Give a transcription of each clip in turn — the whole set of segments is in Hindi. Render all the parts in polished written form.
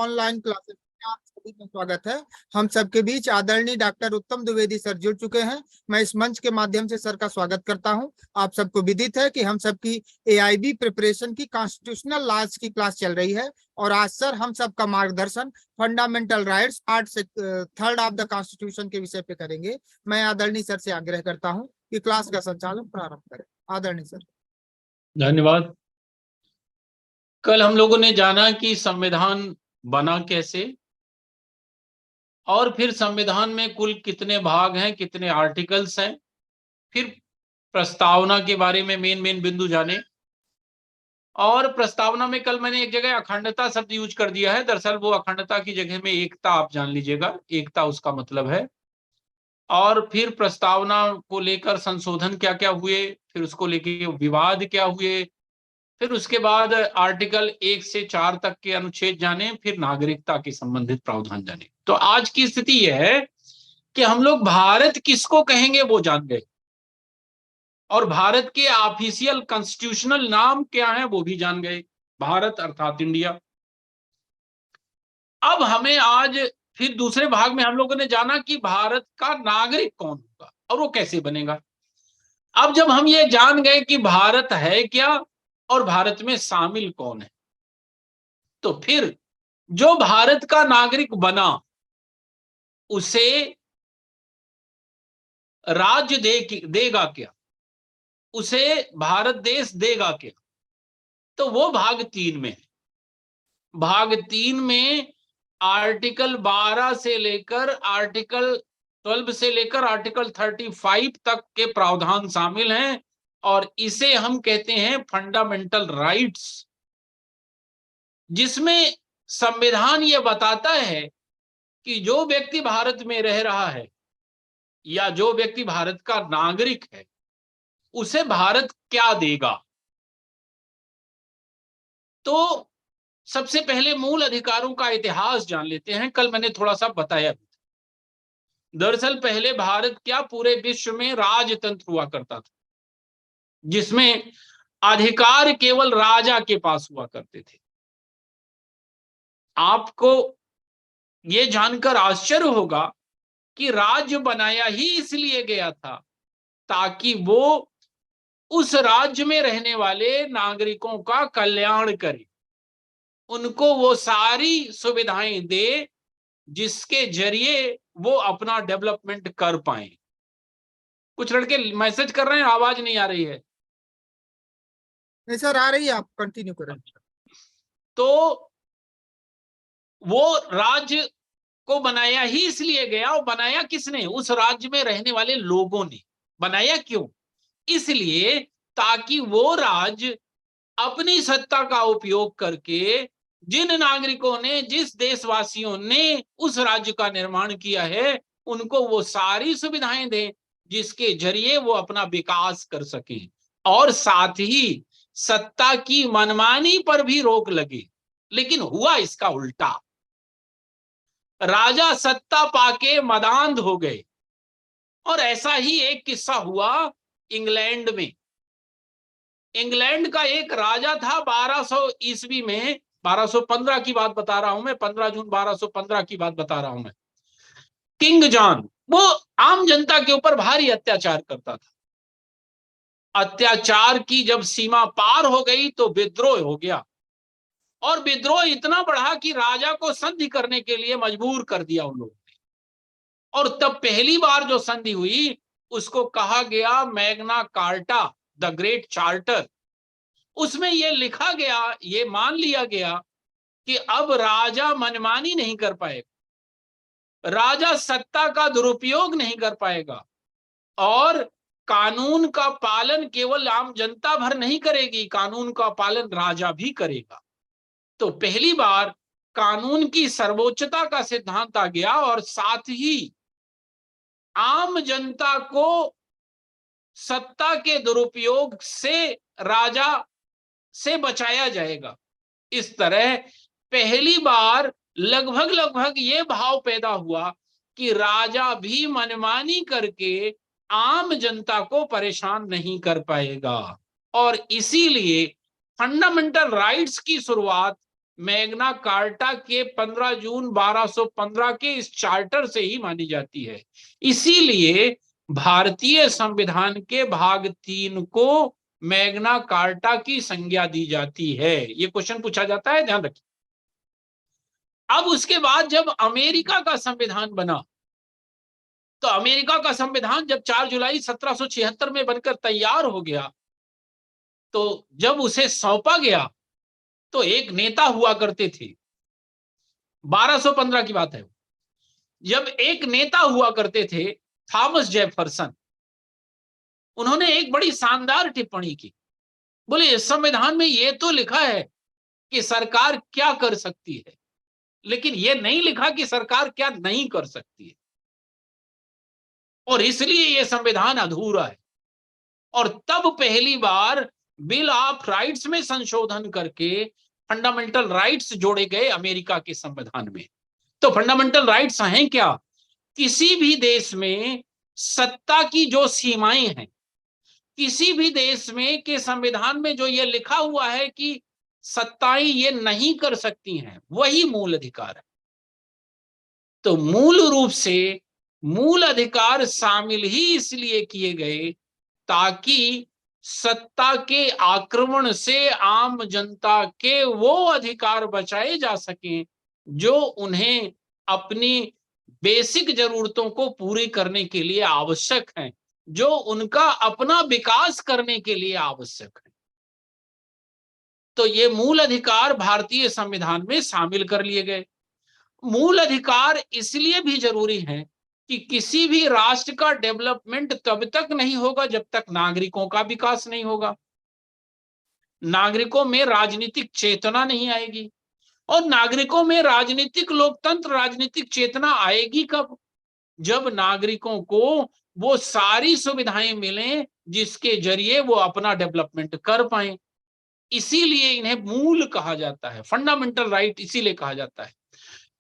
ऑनलाइन क्लासेस में आप सभी का स्वागत है। हम सबके बीच आदरणीय डॉक्टर उत्तम द्विवेदी सर जुड़ चुके हैं। मैं इस मंच के माध्यम से सर का स्वागत करता हूं। आप सबको विदित है कि हम सबकी एआईबी प्रिपरेशन की कॉन्स्टिट्यूशनल लॉज की क्लास चल रही है और आज सर हम सबका मार्गदर्शन फंडामेंटल राइट्स पार्ट से थर्ड ऑफ द कॉन्स्टिट्यूशन के विषय पे करेंगे। मैं आदरणीय सर से आग्रह करता हूँ कि क्लास का संचालन प्रारंभ करें। आदरणीय सर। धन्यवाद। कल हम लोगों ने जाना कि संविधान बना कैसे और फिर संविधान में कुल कितने भाग हैं, कितने आर्टिकल्स हैं, फिर प्रस्तावना के बारे में मेन बिंदु जाने। और प्रस्तावना में कल मैंने एक जगह अखंडता शब्द यूज कर दिया है, दरअसल वो अखंडता की जगह में एकता आप जान लीजिएगा, एकता उसका मतलब है। और फिर प्रस्तावना को लेकर संशोधन क्या क्या हुए, फिर उसको लेकर विवाद क्या हुए, फिर उसके बाद आर्टिकल 1 से 4 तक के अनुच्छेद जाने, फिर नागरिकता के संबंधित प्रावधान जाने। तो आज की स्थिति यह है कि हम लोग भारत किसको कहेंगे वो जान गए और भारत के ऑफिशियल कॉन्स्टिट्यूशनल नाम क्या है वो भी जान गए, भारत अर्थात इंडिया। अब हमें आज फिर दूसरे भाग में हम लोगों ने जाना कि भारत का नागरिक कौन होगा और वो कैसे बनेगा। अब जब हम ये जान गए कि भारत है क्या और भारत में शामिल कौन है, तो फिर जो भारत का नागरिक बना उसे राज्य देगा क्या, उसे भारत देश देगा क्या। तो वो भाग 3 में है। भाग 3 में आर्टिकल 12 से लेकर आर्टिकल 12 से लेकर आर्टिकल 35 तक के प्रावधान शामिल हैं और इसे हम कहते हैं फंडामेंटल राइट्स, जिसमें संविधान यह बताता है कि जो व्यक्ति भारत में रह रहा है या जो व्यक्ति भारत का नागरिक है उसे भारत क्या देगा। तो सबसे पहले मूल अधिकारों का इतिहास जान लेते हैं। कल मैंने थोड़ा सा बताया। दरअसल पहले भारत क्या पूरे विश्व में राजतंत्र हुआ करता था, जिसमें अधिकार केवल राजा के पास हुआ करते थे। आपको यह जानकर आश्चर्य होगा कि राज्य बनाया ही इसलिए गया था ताकि वो उस राज्य में रहने वाले नागरिकों का कल्याण करे, उनको वो सारी सुविधाएं दे जिसके जरिए वो अपना डेवलपमेंट कर पाए। कुछ लड़के मैसेज कर रहे हैं, आवाज नहीं आ रही है। नहीं सर, आ रही है, आप कंटिन्यू करें। तो वो राज्य को बनाया ही इसलिए गया, और बनाया किसने? उस राज्य में रहने वाले लोगों ने बनाया। क्यों? इसलिए ताकि वो राज्य अपनी सत्ता का उपयोग करके जिन नागरिकों ने, जिस देशवासियों ने उस राज्य का निर्माण किया है, उनको वो सारी सुविधाएं दें जिसके जरिए वो अपना विकास कर सके, और साथ ही सत्ता की मनमानी पर भी रोक लगे। लेकिन हुआ इसका उल्टा। राजा सत्ता पाके मदांध हो गए। और ऐसा ही एक किस्सा हुआ इंग्लैंड में। इंग्लैंड का एक राजा था 1200 ईस्वी में, 1215 की बात बता रहा हूं मैं, 15 जून 1215 की बात बता रहा हूं मैं। किंग जॉन वो आम जनता के ऊपर भारी अत्याचार करता था। अत्याचार की जब सीमा पार हो गई तो विद्रोह हो गया, और विद्रोह इतना बढ़ा कि राजा को संधि करने के लिए मजबूर कर दिया उन लोगों ने। और तब पहली बार जो संधि हुई उसको कहा गया Magna carta, the great charter. उसमें यह लिखा गया, यह मान लिया गया कि अब राजा मनमानी नहीं कर पाएगा, राजा सत्ता का दुरुपयोग नहीं कर पाएगा, और कानून का पालन केवल आम जनता भर नहीं करेगी, कानून का पालन राजा भी करेगा। तो पहली बार कानून की सर्वोच्चता का सिद्धांत आ गया, और साथ ही आम जनता को सत्ता के दुरुपयोग से राजा से बचाया जाएगा। इस तरह पहली बार लगभग ये भाव पैदा हुआ कि राजा भी मनमानी करके आम जनता को परेशान नहीं कर पाएगा। और इसीलिए फंडामेंटल राइट्स की शुरुआत मैग्ना कार्टा के 15 जून 1215 के इस चार्टर से ही मानी जाती है। इसीलिए भारतीय संविधान के भाग 3 को मैग्ना कार्टा की संज्ञा दी जाती है। ये क्वेश्चन पूछा जाता है, ध्यान रखिए। अब उसके बाद जब अमेरिका का संविधान बना, तो अमेरिका का संविधान जब 4 जुलाई 1776 में बनकर तैयार हो गया, तो जब उसे सौंपा गया तो एक नेता हुआ करते थे, 1215 की बात है, जब एक नेता हुआ करते थे थॉमस जेफरसन, उन्होंने एक बड़ी शानदार टिप्पणी की। बोले इस संविधान में यह तो लिखा है कि सरकार क्या कर सकती है, लेकिन यह नहीं लिखा कि सरकार क्या नहीं कर सकती है, और इसलिए यह संविधान अधूरा है। और तब पहली बार बिल ऑफ राइट्स में संशोधन करके फंडामेंटल राइट्स जोड़े गए अमेरिका के संविधान में। तो फंडामेंटल राइट्स हैं क्या? किसी भी देश में सत्ता की जो सीमाएं हैं, किसी भी देश में के संविधान में जो ये लिखा हुआ है कि सत्ताएं ये नहीं कर सकती हैं, वही मूल अधिकार है। तो मूल रूप से मूल अधिकार शामिल ही इसलिए किए गए ताकि सत्ता के आक्रमण से आम जनता के वो अधिकार बचाए जा सकें जो उन्हें अपनी बेसिक जरूरतों को पूरी करने के लिए आवश्यक हैं, जो उनका अपना विकास करने के लिए आवश्यक है। तो ये मूल अधिकार भारतीय संविधान में शामिल कर लिए गए। मूल अधिकार इसलिए भी जरूरी है कि किसी भी राष्ट्र का डेवलपमेंट तब तक नहीं होगा जब तक नागरिकों का विकास नहीं होगा, नागरिकों में राजनीतिक चेतना नहीं आएगी। और नागरिकों में राजनीतिक लोकतंत्र, राजनीतिक चेतना आएगी कब? जब नागरिकों को वो सारी सुविधाएं मिलें जिसके जरिए वो अपना डेवलपमेंट कर पाए। इसीलिए इन्हें मूल कहा जाता है, फंडामेंटल राइट इसीलिए कहा जाता है।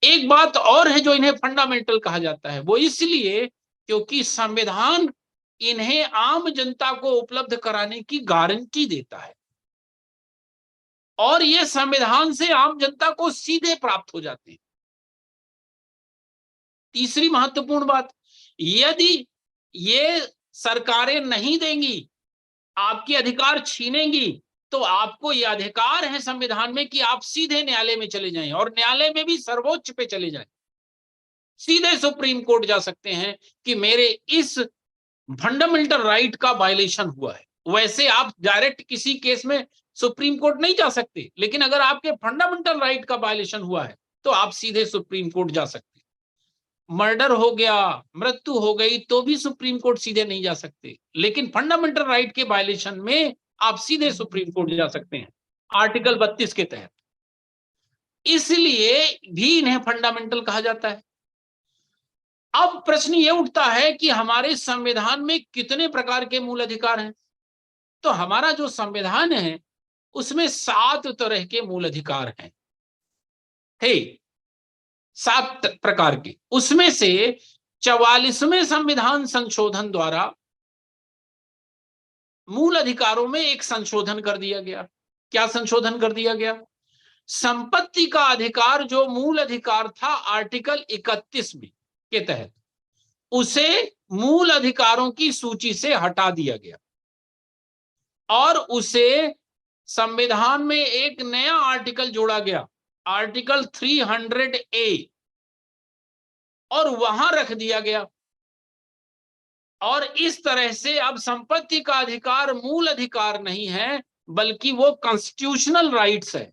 एक बात और है जो इन्हें फंडामेंटल कहा जाता है, वो इसलिए क्योंकि संविधान इन्हें आम जनता को उपलब्ध कराने की गारंटी देता है, और ये संविधान से आम जनता को सीधे प्राप्त हो जाते हैं। तीसरी महत्वपूर्ण बात, यदि ये सरकारें नहीं देंगी, आपके अधिकार छीनेंगी, तो आपको यह अधिकार है संविधान में कि आप सीधे न्यायालय में चले जाएं, और न्यायालय में भी सर्वोच्च पे चले जाएं, सीधे सुप्रीम कोर्ट जा सकते हैं कि मेरे इस फंडामेंटल राइट का वायलेशन हुआ है। वैसे आप डायरेक्ट किसी केस में सुप्रीम कोर्ट नहीं जा सकते, लेकिन अगर आपके फंडामेंटल राइट का वायलेशन हुआ है तो आप सीधे सुप्रीम कोर्ट जा सकते। मर्डर हो गया, मृत्यु हो गई, तो भी सुप्रीम कोर्ट सीधे नहीं जा सकते, लेकिन फंडामेंटल राइट के वायलेशन में आप सीधे सुप्रीम कोर्ट जा सकते हैं आर्टिकल 32 के तहत। इसलिए भी इन्हें फंडामेंटल कहा जाता है। अब प्रश्न यह उठता है कि हमारे संविधान में कितने प्रकार के मूल अधिकार हैं? तो हमारा जो संविधान है उसमें 7 तरह के मूल अधिकार हैं, 7 प्रकार के। उसमें से 44वें संविधान संशोधन द्वारा मूल अधिकारों में एक संशोधन कर दिया गया। क्या संशोधन कर दिया गया? संपत्ति का अधिकार जो मूल अधिकार था आर्टिकल 31 में के तहत, उसे मूल अधिकारों की सूची से हटा दिया गया और उसे संविधान में एक नया आर्टिकल जोड़ा गया, आर्टिकल 300A, और वहां रख दिया गया। और इस तरह से अब संपत्ति का अधिकार मूल अधिकार नहीं है, बल्कि वो कॉन्स्टिट्यूशनल राइट्स है,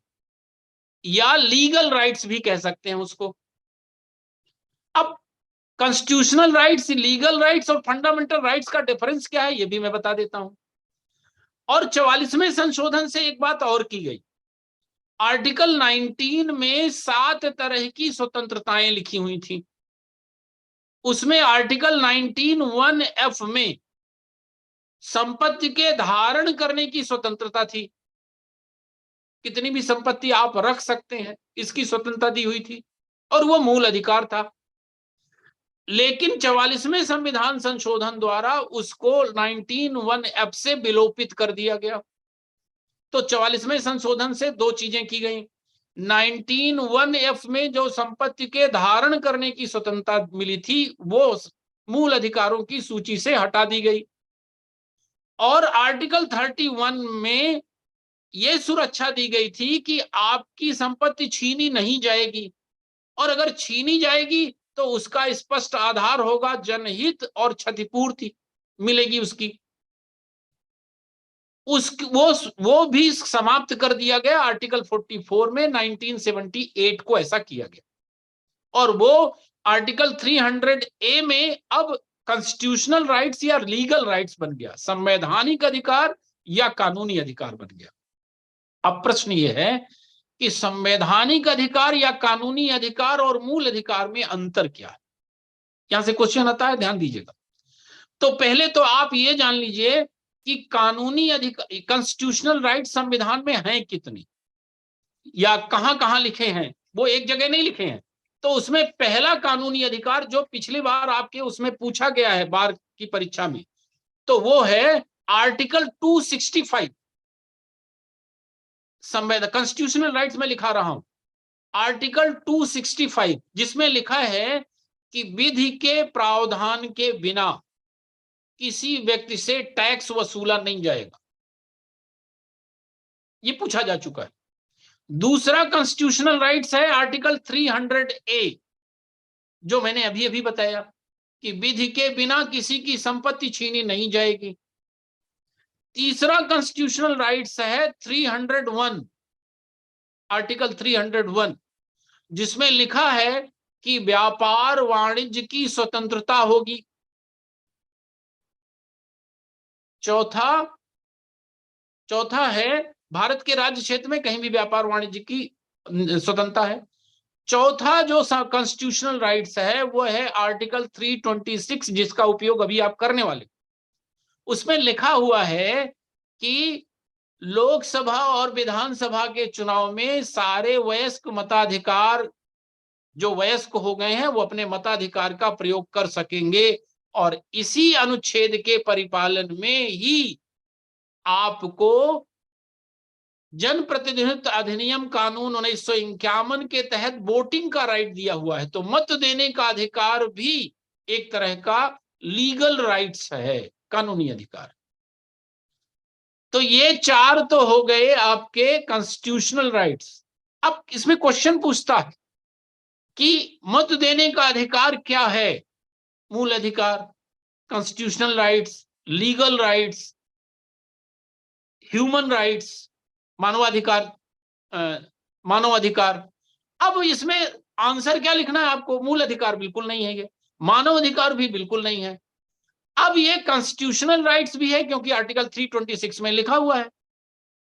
या लीगल राइट्स भी कह सकते हैं उसको। अब कॉन्स्टिट्यूशनल राइट्स, लीगल राइट्स और फंडामेंटल राइट्स का डिफरेंस क्या है, ये भी मैं बता देता हूं। और 44वें संशोधन से एक बात और की गई, आर्टिकल 19 में 7 तरह की स्वतंत्रताएं लिखी हुई थी। उसमें आर्टिकल 19(1)(f) में संपत्ति के धारण करने की स्वतंत्रता थी, कितनी भी संपत्ति आप रख सकते हैं, इसकी स्वतंत्रता दी हुई थी, और वो मूल अधिकार था। लेकिन 44वें संविधान संशोधन द्वारा उसको 19(1)(f) से विलोपित कर दिया गया। तो 44वें संशोधन से 2 चीजें की गई। 19(1)(f) में जो संपत्ति के धारण करने की स्वतंत्रता मिली थी वो मूल अधिकारों की सूची से हटा दी गई। और आर्टिकल 31 में यह सुरक्षा दी गई थी कि आपकी संपत्ति छीनी नहीं जाएगी, और अगर छीनी जाएगी तो उसका स्पष्ट आधार होगा, जनहित और क्षतिपूर्ति मिलेगी उसकी। वो भी समाप्त कर दिया गया आर्टिकल 44 में 1978 को ऐसा किया गया। और वो आर्टिकल 300A में अब कॉन्स्टिट्यूशनल राइट्स या लीगल राइट्स बन गया, संवैधानिक अधिकार या कानूनी अधिकार बन गया। अब प्रश्न ये है कि संवैधानिक अधिकार या कानूनी अधिकार और मूल अधिकार में अंतर क्या है। यहां से क्वेश्चन आता है, ध्यान दीजिएगा। तो पहले तो आप ये जान लीजिए कि कानूनी अधिकार, कॉन्स्टिट्यूशनल राइट संविधान में हैं कितनी या कहां कहां लिखे हैं, वो एक जगह नहीं लिखे हैं। तो उसमें पहला कानूनी अधिकार जो पिछली बार आपके उसमें पूछा गया है बार की परीक्षा में, तो वो है आर्टिकल 265 संवैधानिक कॉन्स्टिट्यूशनल राइट्स में लिखा रहा हूं, आर्टिकल 265, जिसमें लिखा है कि विधि के प्रावधान के बिना किसी व्यक्ति से टैक्स वसूला नहीं जाएगा। ये पूछा जा चुका है। दूसरा कॉन्स्टिट्यूशनल राइट्स है आर्टिकल 300A, जो मैंने अभी अभी बताया कि विधि के बिना किसी की संपत्ति छीनी नहीं जाएगी। तीसरा कॉन्स्टिट्यूशनल राइट्स है 301, आर्टिकल 301, जिसमें लिखा है कि व्यापार वाणिज्य की स्वतंत्रता होगी। चौथा है भारत के राज्य क्षेत्र में कहीं भी व्यापार वाणिज्य की स्वतंत्रता है। चौथा जो कॉन्स्टिट्यूशनल राइट्स है वो है आर्टिकल 326, जिसका उपयोग अभी आप करने वाले। उसमें लिखा हुआ है कि लोकसभा और विधानसभा के चुनाव में सारे वयस्क मताधिकार, जो वयस्क हो गए हैं, वो अपने मताधिकार का प्रयोग कर सकेंगे। और इसी अनुच्छेद के परिपालन में ही आपको जन प्रतिनिधित्व अधिनियम कानून 1951 के तहत वोटिंग का राइट दिया हुआ है। तो मत देने का अधिकार भी एक तरह का लीगल राइट्स है, कानूनी अधिकार। तो ये चार तो हो गए आपके कॉन्स्टिट्यूशनल राइट्स। अब इसमें क्वेश्चन पूछता है कि मत देने का अधिकार क्या है? मूल अधिकार, constitutional rights, legal rights, human rights, मानवाधिकार, मानवाधिकार। अब इसमें आंसर क्या लिखना है आपको? मूल अधिकार बिल्कुल नहीं है, ये मानव अधिकार भी बिल्कुल नहीं है। अब ये कॉन्स्टिट्यूशनल राइट्स भी है क्योंकि आर्टिकल 326 में लिखा हुआ है,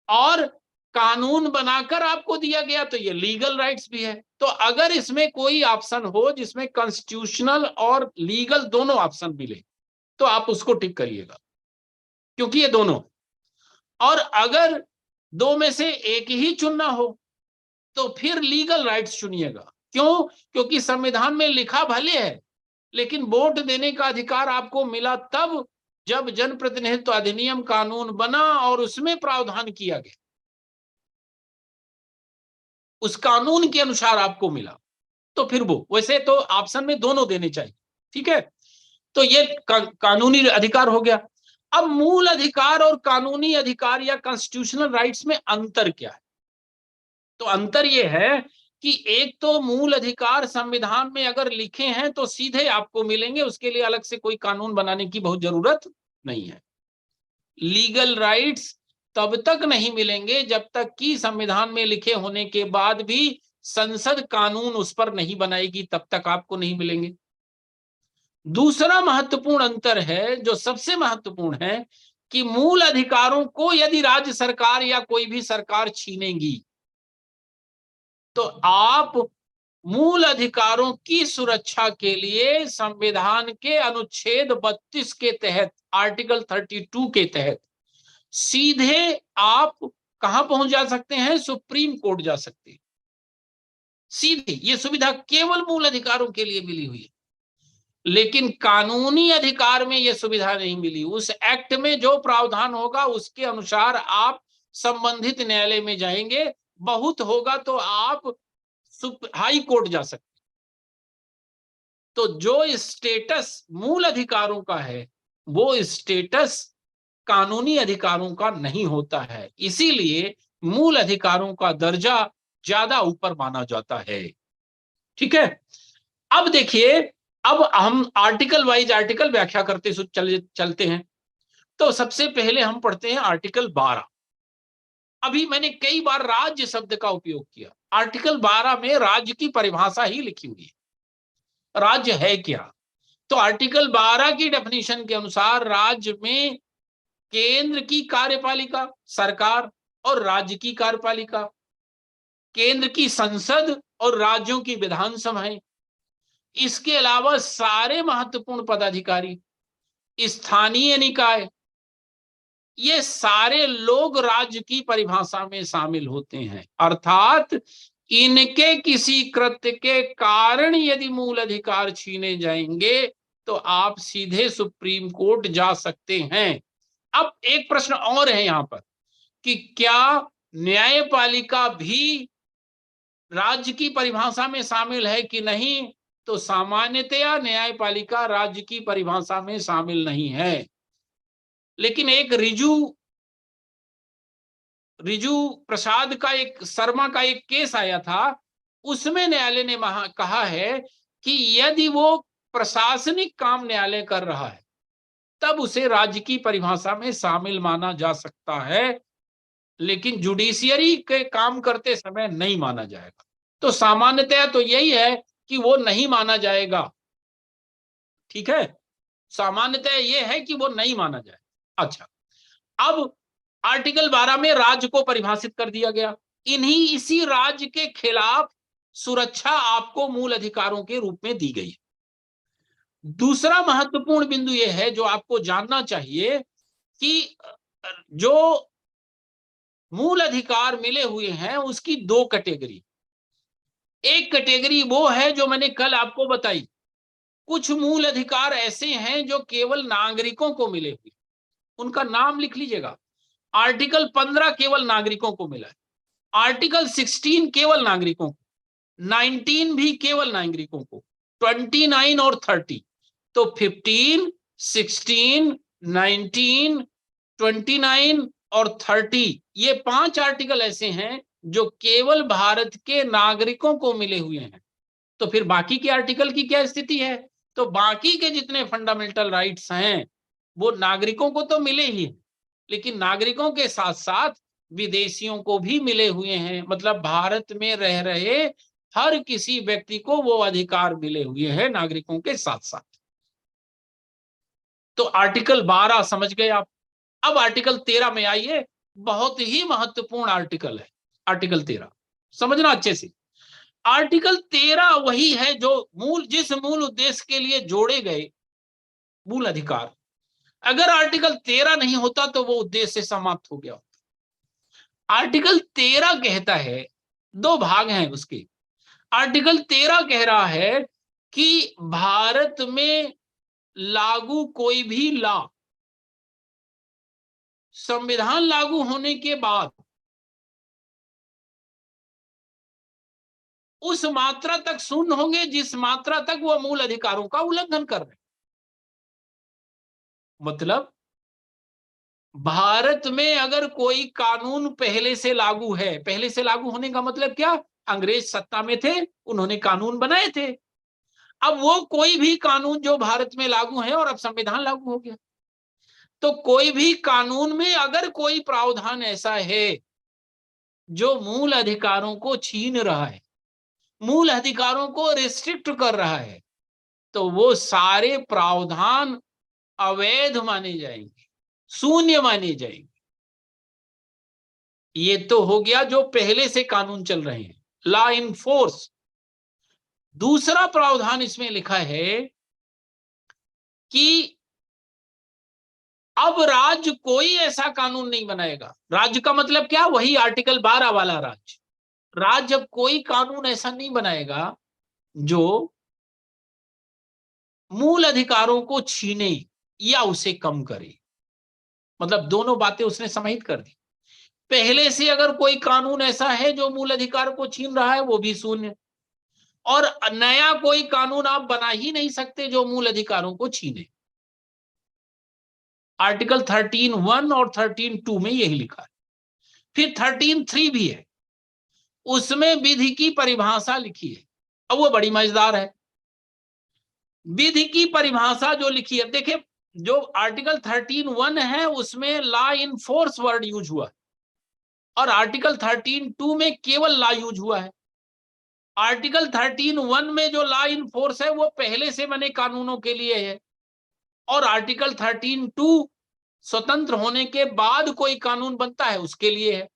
और कानून बनाकर आपको दिया गया तो ये लीगल राइट्स भी है। तो अगर इसमें कोई ऑप्शन हो जिसमें कॉन्स्टिट्यूशनल और लीगल दोनों ऑप्शन मिले तो आप उसको टिक करिएगा, क्योंकि ये दोनों। और अगर दो में से एक ही चुनना हो तो फिर लीगल राइट्स चुनिएगा। क्यों? क्योंकि संविधान में लिखा भले है, लेकिन वोट देने का अधिकार आपको मिला तब जब जनप्रतिनिधित्व अधिनियम कानून बना और उसमें प्रावधान किया गया, उस कानून के अनुसार आपको मिला, तो फिर वो। वैसे तो ऑप्शन में दोनों देने चाहिए, ठीक है। तो ये कानूनी अधिकार हो गया। अब मूल अधिकार और कानूनी अधिकार या कॉन्स्टिट्यूशनल राइट्स में अंतर क्या है? तो अंतर ये है कि एक तो मूल अधिकार संविधान में अगर लिखे हैं तो सीधे आपको मिलेंगे, उसके लिए अलग से कोई कानून बनाने की बहुत जरूरत नहीं है। लीगल राइट्स तब तक नहीं मिलेंगे जब तक कि संविधान में लिखे होने के बाद भी संसद कानून उस पर नहीं बनाएगी, तब तक आपको नहीं मिलेंगे। दूसरा महत्वपूर्ण अंतर है, जो सबसे महत्वपूर्ण है, कि मूल अधिकारों को यदि राज्य सरकार या कोई भी सरकार छीनेगी तो आप मूल अधिकारों की सुरक्षा के लिए संविधान के अनुच्छेद 32 के तहत, आर्टिकल 32 के तहत सीधे आप कहां पहुंच जा सकते हैं? सुप्रीम कोर्ट जा सकते हैं सीधे। ये सुविधा केवल मूल अधिकारों के लिए मिली हुई है, लेकिन कानूनी अधिकार में यह सुविधा नहीं मिली। उस एक्ट में जो प्रावधान होगा उसके अनुसार आप संबंधित न्यायालय में जाएंगे, बहुत होगा तो आप हाई कोर्ट जा सकते। तो जो स्टेटस मूल अधिकारों का है वो स्टेटस कानूनी अधिकारों का नहीं होता है, इसीलिए मूल अधिकारों का दर्जा ज्यादा ऊपर माना जाता है। ठीक है, अब देखिए, अब हम आर्टिकल वाइज आर्टिकल व्याख्या करते चलते हैं। तो सबसे पहले हम पढ़ते हैं आर्टिकल 12। अभी मैंने कई बार राज्य शब्द का उपयोग किया। आर्टिकल 12 में राज्य की परिभाषा ही लिखी हुई है। राज्य है क्या? तो आर्टिकल 12 की डेफिनेशन के अनुसार राज्य में केंद्र की कार्यपालिका सरकार और राज्य की कार्यपालिका, केंद्र की संसद और राज्यों की विधानसभाएं, इसके अलावा सारे महत्वपूर्ण पदाधिकारी, स्थानीय निकाय, ये सारे लोग राज्य की परिभाषा में शामिल होते हैं। अर्थात इनके किसी कृत्य के कारण यदि मूल अधिकार छीने जाएंगे तो आप सीधे सुप्रीम कोर्ट जा सकते हैं। अब एक प्रश्न और है यहां पर कि क्या न्यायपालिका भी राज्य की परिभाषा में शामिल है कि नहीं? तो सामान्यतया न्यायपालिका राज्य की परिभाषा में शामिल नहीं है। लेकिन एक रिजू प्रसाद का शर्मा का एक केस आया था, उसमें न्यायालय ने कहा है कि यदि वो प्रशासनिक काम न्यायालय कर रहा है तब उसे राज्य की परिभाषा में शामिल माना जा सकता है, लेकिन जुडिशियरी के काम करते समय नहीं माना जाएगा। तो सामान्यतया तो यही है कि वो नहीं माना जाएगा। ठीक है, सामान्यतया ये है कि वो नहीं माना जाए। अच्छा, अब आर्टिकल 12 में राज्य को परिभाषित कर दिया गया। इसी राज्य के खिलाफ सुरक्षा आपको मूल अधिकारों के रूप में दी गई है। दूसरा महत्वपूर्ण बिंदु यह है जो आपको जानना चाहिए कि जो मूल अधिकार मिले हुए हैं उसकी दो कैटेगरी। एक कैटेगरी वो है जो मैंने कल आपको बताई, कुछ मूल अधिकार ऐसे हैं जो केवल नागरिकों को मिले हुए, उनका नाम लिख लीजिएगा। आर्टिकल 15 केवल नागरिकों को मिला है, आर्टिकल 16 केवल नागरिकों को, 19 भी केवल नागरिकों को, 29 और 30। तो 15, 16, 19, 29 और 30 ये 5 आर्टिकल ऐसे हैं जो केवल भारत के नागरिकों को मिले हुए हैं। तो फिर बाकी के आर्टिकल की क्या स्थिति है? तो बाकी के जितने फंडामेंटल राइट्स हैं वो नागरिकों को तो मिले ही, लेकिन नागरिकों के साथ साथ विदेशियों को भी मिले हुए हैं। मतलब भारत में रह रहे हर किसी व्यक्ति को वो अधिकार मिले हुए हैं नागरिकों के साथ साथ। तो आर्टिकल 12 समझ गए आप। अब आर्टिकल 13 में आइए, बहुत ही महत्वपूर्ण आर्टिकल है आर्टिकल 13, समझना अच्छे से। आर्टिकल 13 वही है जो जिस मूल उद्देश्य के लिए जोड़े गए मूल अधिकार, अगर आर्टिकल 13 नहीं होता तो वो उद्देश्य समाप्त हो गया। आर्टिकल 13 कहता है, दो भाग हैं उसके। आर्टिकल 13 कह रहा है कि भारत में लागू कोई भी लॉ संविधान लागू होने के बाद उस मात्रा तक शून्य होंगे जिस मात्रा तक वह मूल अधिकारों का उल्लंघन कर रहे। मतलब भारत में अगर कोई कानून पहले से लागू है, पहले से लागू होने का मतलब क्या? अंग्रेज सत्ता में थे, उन्होंने कानून बनाए थे। अब वो कोई भी कानून जो भारत में लागू है और अब संविधान लागू हो गया, तो कोई भी कानून में अगर कोई प्रावधान ऐसा है जो मूल अधिकारों को छीन रहा है, मूल अधिकारों को रिस्ट्रिक्ट कर रहा है, तो वो सारे प्रावधान अवैध माने जाएंगे, शून्य माने जाएंगे। ये तो हो गया जो पहले से कानून चल रहे हैं, लॉ इन फोर्स। दूसरा प्रावधान इसमें लिखा है कि अब राज्य कोई ऐसा कानून नहीं बनाएगा। राज्य का मतलब क्या? वही आर्टिकल 12 वाला राज्य। राज्य अब कोई कानून ऐसा नहीं बनाएगा जो मूल अधिकारों को छीने या उसे कम करे। मतलब दोनों बातें उसने समाहित कर दी। पहले से अगर कोई कानून ऐसा है जो मूल अधिकार को छीन रहा है वो भी शून्य, और नया कोई कानून आप बना ही नहीं सकते जो मूल अधिकारों को छीने। आर्टिकल 13(1) और 13(2) में यही लिखा है। फिर 13(3) भी है, उसमें विधि की परिभाषा लिखी है। अब वो बड़ी मजेदार है। विधि की परिभाषा जो लिखी है, देखिए जो आर्टिकल 13(1) है उसमें law in force word use हुआ है, और आर्टिकल 13(2) में केवल लॉ यूज हुआ है। आर्टिकल 13(1) में जो लॉ इन फोर्स है वो पहले से बने कानूनों के लिए है, और आर्टिकल 13(2) स्वतंत्र होने के बाद कोई कानून बनता है उसके लिए है।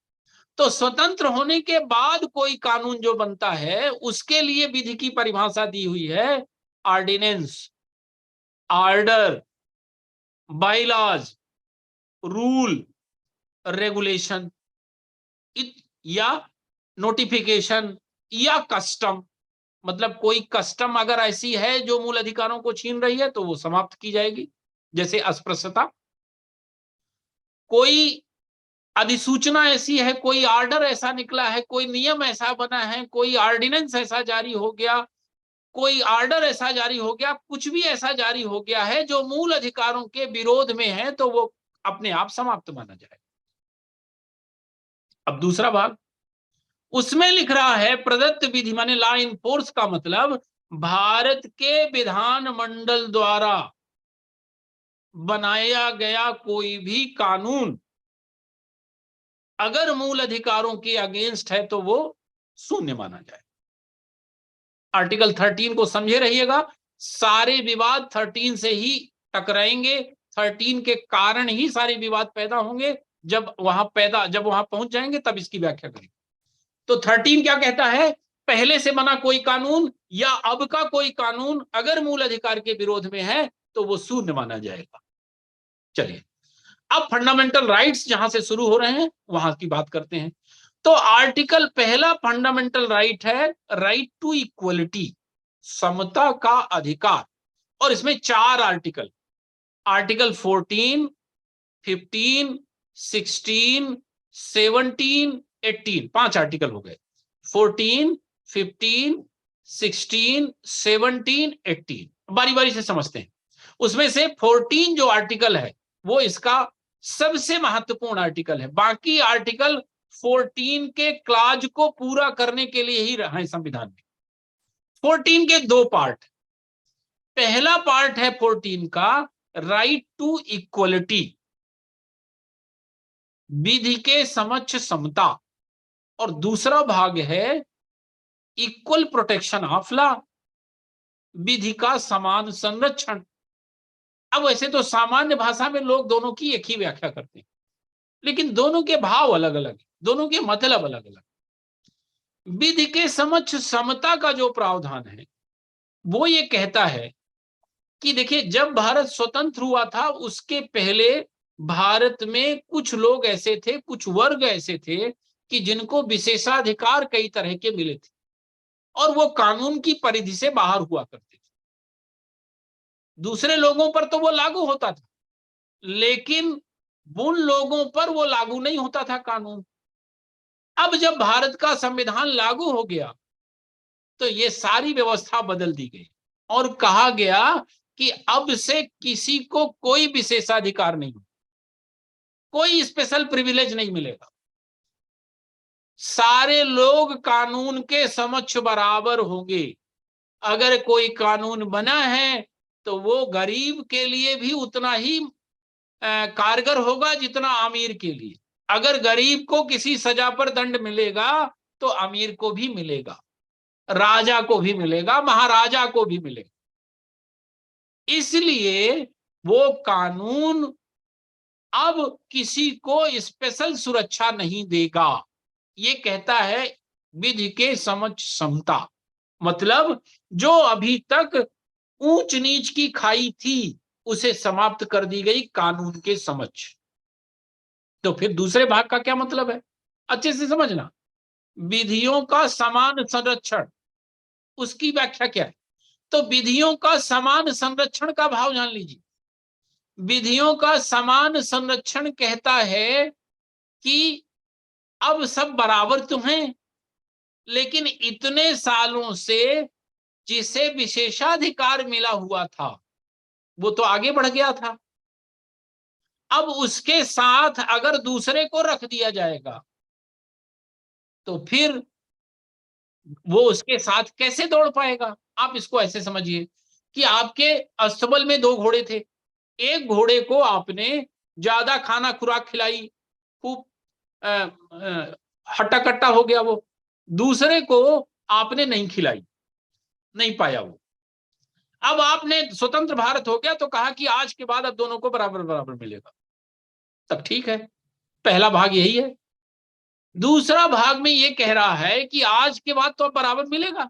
तो स्वतंत्र होने के बाद कोई कानून जो बनता है उसके लिए विधि की परिभाषा दी हुई है, ordinance, order, bylaws, rule, regulation या नोटिफिकेशन या कस्टम। मतलब कोई कस्टम अगर ऐसी है जो मूल अधिकारों को छीन रही है तो वो समाप्त की जाएगी, जैसे अस्पृश्यता। कोई अधिसूचना ऐसी है, कोई ऑर्डर ऐसा निकला है, कोई नियम ऐसा बना है, कोई ऑर्डिनेंस ऐसा जारी हो गया, कोई ऑर्डर ऐसा जारी हो गया, कुछ भी ऐसा जारी हो गया है जो मूल अधिकारों के विरोध में है तो वो अपने आप समाप्त माना जाए। अब दूसरा भाग उसमें लिख रहा है प्रदत्त विधि माने लॉ इन फोर्स का मतलब भारत के विधानमंडल द्वारा बनाया गया कोई भी कानून अगर मूल अधिकारों के अगेंस्ट है तो वो शून्य माना जाए। आर्टिकल 13 को समझे रहिएगा, सारे विवाद 13 से ही टकराएंगे, 13 के कारण ही सारे विवाद पैदा होंगे। जब वहां पहुंच जाएंगे तब इसकी व्याख्या करेंगे। तो 13 क्या कहता है, पहले से बना कोई कानून या अब का कोई कानून अगर मूल अधिकार के विरोध में है तो वो शून्य माना जाएगा। चलिए अब फंडामेंटल राइट्स जहां से शुरू हो रहे हैं वहां की बात करते हैं। तो आर्टिकल पहला फंडामेंटल राइट है राइट टू इक्वलिटी, समता का अधिकार, और इसमें 4 आर्टिकल, आर्टिकल 14, 15, 16, 17, 18, 5 आर्टिकल हो गए। 14, 15, 16, 17, 18 बारी बारी से समझते हैं। उसमें से 14 जो आर्टिकल है वो इसका सबसे महत्वपूर्ण आर्टिकल है। बाकी आर्टिकल 14 के क्लाज को पूरा करने के लिए ही रहा है संविधान में। 14 के 2 पार्ट, पहला पार्ट है 14 का राइट टू इक्वलिटी, विधि के समक्ष समता, और दूसरा भाग है इक्वल प्रोटेक्शन ऑफ लॉ, विधि का समान संरक्षण। अब वैसे तो सामान्य भाषा में लोग दोनों की एक ही व्याख्या करते हैं, लेकिन दोनों के भाव अलग अलग, दोनों के मतलब अलग अलग। विधि के समक्ष समता का जो प्रावधान है वो ये कहता है कि देखिए जब भारत स्वतंत्र हुआ था उसके पहले भारत में कुछ लोग ऐसे थे, कुछ वर्ग ऐसे थे कि जिनको विशेषाधिकार कई तरह के मिले थे और वो कानून की परिधि से बाहर हुआ करते थे। दूसरे लोगों पर तो वो लागू होता था, लेकिन उन लोगों पर वो लागू नहीं होता था कानून। अब जब भारत का संविधान लागू हो गया तो ये सारी व्यवस्था बदल दी गई और कहा गया कि अब से किसी को कोई विशेषाधिकार नहीं, कोई स्पेशल प्रिविलेज नहीं मिलेगा, सारे लोग कानून के समक्ष बराबर होंगे। अगर कोई कानून बना है तो वो गरीब के लिए भी उतना ही कारगर होगा जितना अमीर के लिए। अगर गरीब को किसी सजा पर दंड मिलेगा तो अमीर को भी मिलेगा, राजा को भी मिलेगा, महाराजा को भी मिलेगा। इसलिए वो कानून अब किसी को स्पेशल सुरक्षा नहीं देगा। ये कहता है विधि के समक्ष समता, मतलब जो अभी तक ऊंच नीच की खाई थी उसे समाप्त कर दी गई कानून के समक्ष। तो फिर दूसरे भाग का क्या मतलब है, अच्छे से समझना। विधियों का समान संरक्षण, उसकी व्याख्या क्या है? तो विधियों का समान संरक्षण का भाव जान लीजिए। विधियों का समान संरक्षण कहता है कि अब सब बराबर तो हैं, लेकिन इतने सालों से जिसे विशेषाधिकार मिला हुआ था वो तो आगे बढ़ गया था। अब उसके साथ अगर दूसरे को रख दिया जाएगा तो फिर वो उसके साथ कैसे दौड़ पाएगा। आप इसको ऐसे समझिए कि आपके अस्तबल में दो घोड़े थे, एक घोड़े को आपने ज्यादा खाना खुराक खिलाई, खूब हट्टा कट्टा हो गया वो, दूसरे को आपने नहीं खिलाई, नहीं पाया वो। अब आपने स्वतंत्र भारत हो गया तो कहा कि आज के बाद अब दोनों को बराबर बराबर मिलेगा, तब ठीक है, पहला भाग यही है। दूसरा भाग में ये कह रहा है कि आज के बाद तो अब बराबर मिलेगा,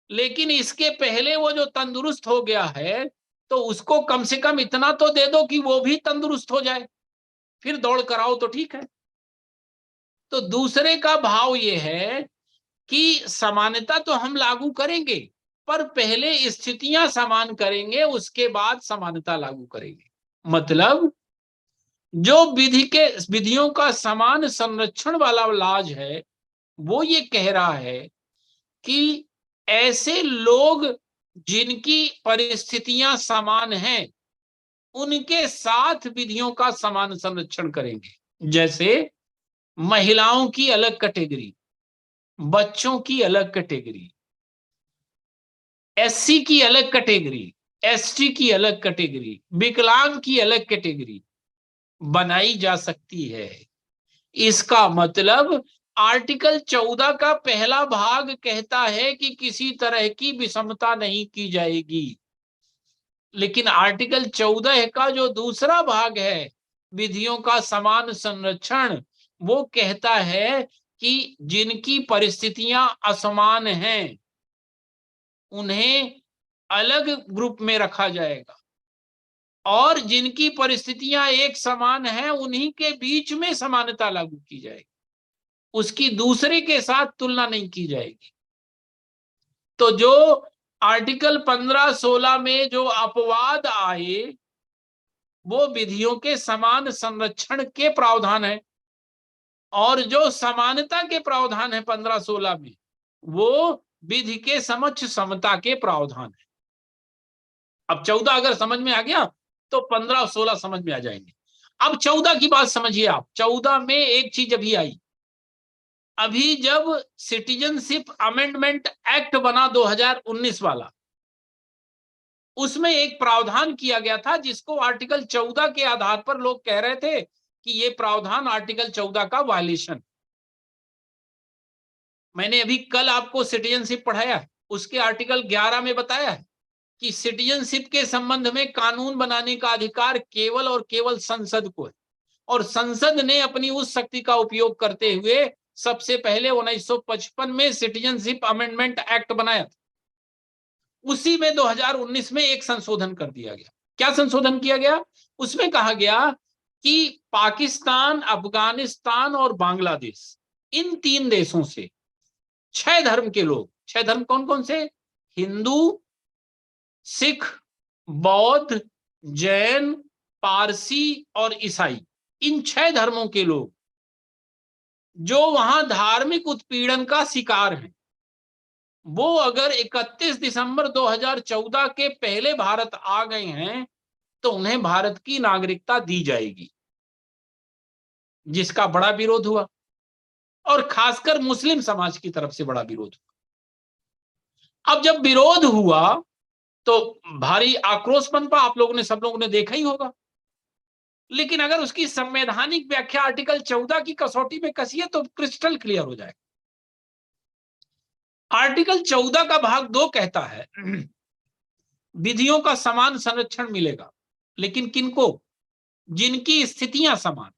लेकिन इसके पहले वो जो तंदुरुस्त हो गया है तो उसको कम से कम इतना तो दे दो कि वो भी तंदुरुस्त हो जाए, फिर दौड़ कराओ तो ठीक है। तो दूसरे का भाव ये है कि समानता तो हम लागू करेंगे, पर पहले स्थितियां समान करेंगे, उसके बाद समानता लागू करेंगे। मतलब जो विधियों का समान संरक्षण वाला लाज है वो ये कह रहा है कि ऐसे लोग जिनकी परिस्थितियां समान हैं उनके साथ विधियों का समान संरक्षण करेंगे। जैसे महिलाओं की अलग कैटेगरी, बच्चों की अलग कैटेगरी, एससी की अलग कैटेगरी, एसटी की अलग कैटेगरी, विकलांग की अलग कैटेगरी बनाई जा सकती है। इसका मतलब आर्टिकल 14 का पहला भाग कहता है कि किसी तरह की विषमता नहीं की जाएगी, लेकिन आर्टिकल 14 का जो दूसरा भाग है विधियों का समान संरक्षण, वो कहता है कि जिनकी परिस्थितियां असमान हैं उन्हें अलग ग्रुप में रखा जाएगा, और जिनकी परिस्थितियां एक समान हैं उन्हीं के बीच में समानता लागू की जाएगी, उसकी दूसरे के साथ तुलना नहीं की जाएगी। तो जो आर्टिकल 15-16 में जो अपवाद आए वो विधियों के समान संरक्षण के प्रावधान है, और जो समानता के प्रावधान है 15-16 में वो विधि के समक्ष समता के प्रावधान है। अब 14 अगर समझ में आ गया तो 15 और 16 समझ में आ जाएंगे। अब 14 की बात समझिए आप। 14 में एक चीज अभी आई, अभी जब सिटीजनशिप अमेंडमेंट एक्ट बना 2019 वाला, उसमें एक प्रावधान किया गया था जिसको आर्टिकल 14 के आधार पर लोग कह रहे थे कि ये प्रावधान आर्टिकल 14 का वायलेशन। मैंने अभी कल आपको सिटीजनशिप पढ़ाया, उसके आर्टिकल 11 में बताया है कि सिटीजनशिप के संबंध में कानून बनाने का अधिकार केवल और केवल संसद को है, और संसद ने अपनी उस शक्ति का उपयोग करते हुए सबसे पहले 1955 में सिटीजनशिप अमेंडमेंट एक्ट बनाया था। उसी में 2019 में एक संशोधन कर दिया गया। क्या संशोधन किया गया? उसमें कहा गया कि पाकिस्तान, अफगानिस्तान और बांग्लादेश, इन 3 देशों से 6 धर्म के लोग, 6 धर्म कौन कौन से? हिंदू, सिख, बौद्ध, जैन, पारसी और ईसाई, इन 6 धर्मों के लोग जो वहां धार्मिक उत्पीड़न का शिकार हैं, वो अगर 31 दिसंबर 2014 के पहले भारत आ गए हैं तो उन्हें भारत की नागरिकता दी जाएगी, जिसका बड़ा विरोध हुआ, और खासकर मुस्लिम समाज की तरफ से बड़ा विरोध हुआ। अब जब विरोध हुआ तो भारी आक्रोश पनपा, आप लोगों ने, सब लोगों ने देखा ही होगा। लेकिन अगर उसकी संवैधानिक व्याख्या आर्टिकल 14 की कसौटी में कसिए तो क्रिस्टल क्लियर हो जाएगा। आर्टिकल 14 का भाग 2 कहता है विधियों का समान संरक्षण मिलेगा, लेकिन किनको? जिनकी स्थितियां समान।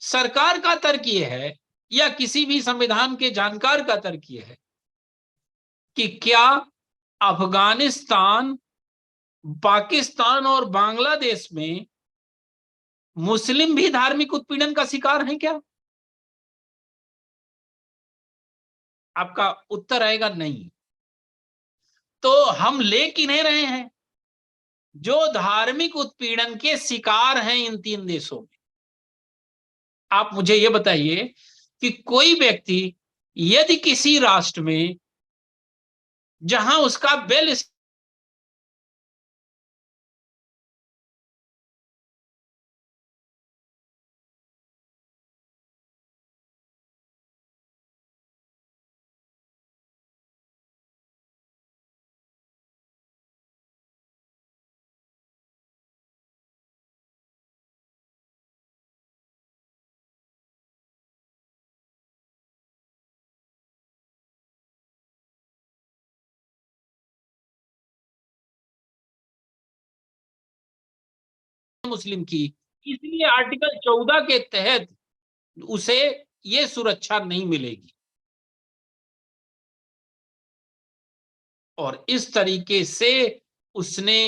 सरकार का तर्क यह है, या किसी भी संविधान के जानकार का तर्क यह है कि क्या अफगानिस्तान, पाकिस्तान और बांग्लादेश में मुस्लिम भी धार्मिक उत्पीड़न का शिकार हैं क्या? आपका उत्तर आएगा नहीं। तो हम ले किन्हें रहे हैं? जो धार्मिक उत्पीड़न के शिकार हैं इन 3 देशों में, आप मुझे ये बताइए कि कोई व्यक्ति यदि किसी राष्ट्र में जहां उसका वेल मुस्लिम की, इसलिए आर्टिकल 14 के तहत उसे ये सुरक्षा नहीं मिलेगी। और इस तरीके से उसने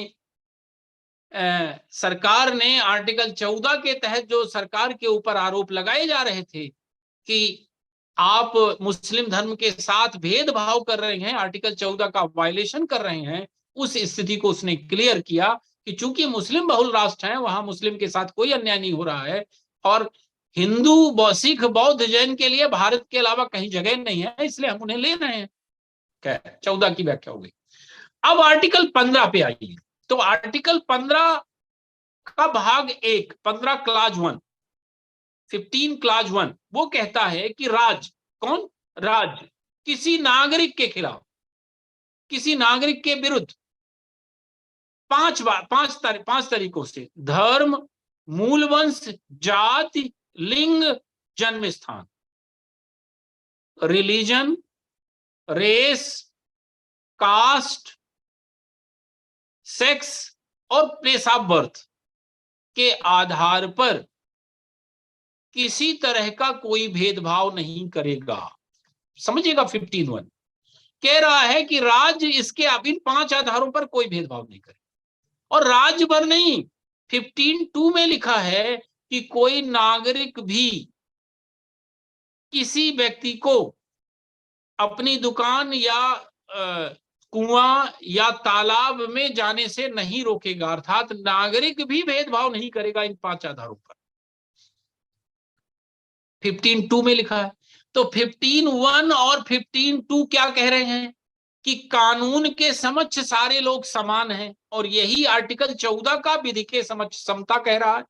सरकार ने आर्टिकल 14 के तहत जो सरकार के ऊपर आरोप लगाए जा रहे थे कि आप मुस्लिम धर्म के साथ भेदभाव कर रहे हैं, आर्टिकल 14 का वायलेशन कर रहे हैं, उस स्थिति को उसने क्लियर किया कि चूंकि मुस्लिम बहुल राष्ट्र हैं, वहां मुस्लिम के साथ कोई अन्याय नहीं हो रहा है और हिंदू, सिख, बौद्ध, जैन के लिए भारत के अलावा कहीं जगह नहीं है, इसलिए हम उन्हें ले रहे हैं। 14 की व्याख्या हो गई। अब आर्टिकल 15 पे आइए। तो आर्टिकल 15 का भाग 1, 15 क्लाज 1, 15 क्लाज 1 वो कहता है कि राज्य किसी नागरिक के खिलाफ, किसी नागरिक के विरुद्ध पांच तरीकों से धर्म, मूल वंश, जाति, लिंग, जन्म स्थान, रिलीजन, रेस, कास्ट, सेक्स और प्लेस ऑफ बर्थ के आधार पर किसी तरह का कोई भेदभाव नहीं करेगा। समझिएगा, 15(1) कह रहा है कि राज्य इसके इन 5 आधारों पर कोई भेदभाव नहीं करे। और राज्य भर नहीं, 15(2) में लिखा है कि कोई नागरिक भी किसी व्यक्ति को अपनी दुकान या कुआं या तालाब में जाने से नहीं रोकेगा, अर्थात नागरिक भी भेदभाव नहीं करेगा इन 5 आधारों पर। 15(2) में लिखा है। तो 15(1) और 15(2) क्या कह रहे हैं कि कानून के समक्ष सारे लोग समान हैं, और यही आर्टिकल 14 का विधि के समक्ष समता कह रहा है।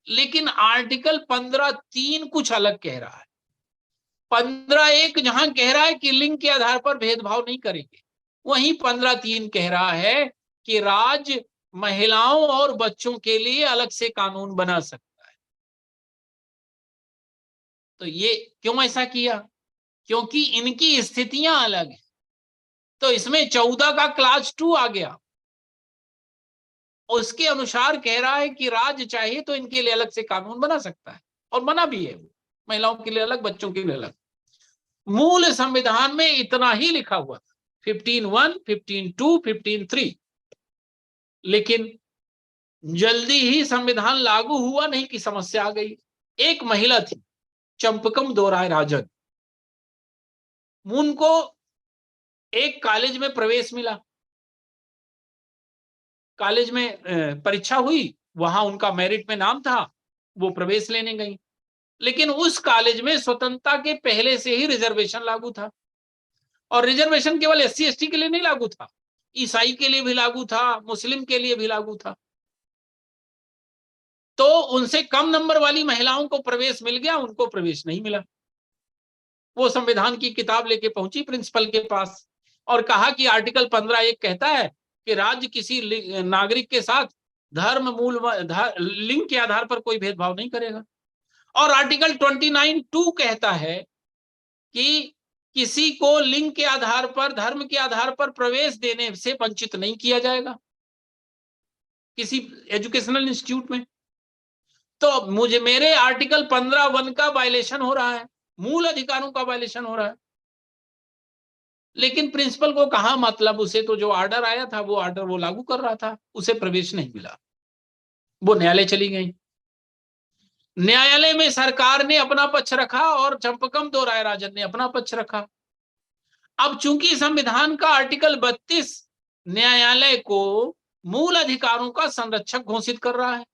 लेकिन आर्टिकल 15(3) कुछ अलग कह रहा है। 15(1) जहां कह रहा है कि लिंग के आधार पर भेदभाव नहीं करेंगे, वहीं 15(3) कह रहा है कि राज्य महिलाओं और बच्चों के लिए अलग से कानून बना सकता है। तो ये क्यों ऐसा किया? क्योंकि इनकी स्थितियां अलग हैं। तो इसमें 14 का क्लास 2 आ गया, उसके अनुसार कह रहा है कि राज्य चाहे तो इनके लिए अलग से कानून बना सकता है, और बना भी है। वो महिलाओं के लिए अलग, बच्चों के लिए अलग। मूल संविधान में इतना ही लिखा हुआ था, 15(1), 15(2), 15(3). लेकिन जल्दी ही संविधान लागू हुआ नहीं कि समस्या आ गई। एक महिला थी, चंपकम दोराय राजन, उनको एक कॉलेज में प्रवेश मिला, कॉलेज में परीक्षा हुई, वहां उनका मेरिट में नाम था, वो प्रवेश लेने गई। लेकिन उस कॉलेज में स्वतंत्रता के पहले से ही रिजर्वेशन लागू था, और रिजर्वेशन केवल SC ST के लिए नहीं लागू था, ईसाई के लिए भी लागू था, मुस्लिम के लिए भी लागू था। तो उनसे कम नंबर वाली महिलाओं को प्रवेश मिल गया, उनको प्रवेश नहीं मिला। वो संविधान की किताब लेके पहुंची प्रिंसिपल के पास और कहा कि आर्टिकल 15(1) कहता है कि राज्य किसी नागरिक के साथ धर्म, लिंग के आधार पर कोई भेदभाव नहीं करेगा। और आर्टिकल 29(2) कहता है कि किसी को लिंग के आधार पर, धर्म के आधार पर प्रवेश देने से वंचित नहीं किया जाएगा किसी एजुकेशनल इंस्टीट्यूट में। तो मेरे आर्टिकल 15(1) का वायलेशन हो रहा है, मूल अधिकारों का वायलेशन हो रहा है। लेकिन प्रिंसिपल को कहा मतलब, उसे तो जो ऑर्डर आया था वो ऑर्डर वो लागू कर रहा था, उसे प्रवेश नहीं मिला। वो न्यायालय चली गई। न्यायालय में सरकार ने अपना पक्ष रखा और चंपकम दोराय राजन ने अपना पक्ष रखा। अब चूंकि संविधान का आर्टिकल 32 न्यायालय को मूल अधिकारों का संरक्षक घोषित कर रहा है,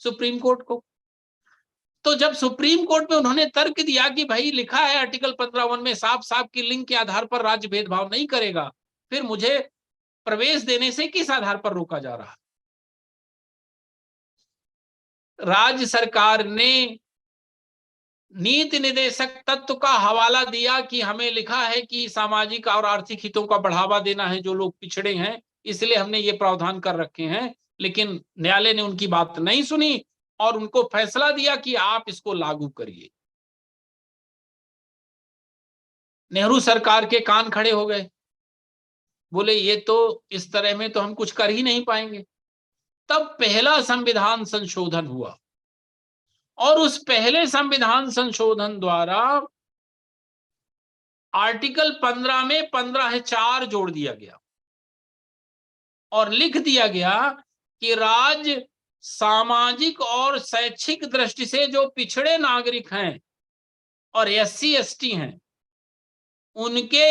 सुप्रीम कोर्ट को, तो जब सुप्रीम कोर्ट में उन्होंने तर्क दिया कि भाई लिखा है आर्टिकल 15(1) में साफ साफ की लिंग के आधार पर राज्य भेदभाव नहीं करेगा, फिर मुझे प्रवेश देने से किस आधार पर रोका जा रहा? राज्य सरकार ने नीति निर्देशक तत्व का हवाला दिया कि हमें लिखा है कि सामाजिक और आर्थिक हितों का बढ़ावा देना है जो लोग पिछड़े हैं, इसलिए हमने ये प्रावधान कर रखे हैं। लेकिन न्यायालय ने उनकी बात नहीं सुनी और उनको फैसला दिया कि आप इसको लागू करिए। नेहरू सरकार के कान खड़े हो गए, बोले ये तो इस तरह में तो हम कुछ कर ही नहीं पाएंगे। तब पहला संविधान संशोधन हुआ और उस पहले संविधान संशोधन द्वारा आर्टिकल 15 में 15(4) जोड़ दिया गया और लिख दिया गया कि राज्य सामाजिक और शैक्षिक दृष्टि से जो पिछड़े नागरिक हैं और SC ST हैं, उनके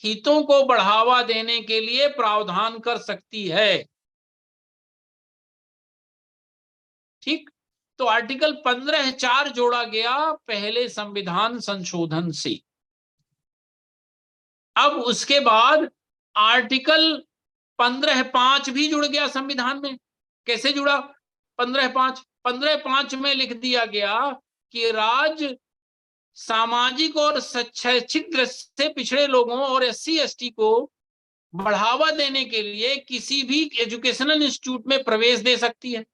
हितों को बढ़ावा देने के लिए प्रावधान कर सकती है। ठीक, तो आर्टिकल 15(4) जोड़ा गया पहले संविधान संशोधन से। अब उसके बाद आर्टिकल 15(5) भी जुड़ गया संविधान में। कैसे जुड़ा? 15(5) में लिख दिया गया कि राज्य सामाजिक और शैक्षिक दृष्टि से पिछड़े लोगों और SC ST को बढ़ावा देने के लिए किसी भी एजुकेशनल इंस्टीट्यूट में प्रवेश दे सकती है।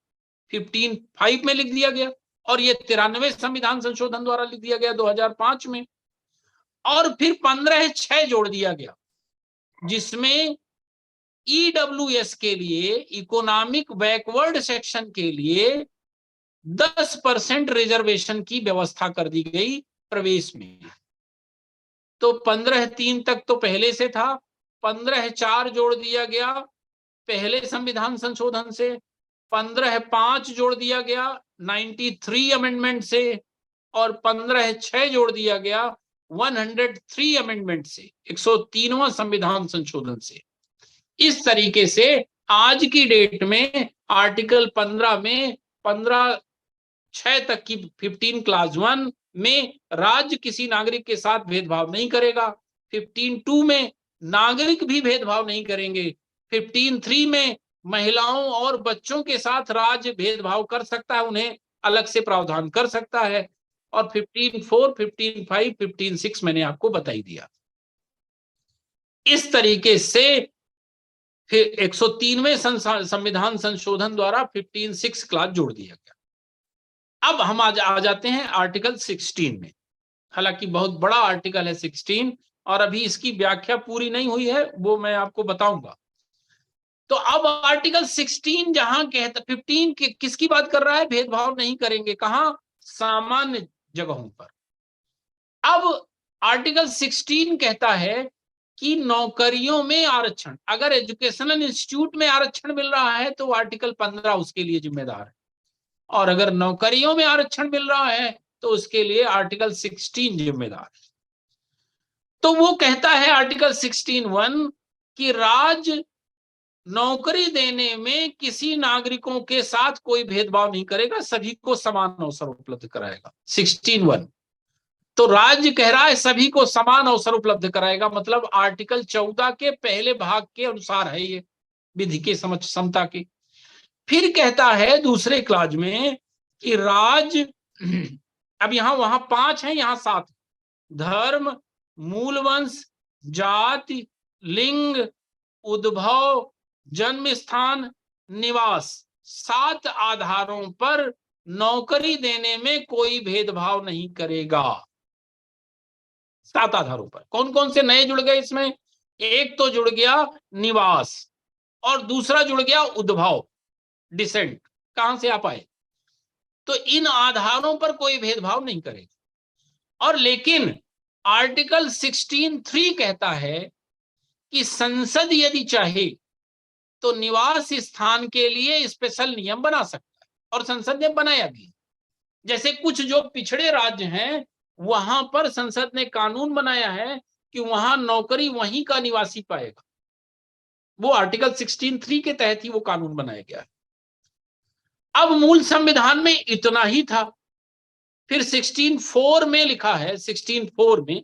15(5) में लिख दिया गया और ये 93 संविधान संशोधन द्वारा लिख दिया गया 2005 में। और फिर 15(6) जोड़ दिया गया जिसमें EWS के लिए, इकोनॉमिक बैकवर्ड सेक्शन के लिए 10% रिजर्वेशन की व्यवस्था कर दी गई प्रवेश में। तो 15(3) तक तो पहले से था, 15(4) जोड़ दिया गया पहले संविधान संशोधन से, 15(5) जोड़ दिया गया 93 अमेंडमेंट से और 15(6) जोड़ दिया गया 103 अमेंडमेंट से, 103वां संविधान संशोधन से। इस तरीके से आज की डेट में आर्टिकल 15 में 15(6) तक की 15 क्लास 1 में राज्य किसी नागरिक के साथ भेदभाव नहीं करेगा। 15(2) में नागरिक भी भेदभाव नहीं करेंगे। 15(3) में महिलाओं और बच्चों के साथ राज्य भेदभाव कर सकता है, उन्हें अलग से प्रावधान कर सकता है। और 15(4), 15(5), 15(6) मैंने आपको बताई दिया। इस तरीके से फिर 103वें संविधान संशोधन द्वारा 15(6) क्लास जोड़ दिया गया। अब हम आ जाते हैं आर्टिकल 16 में। हालांकि बहुत बड़ा आर्टिकल है 16 और अभी इसकी व्याख्या पूरी नहीं हुई है, वो मैं आपको बताऊंगा। तो अब आर्टिकल 16 जहां कहता 15 किसकी बात कर रहा है? भेदभाव नहीं करेंगे। कहां? सामान्य जगहों पर। अब आर्टिकल 16 कहता है कि नौकरियों में आरक्षण, अगर एजुकेशनल इंस्टीट्यूट में आरक्षण मिल रहा है तो आर्टिकल 15 उसके लिए जिम्मेदार है, और अगर नौकरियों में आरक्षण मिल रहा है तो उसके लिए आर्टिकल 16 जिम्मेदार है। तो वो कहता है आर्टिकल 16(1) कि राज्य नौकरी देने में किसी नागरिकों के साथ कोई भेदभाव नहीं करेगा, सभी को समान अवसर उपलब्ध कराएगा। 16(1) तो राज्य कह रहा है सभी को समान अवसर उपलब्ध कराएगा, मतलब आर्टिकल 14 के पहले भाग के अनुसार है ये, विधि के समता के। फिर कहता है दूसरे क्लाज में कि राज्य, अब यहां वहां 5 है, यहां 7, धर्म, मूल वंश, जाति, लिंग, उद्भव, जन्म स्थान, निवास, 7 आधारों पर नौकरी देने में कोई भेदभाव नहीं करेगा। 7 आधारों पर। कौन कौन से नए जुड़ गए इसमें? एक तो जुड़ गया निवास और दूसरा जुड़ गया उद्भव, डिसेंट, कहां से आप आए। तो इन आधारों पर कोई भेदभाव नहीं करेगा। और लेकिन आर्टिकल 16(3) कहता है कि संसद यदि चाहे तो निवास स्थान के लिए स्पेशल नियम बना सकता है, और संसद ने बनाया भी। जैसे कुछ जो पिछड़े राज्य हैं वहां पर संसद ने कानून बनाया है कि वहां नौकरी वहीं का निवासी पाएगा, वो आर्टिकल 16(3) के तहत ही वो कानून बनाया गया है। अब मूल संविधान में इतना ही था, फिर 16(4) में लिखा है, 16(4) में,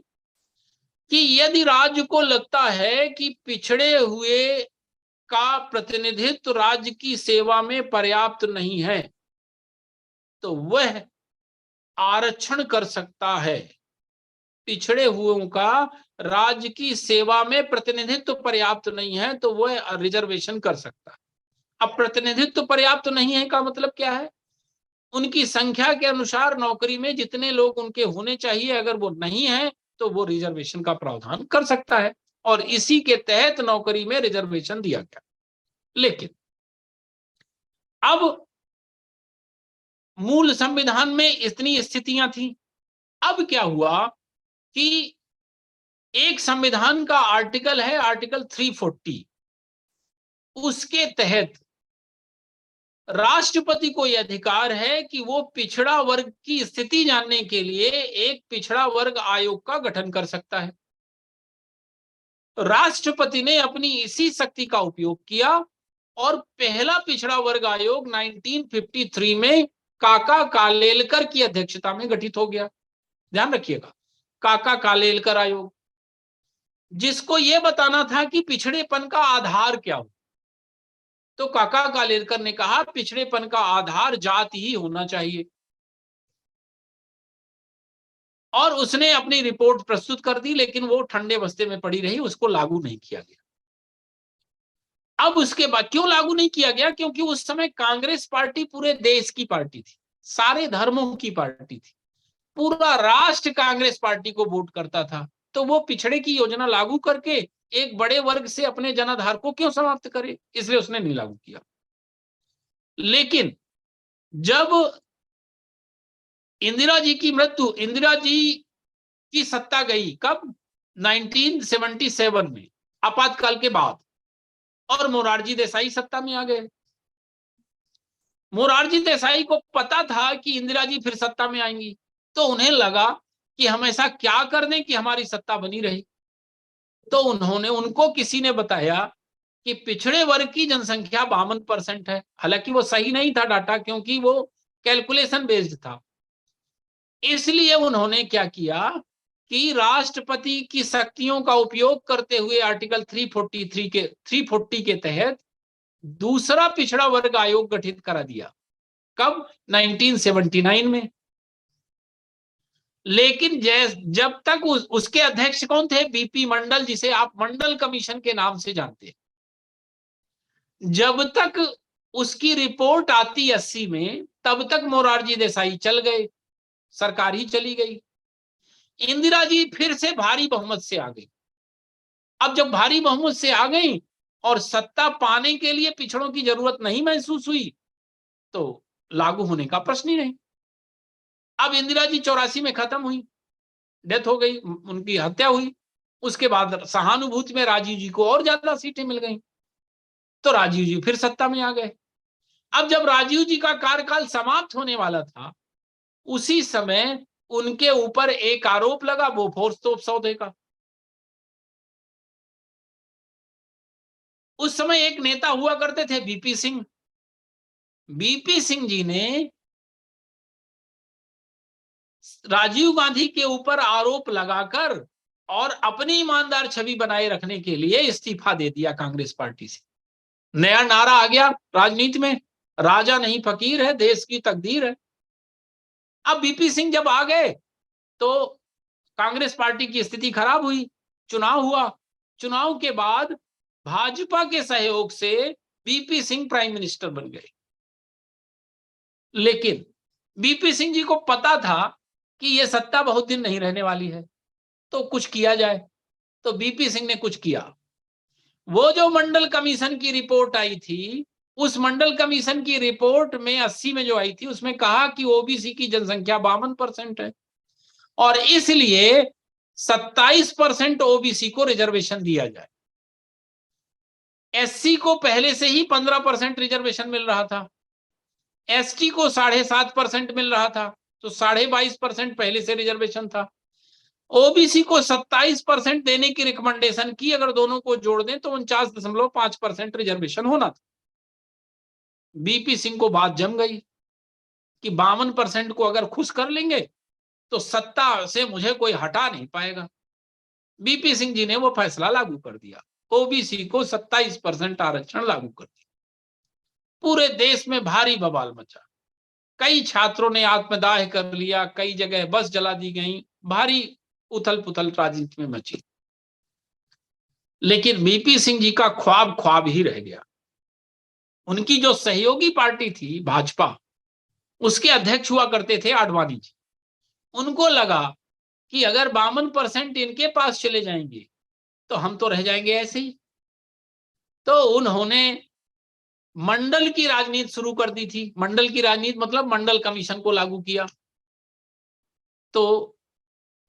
कि यदि राज्य को लगता है कि पिछड़े हुए का प्रतिनिधित्व राज्य की सेवा में पर्याप्त नहीं है तो वह आरक्षण कर सकता है। पिछड़े हुओं का राज्य की सेवा में प्रतिनिधित्व पर्याप्त नहीं है तो वह रिजर्वेशन कर सकता है। अब प्रतिनिधित्व पर्याप्त नहीं है का मतलब क्या है? उनकी संख्या के अनुसार नौकरी में जितने लोग उनके होने चाहिए अगर वो नहीं है तो वो रिजर्वेशन का प्रावधान कर सकता है, और इसी के तहत नौकरी में रिजर्वेशन दिया गया। लेकिन अब मूल संविधान में इतनी स्थितियां थी। अब क्या हुआ कि एक संविधान का आर्टिकल है, आर्टिकल 340, उसके तहत राष्ट्रपति को यह अधिकार है कि वो पिछड़ा वर्ग की स्थिति जानने के लिए एक पिछड़ा वर्ग आयोग का गठन कर सकता है। राष्ट्रपति ने अपनी इसी शक्ति का उपयोग किया और पहला पिछड़ा वर्ग आयोग 1953 में काका कालेलकर की अध्यक्षता में गठित हो गया। ध्यान रखिएगा, काका कालेलकर आयोग, जिसको यह बताना था कि पिछड़ेपन का आधार क्या हो। तो काका कालेलकर ने कहा पिछड़ेपन का आधार जाति ही होना चाहिए, और उसने अपनी रिपोर्ट प्रस्तुत कर दी, लेकिन वो ठंडे बस्ते में पड़ी रही, उसको लागू नहीं किया गया। अब उसके बाद क्यों लागू नहीं किया गया? क्योंकि उस समय कांग्रेस पार्टी पूरे देश की पार्टी थी, सारे धर्मों की पार्टी थी, पूरा राष्ट्र कांग्रेस पार्टी को वोट करता था। तो वो पिछड़े की योजना लागू करके एक बड़े वर्ग से अपने जनाधार को क्यों समाप्त करे, इसलिए उसने नहीं लागू किया। लेकिन जब इंदिरा जी की मृत्यु, इंदिरा जी की सत्ता गई कब? 1977 में, आपातकाल के बाद, और मोरारजी देसाई सत्ता में आ गए। मोरारजी देसाई को पता था कि इंदिरा जी फिर सत्ता में आएंगी, तो उन्हें लगा कि हम ऐसा क्या कर दें कि हमारी सत्ता बनी रही। तो उनको किसी ने बताया कि पिछड़े वर्ग की जनसंख्या 52% है। हालांकि वो सही नहीं था डाटा, क्योंकि वो कैलकुलेशन बेस्ड था। इसलिए उन्होंने क्या किया कि राष्ट्रपति की शक्तियों का उपयोग करते हुए आर्टिकल 340 के तहत दूसरा पिछड़ा वर्ग आयोग गठित करा दिया। कब? 1979 में। लेकिन जब तक उसके अध्यक्ष कौन थे? बीपी मंडल, जिसे आप मंडल कमीशन के नाम से जानते हैं। जब तक उसकी रिपोर्ट आती 80 में, तब तक मोरारजी देसाई चल गए, सरकार ही चली गई। इंदिरा जी फिर से भारी बहुमत से आ गई। अब जब भारी बहुमत से आ गई और सत्ता पाने के लिए पिछड़ों की जरूरत नहीं महसूस हुई, तो लागू होने का प्रश्न ही नहीं। अब इंदिरा जी 84 में खत्म हुई, डेथ हो गई, उनकी हत्या हुई। उसके बाद सहानुभूति में राजीव जी को और ज्यादा सीटें मिल गई, तो राजीव जी फिर सत्ता में आ गए। अब जब राजीव जी का कार्यकाल समाप्त होने वाला था, उसी समय उनके ऊपर एक आरोप लगा बोफोर्स तोप सौदे का। उस समय एक नेता हुआ करते थे बीपी सिंह। बीपी सिंह जी ने राजीव गांधी के ऊपर आरोप लगाकर और अपनी ईमानदार छवि बनाए रखने के लिए इस्तीफा दे दिया कांग्रेस पार्टी से। नया नारा आ गया राजनीति में, राजा नहीं फकीर है, देश की तकदीर है। अब बीपी सिंह जब आ गए तो कांग्रेस पार्टी की स्थिति खराब हुई। चुनाव हुआ, चुनाव के बाद भाजपा के सहयोग से बीपी सिंह प्राइम मिनिस्टर बन गए। लेकिन बीपी सिंह जी को पता था कि यह सत्ता बहुत दिन नहीं रहने वाली है, तो कुछ किया जाए। तो बीपी सिंह ने कुछ किया। वो जो मंडल कमीशन की रिपोर्ट आई थी, उस मंडल कमीशन की रिपोर्ट में 80 में जो आई थी, उसमें कहा कि ओबीसी की जनसंख्या 52% है और इसलिए 27% ओबीसी को रिजर्वेशन दिया जाए। एससी को पहले से ही 15% रिजर्वेशन मिल रहा था, एसटी को 7.5% मिल रहा था, तो 22.5% पहले से रिजर्वेशन था। ओबीसी को 27% देने की रिकमेंडेशन की, अगर दोनों को जोड़ दें तो 49.5% रिजर्वेशन होना था। बीपी सिंह को बात जम गई। कि 52% को अगर खुश कर लेंगे तो सत्ता से मुझे कोई हटा नहीं पाएगा। बीपी सिंह जी ने वो फैसला लागू कर दिया, ओबीसी को 27% आरक्षण लागू कर दिया। पूरे देश में भारी बवाल मचा, कई छात्रों ने आत्मदाह कर लिया, कई जगह बस जला दी गई, भारी उथल पुथल राजनीति में मची। लेकिन बीपी सिंह जी का ख्वाब ख्वाब ही रह गया। उनकी जो सहयोगी पार्टी थी भाजपा, उसके अध्यक्ष हुआ करते थे आडवाणी जी। उनको लगा कि अगर 52% इनके पास चले जाएंगे तो हम तो रह जाएंगे ऐसे ही। तो उन्होंने मंडल की राजनीति शुरू कर दी थी। मंडल की राजनीति मतलब मंडल कमीशन को लागू किया। तो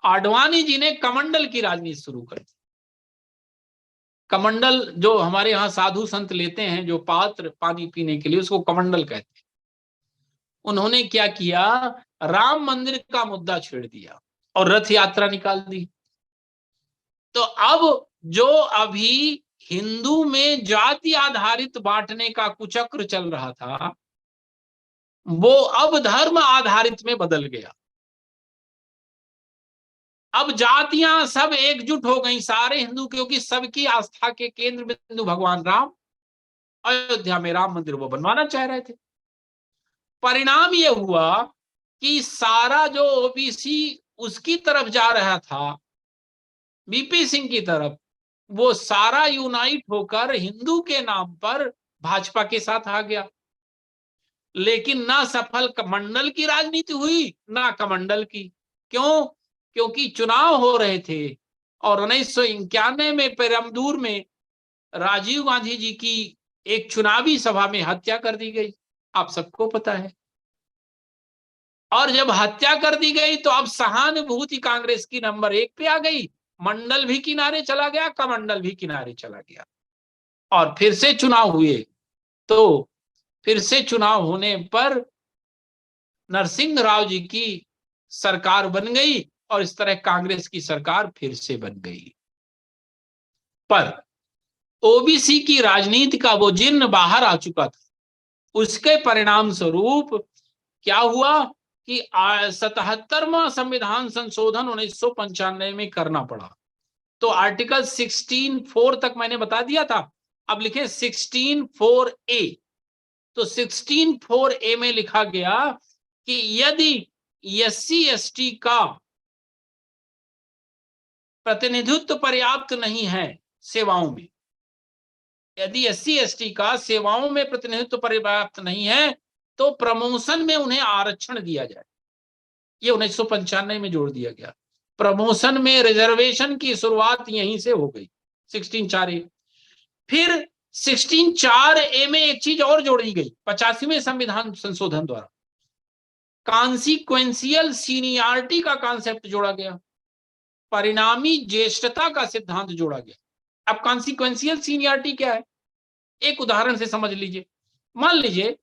आडवाणी जी ने कमंडल की राजनीति शुरू कर दी। कमंडल जो हमारे यहाँ साधु संत लेते हैं, जो पात्र पानी पीने के लिए, उसको कमंडल कहते हैं। उन्होंने क्या किया, राम मंदिर का मुद्दा छेड़ दिया और रथ यात्रा निकाल दी। तो अब जो अभी हिंदू में जाति आधारित बांटने का कुचक्र चल रहा था, वो अब धर्म आधारित में बदल गया। अब जातियां सब एकजुट हो गई, सारे हिंदू, क्योंकि सबकी आस्था के केंद्र बिंदु भगवान राम, अयोध्या में राम मंदिर वो बनवाना चाह रहे थे। परिणाम ये हुआ कि सारा जो ओबीसी उसकी तरफ जा रहा था, बीपी सिंह की तरफ, वो सारा यूनाइट होकर हिंदू के नाम पर भाजपा के साथ आ गया। लेकिन ना सफल मंडल की राजनीति हुई, ना कमंडल की। क्यों? क्योंकि चुनाव हो रहे थे और 1991 में पेरमदूर में राजीव गांधी जी की एक चुनावी सभा में हत्या कर दी गई, आप सबको पता है। और जब हत्या कर दी गई तो अब सहानुभूति कांग्रेस की नंबर 1 पे आ गई। मंडल भी किनारे चला गया, कमंडल भी किनारे चला गया। और फिर से चुनाव हुए। तो फिर से चुनाव होने पर नरसिंह राव जी की सरकार बन गई और इस तरह कांग्रेस की सरकार फिर से बन गई। पर ओबीसी की राजनीति का वो जिन्न बाहर आ चुका था। उसके परिणाम स्वरूप क्या हुआ कि 77वां संविधान संशोधन 1995 में करना पड़ा। तो आर्टिकल 16(4) तक मैंने बता दिया था, अब लिखे 16(4)A। तो 16(4)A में लिखा गया कि यदि एससी एसटी का प्रतिनिधित्व पर्याप्त नहीं है सेवाओं में, यदि एससी एसटी का सेवाओं में प्रतिनिधित्व पर्याप्त नहीं है तो प्रमोशन में उन्हें आरक्षण दिया जाए। ये 1995 में जोड़ दिया गया। प्रमोशन में रिजर्वेशन की शुरुआत यहीं से हो गई, 16(4)A। फिर 16(4)A में एक चीज और जोड़ी गई 85वें संविधान संशोधन द्वारा, कॉन्सिक्वेंशियल सीनियरिटी का कॉन्सेप्ट जोड़ा गया, परिणामी ज्येष्ठता का सिद्धांत जोड़ा गया। अब कॉन्सिक्वेंशियल सीनियरिटी क्या है, एक उदाहरण से समझ लीजिए। मान लीजिए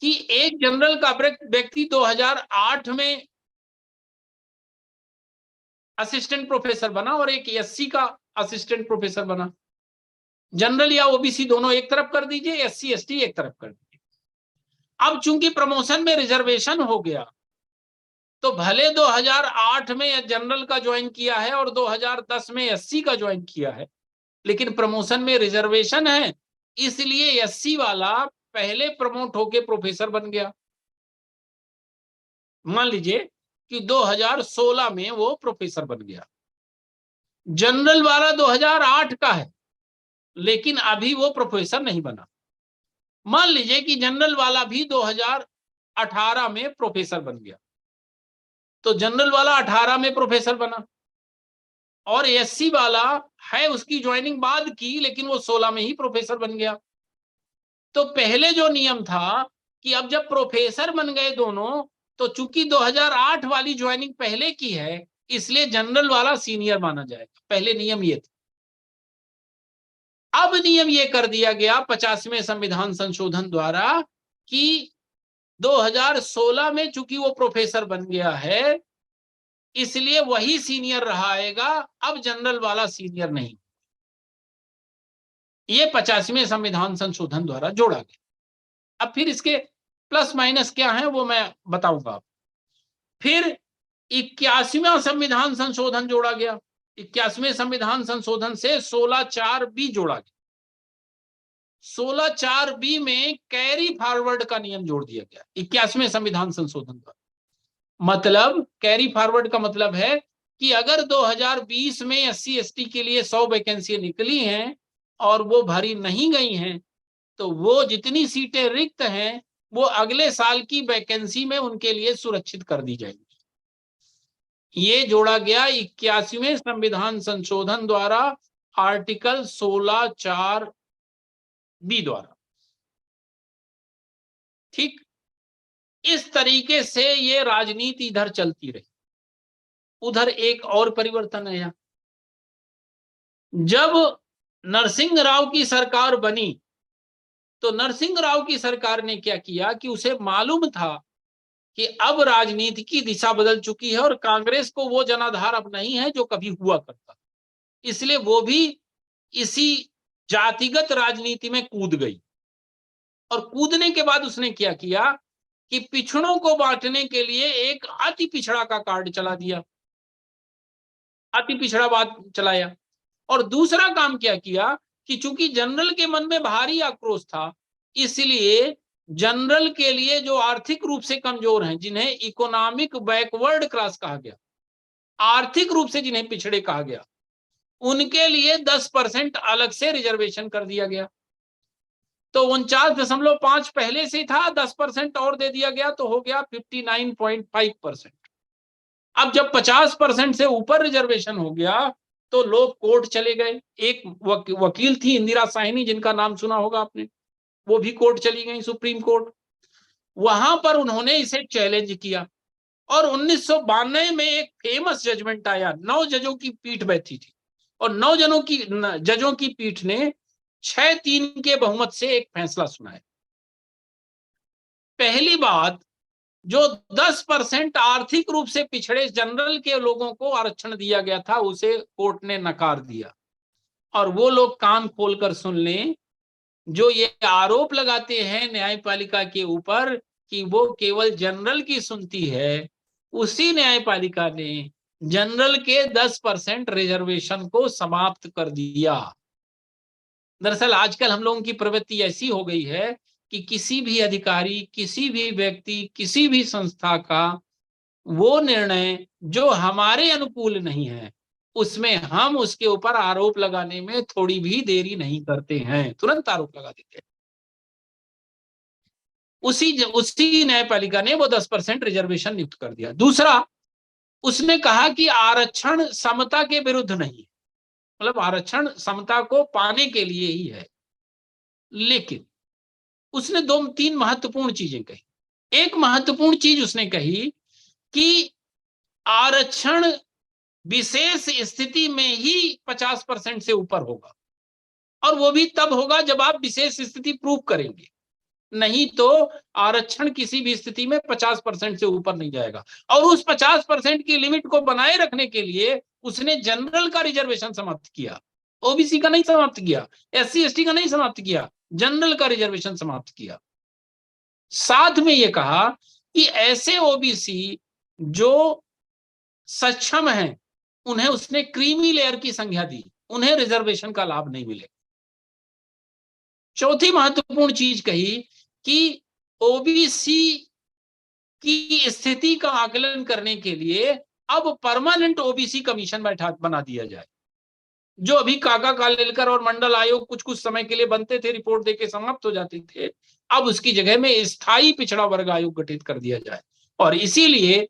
कि एक जनरल का व्यक्ति 2008 में असिस्टेंट प्रोफेसर बना और एक एससी का असिस्टेंट प्रोफेसर बना। जनरल या ओबीसी दोनों एक तरफ कर दीजिए, एससी एसटी एक तरफ कर दीजिए। अब चूंकि प्रमोशन में रिजर्वेशन हो गया तो भले 2008 में जनरल का ज्वाइन किया है और 2010 में एससी का ज्वाइन किया है, लेकिन प्रमोशन में रिजर्वेशन है, इसलिए एससी वाला पहले प्रमोट होके प्रोफेसर बन गया। मान लीजिए कि 2016 में वो प्रोफेसर बन गया। जनरल वाला 2008 का है लेकिन अभी वो प्रोफेसर नहीं बना। मान लीजिए कि जनरल वाला भी 2018 में प्रोफेसर बन गया, तो जनरल वाला 18 में प्रोफेसर बना और एससी वाला है उसकी ज्वाइनिंग बाद की, लेकिन वो 16 में ही प्रोफेसर बन गया। तो पहले जो नियम था कि अब जब प्रोफेसर बन गए दोनों, तो चूंकि 2008 वाली ज्वाइनिंग पहले की है इसलिए जनरल वाला सीनियर माना जाएगा। पहले नियम ये था। अब नियम ये कर दिया गया 85वें संविधान संशोधन द्वारा कि 2016 में चूंकि वो प्रोफेसर बन गया है इसलिए वही सीनियर रहाएगा, अब जनरल वाला सीनियर नहीं। ये 85वें संविधान संशोधन द्वारा जोड़ा गया। अब फिर इसके प्लस माइनस क्या है वो मैं बताऊंगा। फिर 81वां संविधान संशोधन जोड़ा गया। 81वें संविधान संशोधन से 16(4)B जोड़ा गया। 16(4)B में कैरी फॉरवर्ड का नियम जोड़ दिया गया 81वें संविधान संशोधन का। मतलब कैरी फॉरवर्ड का मतलब है कि अगर 2020 में SC/ST के लिए 100 वैकेंसी निकली हैं और वो भरी नहीं गई हैं, तो वो जितनी सीटें रिक्त हैं वो अगले साल की वैकेंसी में उनके लिए सुरक्षित कर दी जाएगी। ये जोड़ा गया 81वें संविधान संशोधन द्वारा, आर्टिकल 16(4)B द्वारा। ठीक इस तरीके से ये राजनीति इधर चलती रही। उधर एक और परिवर्तन आया। जब नरसिंह राव की सरकार बनी तो नरसिंह राव की सरकार ने क्या किया कि उसे मालूम था कि अब राजनीति की दिशा बदल चुकी है और कांग्रेस को वो जनाधार अब नहीं है जो कभी हुआ करता, इसलिए वो भी इसी जातिगत राजनीति में कूद गई। और कूदने के बाद उसने क्या किया कि पिछड़ों को बांटने के लिए एक अति पिछड़ा का कार्ड चला दिया, अति पिछड़ा बात चलाया। और दूसरा काम क्या किया कि चूंकि जनरल के मन में भारी आक्रोश था, इसलिए जनरल के लिए जो आर्थिक रूप से कमजोर हैं, जिन्हें इकोनॉमिक बैकवर्ड क्लास कहा गया, आर्थिक रूप से जिन्हें पिछड़े कहा गया, उनके लिए 10% अलग से रिजर्वेशन कर दिया गया। तो 49.5 पहले से था, 10% और दे दिया गया तो हो गया 59.5%। अब जब 50% से ऊपर रिजर्वेशन हो गया तो लोग कोर्ट चले गए। एक वकील थी इंदिरा साहनी, जिनका नाम सुना होगा आपने, वो भी कोर्ट चली गई, सुप्रीम कोर्ट। वहां पर उन्होंने इसे चैलेंज किया और 1992 में एक फेमस जजमेंट आया। 9 जजों की पीठ बैठी थी और 9 जजों की पीठ ने 6-3 के बहुमत से एक फैसला सुनाया। पहली बात, जो 10% आर्थिक रूप से पिछड़े जनरल के लोगों को आरक्षण दिया गया था, उसे कोर्ट ने नकार दिया। और वो लोग कान खोलकर सुन लें जो ये आरोप लगाते हैं न्यायपालिका के ऊपर कि वो केवल जनरल की सुनती है, उसी न्यायपालिका ने जनरल के 10% रिजर्वेशन को समाप्त कर दिया। दरअसल आजकल हम लोगों की प्रवृत्ति ऐसी हो गई है कि किसी भी अधिकारी, किसी भी व्यक्ति, किसी भी संस्था का वो निर्णय जो हमारे अनुकूल नहीं है, उसमें हम उसके ऊपर आरोप लगाने में थोड़ी भी देरी नहीं करते हैं, तुरंत आरोप लगा देते हैं। उसी न्यायपालिका ने वो 10% रिजर्वेशन नियुक्त कर दिया। दूसरा, उसने कहा कि आरक्षण समता के विरुद्ध नहीं, मतलब आरक्षण समता को पाने के लिए ही है। लेकिन उसने 2-3 महत्वपूर्ण चीजें कही। एक महत्वपूर्ण चीज उसने कही कि आरक्षण विशेष स्थिति में ही 50% से ऊपर होगा, और वो भी तब होगा जब आप विशेष स्थिति प्रूव करेंगे, नहीं तो आरक्षण किसी भी स्थिति में 50% से ऊपर नहीं जाएगा। और उस 50% की लिमिट को बनाए रखने के लिए उसने जनरल का रिजर्वेशन समाप्त किया, ओबीसी का नहीं समाप्त किया, SC/ST का नहीं समाप्त किया, जनरल का रिजर्वेशन समाप्त किया। साथ में ये कहा कि ऐसे ओबीसी जो सक्षम हैं, उन्हें उसने क्रीमी लेयर की संज्ञा दी, उन्हें रिजर्वेशन का लाभ नहीं मिलेगा। चौथी महत्वपूर्ण चीज कही कि ओबीसी की स्थिति का आकलन करने के लिए अब परमानेंट ओबीसी कमीशन बना दिया जाए। जो अभी काका कालेलकर और मंडल आयोग कुछ कुछ समय के लिए बनते थे, रिपोर्ट देके समाप्त हो जाते थे, अब उसकी जगह में स्थायी पिछड़ा वर्ग आयोग गठित कर दिया जाए। और इसीलिए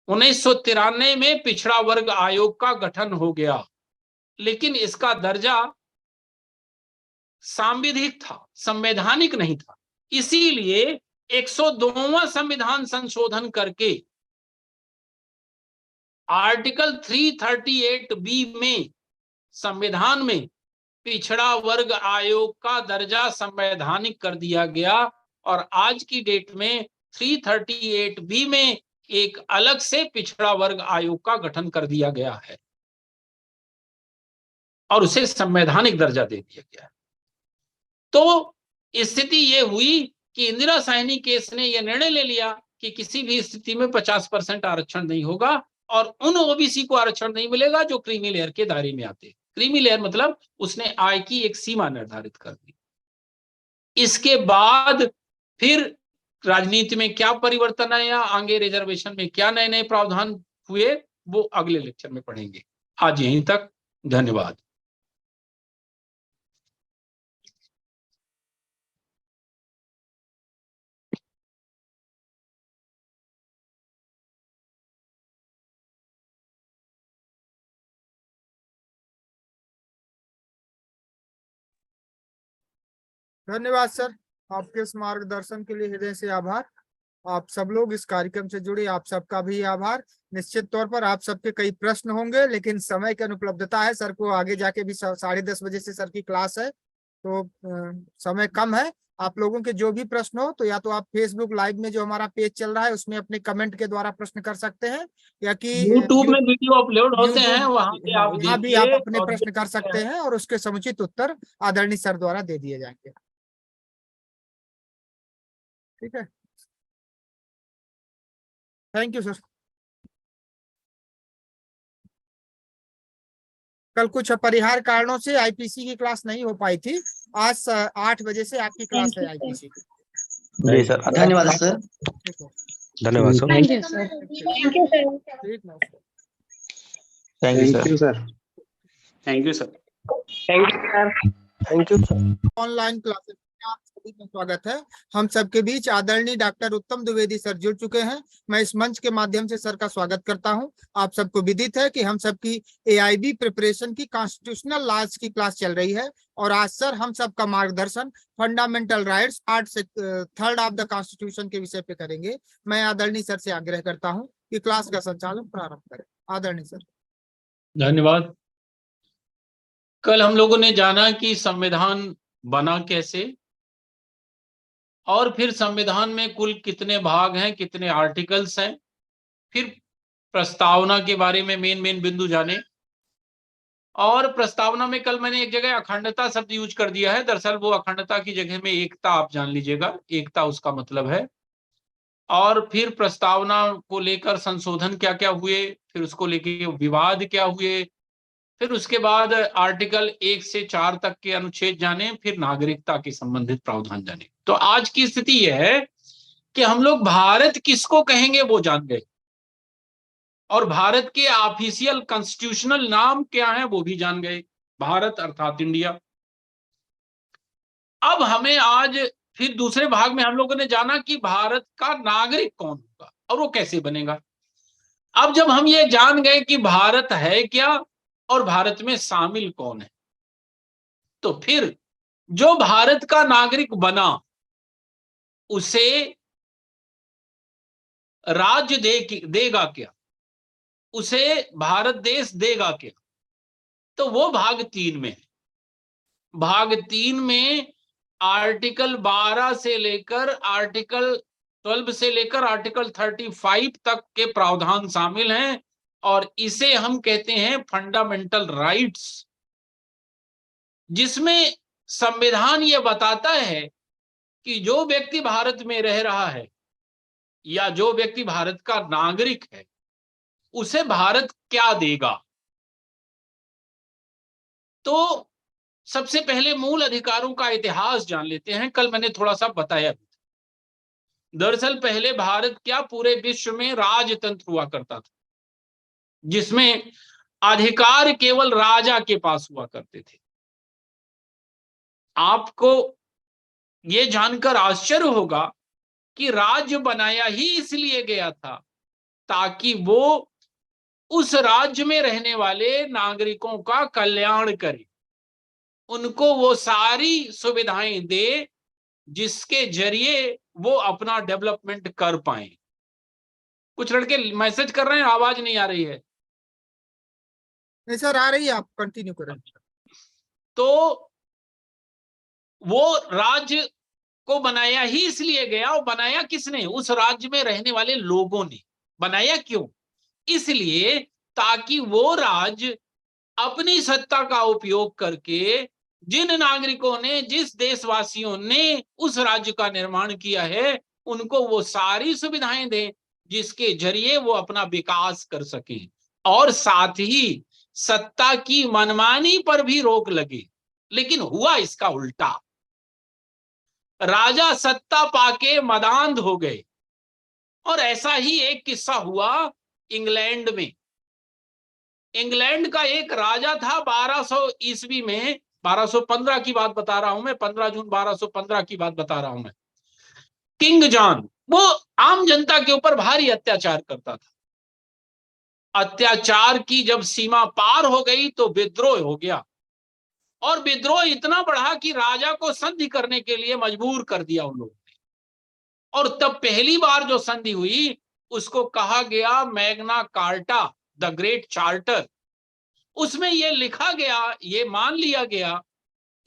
1993 में पिछड़ा वर्ग आयोग का गठन हो गया, लेकिन इसका दर्जा सांविधिक था, संवैधानिक नहीं था। इसीलिए 102वां संविधान संशोधन करके आर्टिकल 338B में संविधान में पिछड़ा वर्ग आयोग का दर्जा संवैधानिक कर दिया गया। और आज की डेट में 338B में एक अलग से पिछड़ा वर्ग आयोग का गठन कर दिया गया है और उसे संवैधानिक दर्जा दे दिया गया है। तो स्थिति ये हुई कि इंदिरा साहनी केस ने यह निर्णय ले लिया कि किसी भी स्थिति में 50% आरक्षण नहीं होगा और उन ओबीसी को आरक्षण नहीं मिलेगा जो क्रीमी लेयर के दायरे में आते। क्रीमी लेयर मतलब उसने आय की एक सीमा निर्धारित कर दी। इसके बाद फिर राजनीति में क्या परिवर्तन आया, आगे रिजर्वेशन में क्या नए नए प्रावधान हुए, वो अगले लेक्चर में पढ़ेंगे। आज यहीं तक, धन्यवाद। धन्यवाद सर, आपके इस मार्गदर्शन के लिए हृदय से आभार। आप सब लोग इस कार्यक्रम से जुड़े, आप सबका भी आभार। निश्चित तौर पर आप सबके कई प्रश्न होंगे, लेकिन समय की अनुपलब्धता है। सर को आगे जाके भी 10:30 बजे से सर की क्लास है, तो समय कम है। आप लोगों के जो भी प्रश्न हो तो या तो आप फेसबुक लाइव में जो हमारा पेज चल रहा है उसमें अपने कमेंट के द्वारा प्रश्न कर सकते हैं, या कि यूट्यूब में वीडियो अपलोड होते हैं, यूट्यूब, वहां पे आप वहां भी आप देखिए अपने और प्रश्न कर सकते हैं और उसके समुचित उत्तर आदरणीय सर द्वारा दे दिए जाएंगे। ठीक है, थैंक यू सर। कल कुछ अपरिहार्य कारणों से आईपीसी की क्लास नहीं हो पाई थी। आज 8 बजे से आपकी क्लास है आईपीसी की। जी सर, धन्यवाद सर। ठीक है, धन्यवाद sir. Thank you sir. Thank you sir. ठीक है, thank you sir. Thank you sir. Thank you sir. Thank you sir. Online classes में आप सभी का स्वागत है। हम सबके बीच आदरणीय डॉक्टर उत्तम द्विवेदी सर जुड़ चुके हैं। मैं इस मंच के माध्यम से सर का स्वागत करता हूं। आप सबको विदित है कि हम सबकी एआईबी प्रिपरेशन की कॉन्स्टिट्यूशनल लॉज की क्लास चल रही है, और आज सर हम सबका मार्गदर्शन fundamental rights part 3 of the constitution के विषय पे करेंगे। मैं आदरणीय सर से आग्रह करता हूँ कि क्लास का संचालन प्रारंभ करें। आदरणीय सर। धन्यवाद। कल हम लोगों ने जाना कि संविधान बना कैसे, और फिर संविधान में कुल कितने भाग हैं, कितने आर्टिकल्स हैं, फिर प्रस्तावना के बारे में मेन बिंदु जाने। और प्रस्तावना में कल मैंने एक जगह अखंडता शब्द यूज कर दिया है, दरअसल वो अखंडता की जगह में एकता आप जान लीजिएगा, एकता उसका मतलब है। और फिर प्रस्तावना को लेकर संशोधन क्या क्या हुए, फिर उसको लेकर विवाद क्या हुए, फिर उसके बाद आर्टिकल 1 से 4 तक के अनुच्छेद जाने, फिर नागरिकता के संबंधित प्रावधान जाने। तो आज की स्थिति यह है कि हम लोग भारत किसको कहेंगे वो जान गए, और भारत के ऑफिशियल कॉन्स्टिट्यूशनल नाम क्या है वो भी जान गए, भारत अर्थात इंडिया। अब हमें आज फिर दूसरे भाग में हम लोगों ने जाना कि भारत का नागरिक कौन होगा और वो कैसे बनेगा। अब जब हम ये जान गए कि भारत है क्या और भारत में शामिल कौन है, तो फिर जो भारत का नागरिक बना उसे राज्य देगा क्या, उसे भारत देश देगा क्या। तो वो भाग 3 में है। भाग 3 में आर्टिकल 12 से लेकर आर्टिकल 12 से लेकर आर्टिकल 35 तक के प्रावधान शामिल हैं, और इसे हम कहते हैं फंडामेंटल राइट्स, जिसमें संविधान ये बताता है कि जो व्यक्ति भारत में रह रहा है या जो व्यक्ति भारत का नागरिक है उसे भारत क्या देगा। तो सबसे पहले मूल अधिकारों का इतिहास जान लेते हैं। कल मैंने थोड़ा सा बताया। दरअसल पहले भारत क्या पूरे विश्व में राजतंत्र हुआ करता था, जिसमें अधिकार केवल राजा के पास हुआ करते थे। आपको यह जानकर आश्चर्य होगा कि राज्य बनाया ही इसलिए गया था ताकि वो उस राज्य में रहने वाले नागरिकों का कल्याण करे, उनको वो सारी सुविधाएं दे जिसके जरिए वो अपना डेवलपमेंट कर पाए। कुछ लड़के मैसेज कर रहे हैं, आवाज नहीं आ रही है। नहीं सर, आ रही है, आप कंटिन्यू करें। तो वो राज्य को बनाया ही इसलिए गया, और बनाया किसने? उस राज्य में रहने वाले लोगों ने बनाया। क्यों? इसलिए ताकि वो राज्य अपनी सत्ता का उपयोग करके जिन नागरिकों ने, जिस देशवासियों ने उस राज्य का निर्माण किया है, उनको वो सारी सुविधाएं दें जिसके जरिए वो अपना विकास कर सके, और साथ ही सत्ता की मनमानी पर भी रोक लगे। लेकिन हुआ इसका उल्टा। राजा सत्ता पाके मदांध हो गए। और ऐसा ही एक किस्सा हुआ इंग्लैंड में। इंग्लैंड का एक राजा था 1200 ईस्वी में, 1215 की बात बता रहा हूं मैं, 15 जून 1215 की बात बता रहा हूं मैं। किंग जॉन, वो आम जनता के ऊपर भारी अत्याचार करता था। अत्याचार की जब सीमा पार हो गई तो विद्रोह हो गया, और विद्रोह इतना बढ़ा कि राजा को संधि करने के लिए मजबूर कर दिया उन लोगों ने। और तब पहली बार जो संधि हुई उसको कहा गया Magna carta, the great charter. उसमें यह लिखा गया, ये मान लिया गया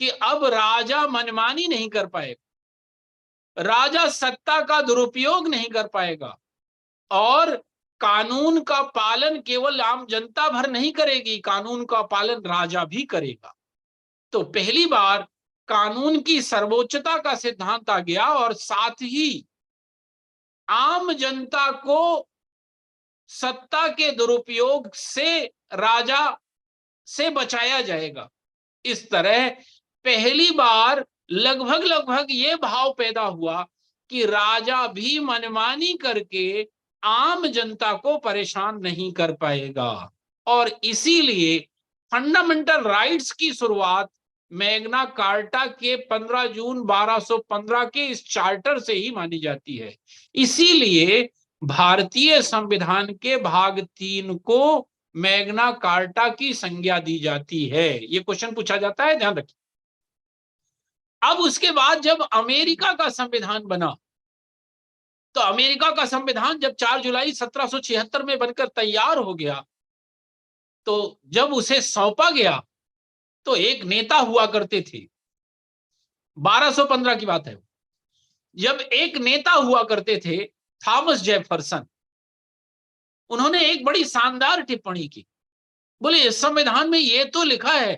कि अब राजा मनमानी नहीं कर पाएगा, राजा सत्ता का दुरुपयोग नहीं कर पाएगा, और कानून का पालन केवल आम जनता भर नहीं करेगी, कानून का पालन राजा भी करेगा। तो पहली बार कानून की सर्वोच्चता का सिद्धांत आ गया, और साथ ही आम जनता को सत्ता के दुरुपयोग से राजा से बचाया जाएगा। इस तरह पहली बार लगभग ये भाव पैदा हुआ कि राजा भी मनमानी करके आम जनता को परेशान नहीं कर पाएगा। और इसीलिए फंडामेंटल राइट्स की शुरुआत मैग्ना कार्टा के 15 जून 1215 के इस चार्टर से ही मानी जाती है। इसीलिए भारतीय संविधान के भाग 3 को मैग्ना कार्टा की संज्ञा दी जाती है। ये क्वेश्चन पूछा जाता है, ध्यान रखिए। अब उसके बाद जब अमेरिका का संविधान बना, तो अमेरिका का संविधान जब 4 जुलाई 1776 में बनकर तैयार हो गया, तो जब उसे सौंपा गया तो एक नेता हुआ करते थे, 1215 की बात है, जब एक नेता हुआ करते थे थॉमस जेफरसन, उन्होंने एक बड़ी शानदार टिप्पणी की। बोले इस संविधान में यह तो लिखा है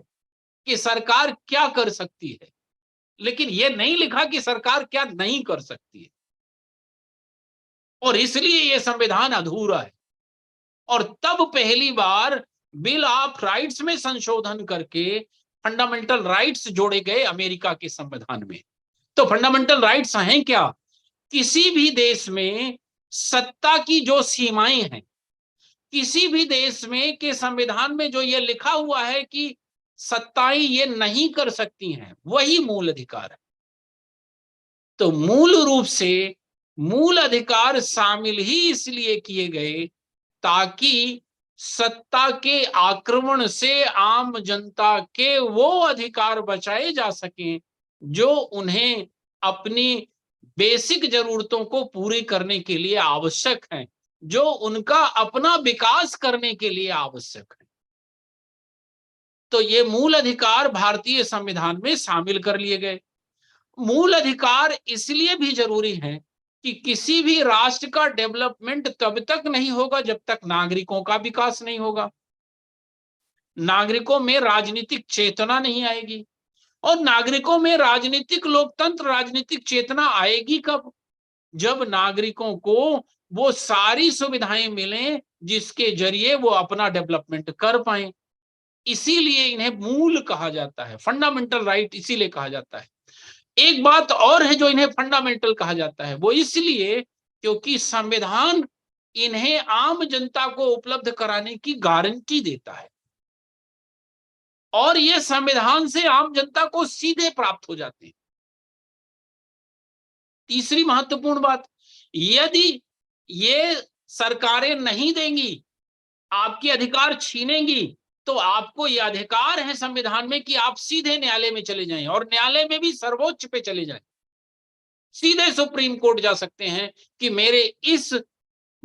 कि सरकार क्या कर सकती है, लेकिन यह नहीं लिखा कि सरकार क्या नहीं कर सकती है, और इसलिए यह संविधान अधूरा है। और तब पहली बार बिल ऑफ राइट्स में संशोधन करके फंडामेंटल राइट्स जोड़े गए अमेरिका के संविधान में। तो फंडामेंटल राइट्स हैं क्या? किसी भी देश में सत्ता की जो सीमाएं हैं, किसी भी देश में के संविधान में जो ये लिखा हुआ है कि सत्ताएं ये नहीं कर सकती हैं, वही मूल अधिकार है। तो मूल रूप से मूल अधिकार शामिल ही इसलिए किए गए ताकि सत्ता के आक्रमण से आम जनता के वो अधिकार बचाए जा सकें जो उन्हें अपनी बेसिक जरूरतों को पूरी करने के लिए आवश्यक हैं, जो उनका अपना विकास करने के लिए आवश्यक है। तो ये मूल अधिकार भारतीय संविधान में शामिल कर लिए गए। मूल अधिकार इसलिए भी जरूरी है कि किसी भी राष्ट्र का डेवलपमेंट तब तक नहीं होगा जब तक नागरिकों का विकास नहीं होगा, नागरिकों में राजनीतिक चेतना नहीं आएगी। और नागरिकों में राजनीतिक लोकतंत्र, राजनीतिक चेतना आएगी कब? जब नागरिकों को वो सारी सुविधाएं मिलें जिसके जरिए वो अपना डेवलपमेंट कर पाए। इसीलिए इन्हें मूल कहा जाता है, फंडामेंटल राइट इसीलिए कहा जाता है। एक बात और है जो इन्हें फंडामेंटल कहा जाता है, वो इसलिए क्योंकि संविधान इन्हें आम जनता को उपलब्ध कराने की गारंटी देता है, और ये संविधान से आम जनता को सीधे प्राप्त हो जाते हैं। तीसरी महत्वपूर्ण बात, यदि ये सरकारें नहीं देंगी, आपके अधिकार छीनेंगी, तो आपको यह अधिकार है संविधान में कि आप सीधे न्यायालय में चले जाएं, और न्यायालय में भी सर्वोच्च पे चले जाएं, सीधे सुप्रीम कोर्ट जा सकते हैं कि मेरे इस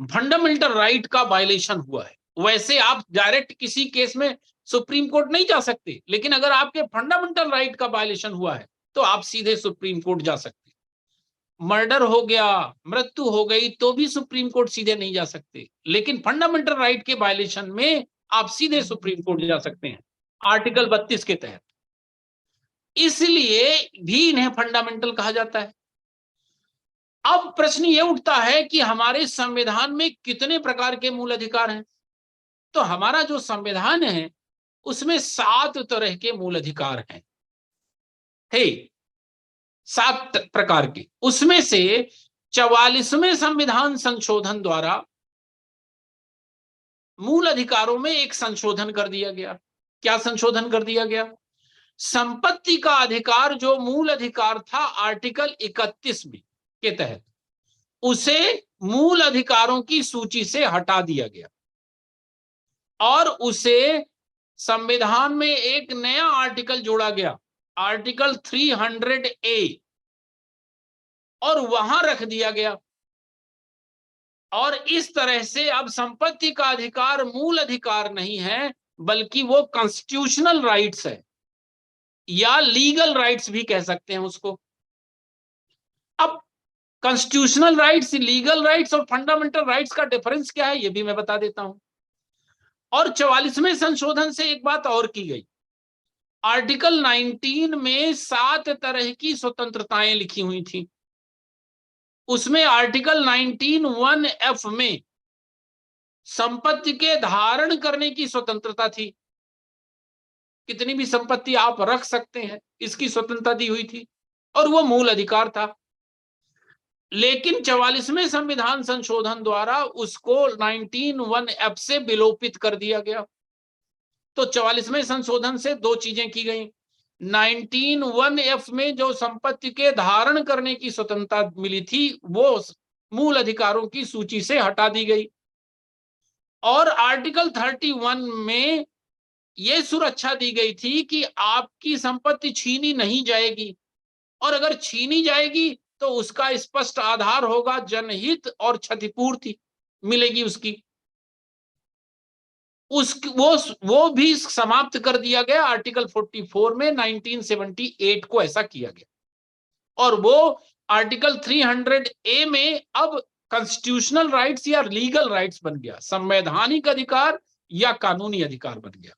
फंडामेंटल राइट का वायलेशन हुआ है। वैसे आप डायरेक्ट किसी केस में सुप्रीम कोर्ट नहीं जा सकते, लेकिन अगर आपके फंडामेंटल राइट का वायलेशन हुआ है तो आप सीधे सुप्रीम कोर्ट जा सकते। मर्डर हो गया, मृत्यु हो गई, तो भी सुप्रीम कोर्ट सीधे नहीं जा सकते, लेकिन फंडामेंटल राइट के वायलेशन में आप सीधे सुप्रीम कोर्ट जा सकते हैं, आर्टिकल 32 के तहत। इसलिए भी इन्हें फंडामेंटल कहा जाता है। अब प्रश्न ये उठता है कि हमारे संविधान में कितने प्रकार के मूल अधिकार हैं? तो हमारा जो संविधान है उसमें 7 तरह के मूल अधिकार हैं। 7 प्रकार के, उसमें से 44वें संविधान संशोधन द्वारा मूल अधिकारों में एक संशोधन कर दिया गया। क्या संशोधन कर दिया गया? संपत्ति का अधिकार जो मूल अधिकार था आर्टिकल 31 में के तहत, उसे मूल अधिकारों की सूची से हटा दिया गया और उसे संविधान में एक नया आर्टिकल जोड़ा गया, आर्टिकल 300A, और वहां रख दिया गया। और इस तरह से अब संपत्ति का अधिकार मूल अधिकार नहीं है, बल्कि वो कॉन्स्टिट्यूशनल राइट्स है, या लीगल राइट्स भी कह सकते हैं उसको। अब कॉन्स्टिट्यूशनल राइट्स, लीगल राइट्स और फंडामेंटल राइट्स का डिफरेंस क्या है, ये भी मैं बता देता हूं। और 44वें संशोधन से एक बात और की गई। आर्टिकल 19 में 7 तरह की स्वतंत्रताएं लिखी हुई थी। उसमें आर्टिकल 19(1)(f) में संपत्ति के धारण करने की स्वतंत्रता थी। कितनी भी संपत्ति आप रख सकते हैं, इसकी स्वतंत्रता दी हुई थी, और वो मूल अधिकार था। लेकिन 44वें संविधान संशोधन द्वारा उसको 19(1)(f) से विलोपित कर दिया गया। तो 44वें संशोधन से 2 चीजें की गई। 19(1)(f) में जो संपत्ति के धारण करने की स्वतंत्रता मिली थी, वो मूल अधिकारों की सूची से हटा दी गई। और आर्टिकल 31 में यह सुरक्षा दी गई थी कि आपकी संपत्ति छीनी नहीं जाएगी, और अगर छीनी जाएगी तो उसका स्पष्ट आधार होगा, जनहित और क्षतिपूर्ति मिलेगी उसकी। वो भी समाप्त कर दिया गया आर्टिकल 44 में। 1978 को ऐसा किया गया। और वो आर्टिकल 300A में अब कॉन्स्टिट्यूशनल राइट्स या लीगल राइट्स बन गया, संवैधानिक अधिकार या कानूनी अधिकार बन गया।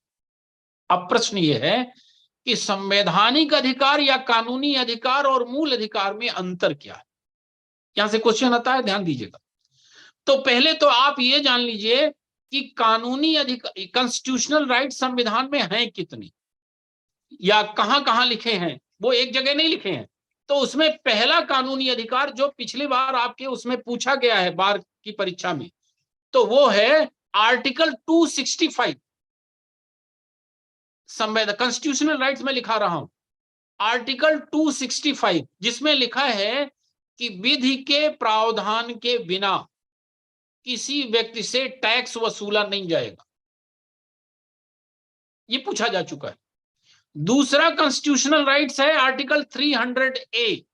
अब प्रश्न ये है कि संवैधानिक अधिकार या कानूनी अधिकार और मूल अधिकार में अंतर क्या है? यहां से क्वेश्चन आता है, ध्यान दीजिएगा। तो पहले तो आप ये जान लीजिए कि कानूनी अधिकार, कॉन्स्टिट्यूशनल राइट संविधान में हैं कितने या कहां कहां लिखे हैं। वो एक जगह नहीं लिखे हैं। तो उसमें पहला कानूनी अधिकार जो पिछली बार आपके उसमें पूछा गया है बार की परीक्षा में, तो वो है आर्टिकल 265 संवैधानिक कॉन्स्टिट्यूशनल राइट्स में लिखा रहा हूं, आर्टिकल 265, जिसमें लिखा है कि विधि के प्रावधान के बिना किसी व्यक्ति से टैक्स वसूला नहीं जाएगा। ये पूछा जा चुका है। दूसरा कॉन्स्टिट्यूशनल राइट्स है आर्टिकल 300A,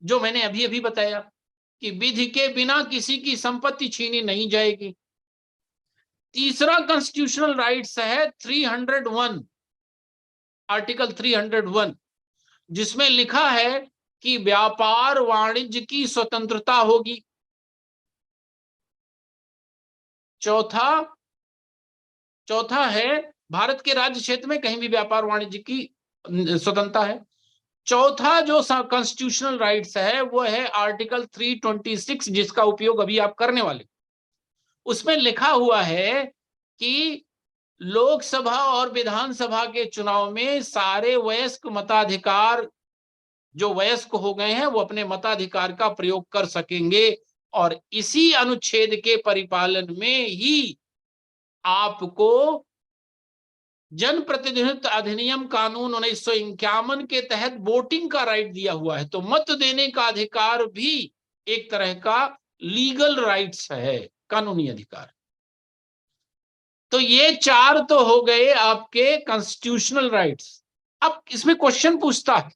जो मैंने अभी अभी बताया कि विधि के बिना किसी की संपत्ति छीनी नहीं जाएगी। तीसरा कॉन्स्टिट्यूशनल राइट्स है 301, आर्टिकल 301, जिसमें लिखा है कि व्यापार वाणिज्य की स्वतंत्रता होगी। चौथा है भारत के राज्य क्षेत्र में कहीं भी व्यापार वाणिज्य की स्वतंत्रता है। चौथा जो कॉन्स्टिट्यूशनल राइट्स है वो है आर्टिकल 326, जिसका उपयोग अभी आप करने वाले। उसमें लिखा हुआ है कि लोकसभा और विधानसभा के चुनाव में सारे वयस्क मताधिकार, जो वयस्क हो गए हैं, वो अपने मताधिकार का प्रयोग कर सकेंगे। और इसी अनुच्छेद के परिपालन में ही आपको जन प्रतिनिधित्व अधिनियम कानून 1951 के तहत वोटिंग का राइट दिया हुआ है। तो मत देने का अधिकार भी एक तरह का लीगल राइट्स है, कानूनी अधिकार। तो ये 4 तो हो गए आपके कॉन्स्टिट्यूशनल राइट्स। अब इसमें क्वेश्चन पूछता है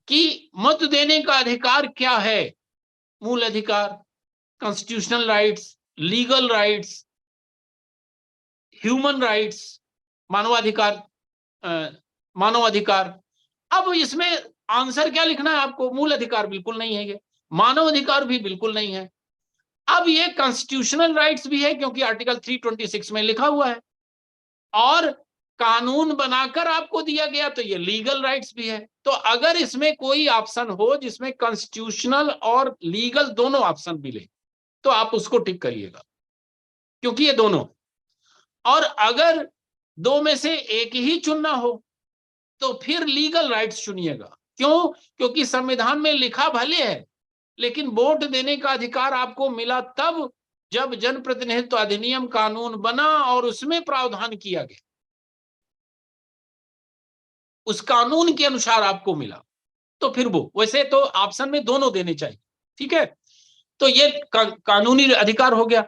कि मत देने का अधिकार क्या है? मूल अधिकार, constitutional rights, legal rights, human rights, मानवाधिकार। अब इसमें आंसर क्या लिखना है आपको? मूल अधिकार बिल्कुल नहीं है, ये मानव अधिकार भी बिल्कुल नहीं है। अब ये कॉन्स्टिट्यूशनल राइट्स भी है क्योंकि आर्टिकल 326 में लिखा हुआ है, और कानून बनाकर आपको दिया गया तो ये लीगल राइट्स भी है। तो अगर इसमें कोई ऑप्शन हो जिसमें कॉन्स्टिट्यूशनल और लीगल दोनों ऑप्शन मिले तो आप उसको टिक करिएगा, क्योंकि ये दोनों। और अगर दो में से एक ही चुनना हो तो फिर लीगल राइट्स चुनिएगा। क्यों? क्योंकि संविधान में लिखा भले है, लेकिन वोट देने का अधिकार आपको मिला तब जब जनप्रतिनिधित्व अधिनियम कानून बना और उसमें प्रावधान किया गया, उस कानून के अनुसार आपको मिला, तो फिर वो। वैसे तो ऑप्शन में दोनों देने चाहिए, ठीक है। तो ये कानूनी अधिकार हो गया।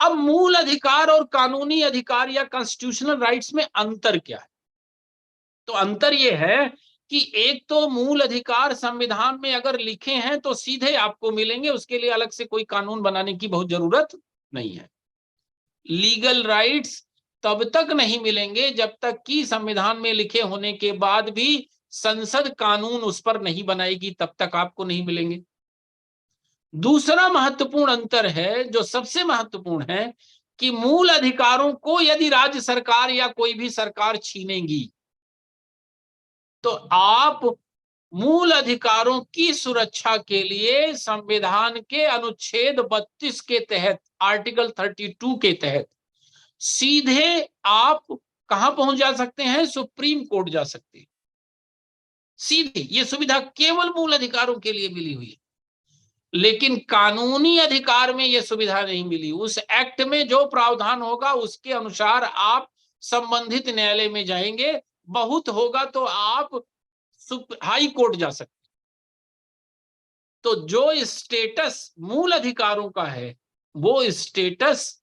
अब मूल अधिकार और कानूनी अधिकार या कॉन्स्टिट्यूशनल राइट्स में अंतर क्या है? तो अंतर ये है कि एक तो मूल अधिकार संविधान में अगर लिखे हैं तो सीधे आपको मिलेंगे, उसके लिए अलग से कोई कानून बनाने की बहुत जरूरत नहीं है। लीगल राइट्स तब तक नहीं मिलेंगे जब तक कि संविधान में लिखे होने के बाद भी संसद कानून उस पर नहीं बनाएगी, तब तक आपको नहीं मिलेंगे। दूसरा महत्वपूर्ण अंतर है, जो सबसे महत्वपूर्ण है, कि मूल अधिकारों को यदि राज्य सरकार या कोई भी सरकार छीनेगी तो आप मूल अधिकारों की सुरक्षा के लिए संविधान के अनुच्छेद 32 के तहत, आर्टिकल 32 के तहत सीधे आप कहां पहुंच जा सकते हैं? सुप्रीम कोर्ट जा सकते हैं सीधे। यह सुविधा केवल मूल अधिकारों के लिए मिली हुई है, लेकिन कानूनी अधिकार में यह सुविधा नहीं मिली। उस एक्ट में जो प्रावधान होगा उसके अनुसार आप संबंधित न्यायालय में जाएंगे, बहुत होगा तो आप हाई कोर्ट जा सकते। तो जो स्टेटस मूल अधिकारों का है वो स्टेटस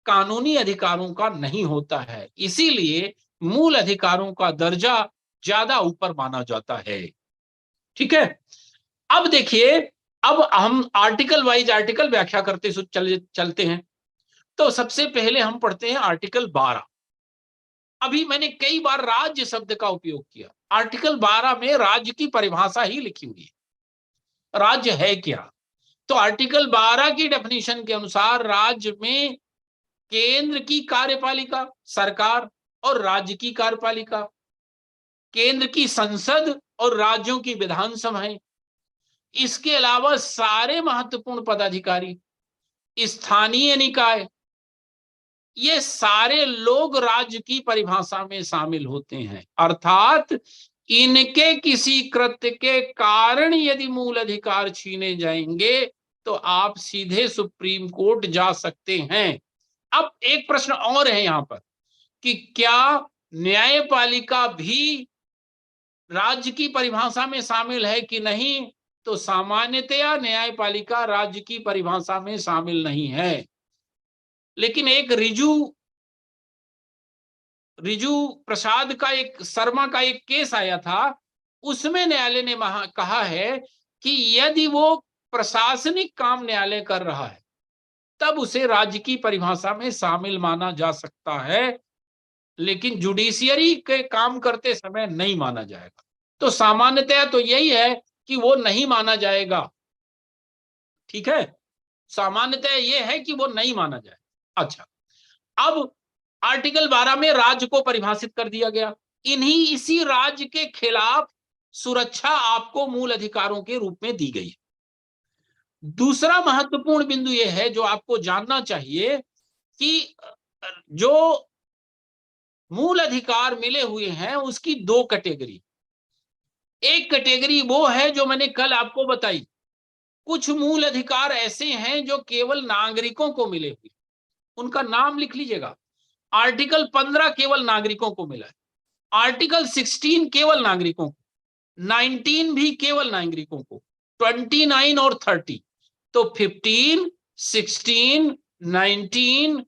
कानूनी अधिकारों का नहीं होता है, इसीलिए मूल अधिकारों का दर्जा ज्यादा ऊपर माना जाता है, ठीक है। अब देखिए, अब हम आर्टिकल वाइज आर्टिकल व्याख्या करते चलते हैं। तो सबसे पहले हम पढ़ते हैं आर्टिकल 12। अभी मैंने कई बार राज्य शब्द का उपयोग किया। आर्टिकल 12 में राज्य की परिभाषा ही लिखी हुई है। राज्य है क्या? तो आर्टिकल 12 की डेफिनेशन के अनुसार राज्य में केंद्र की कार्यपालिका सरकार और राज्य की कार्यपालिका, केंद्र की संसद और राज्यों की विधानसभाएं, इसके अलावा सारे महत्वपूर्ण पदाधिकारी, स्थानीय निकाय, ये सारे लोग राज्य की परिभाषा में शामिल होते हैं। अर्थात इनके किसी कृत्य के कारण यदि मूल अधिकार छीने जाएंगे तो आप सीधे सुप्रीम कोर्ट जा सकते हैं। अब एक प्रश्न और है यहां पर कि क्या न्यायपालिका भी राज्य की परिभाषा में शामिल है कि नहीं? तो सामान्यतया न्यायपालिका राज्य की परिभाषा में शामिल नहीं है, लेकिन एक रिजू प्रसाद का एक शर्मा का एक केस आया था, उसमें न्यायालय ने कहा है कि यदि वो प्रशासनिक काम न्यायालय कर रहा है तब उसे राज्य की परिभाषा में शामिल माना जा सकता है, लेकिन जुडिशियरी के काम करते समय नहीं माना जाएगा। तो सामान्यतया तो यही है कि वो नहीं माना जाएगा, ठीक है। सामान्यतया ये है कि वो नहीं माना जाएगा। अच्छा, अब आर्टिकल 12 में राज्य को परिभाषित कर दिया गया। इसी राज्य के खिलाफ सुरक्षा आपको मूल अधिकारों के रूप में दी गई है। दूसरा महत्वपूर्ण बिंदु यह है जो आपको जानना चाहिए कि जो मूल अधिकार मिले हुए हैं उसकी दो कैटेगरी। एक कैटेगरी वो है जो मैंने कल आपको बताई, कुछ मूल अधिकार ऐसे हैं जो केवल नागरिकों को मिले हुए, उनका नाम लिख लीजिएगा। आर्टिकल 15 केवल नागरिकों को मिला है, आर्टिकल 16 केवल नागरिकों को, 19 भी केवल नागरिकों को, 29 और 30। तो 15, 16, 19,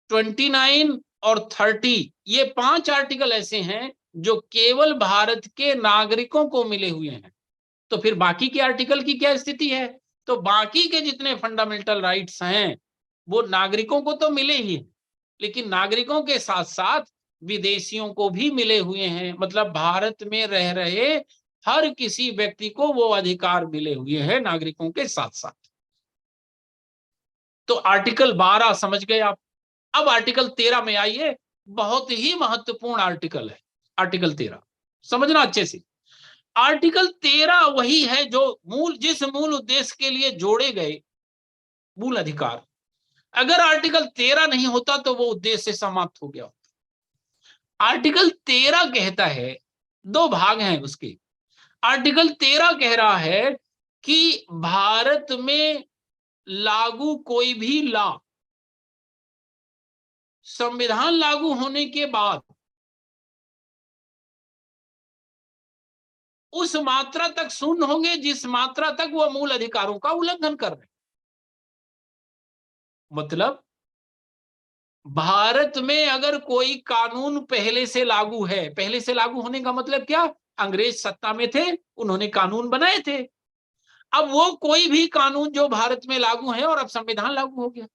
29 और 30 ये 5 आर्टिकल ऐसे हैं जो केवल भारत के नागरिकों को मिले हुए हैं। तो फिर बाकी के आर्टिकल की क्या स्थिति है? तो बाकी के जितने फंडामेंटल राइट्स हैं वो नागरिकों को तो मिले ही, लेकिन नागरिकों के साथ साथ विदेशियों को भी मिले हुए हैं। मतलब भारत में रह रहे हर किसी व्यक्ति को वो अधिकार मिले हुए हैं नागरिकों के साथ साथ। तो आर्टिकल 12 समझ गए आप। अब आर्टिकल 13 में आइए। बहुत ही महत्वपूर्ण आर्टिकल है, आर्टिकल 13, समझना अच्छे से। आर्टिकल 13 वही है जो जिस मूल उद्देश्य के लिए जोड़े गए मूल अधिकार, अगर आर्टिकल 13 नहीं होता तो वो उद्देश्य समाप्त हो गया होता। आर्टिकल 13 कहता है, दो भाग हैं उसके। आर्टिकल 13 कह रहा है कि भारत में लागू कोई भी लॉ संविधान लागू होने के बाद उस मात्रा तक शून्य होंगे जिस मात्रा तक वह मूल अधिकारों का उल्लंघन कर रहे। मतलब भारत में अगर कोई कानून पहले से लागू है, पहले से लागू होने का मतलब क्या, अंग्रेज सत्ता में थे, उन्होंने कानून बनाए थे, अब वो कोई भी कानून जो भारत में लागू है और अब संविधान लागू हो गया,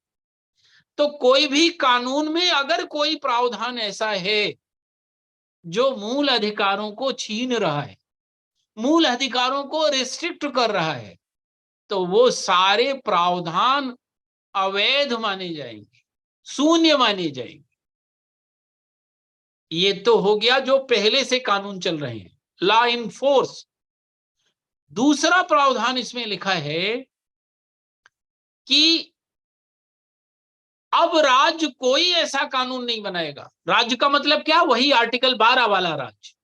तो कोई भी कानून में अगर कोई प्रावधान ऐसा है जो मूल अधिकारों को छीन रहा है, मूल अधिकारों को रिस्ट्रिक्ट कर रहा है, तो वो सारे प्रावधान अवैध माने जाएंगे, शून्य माने जाएंगे। ये तो हो गया जो पहले से कानून चल रहे हैं, लॉ इन फोर्स। दूसरा प्रावधान इसमें लिखा है कि अब राज्य कोई ऐसा कानून नहीं बनाएगा। राज्य का मतलब क्या, वही आर्टिकल 12 वाला राज्य।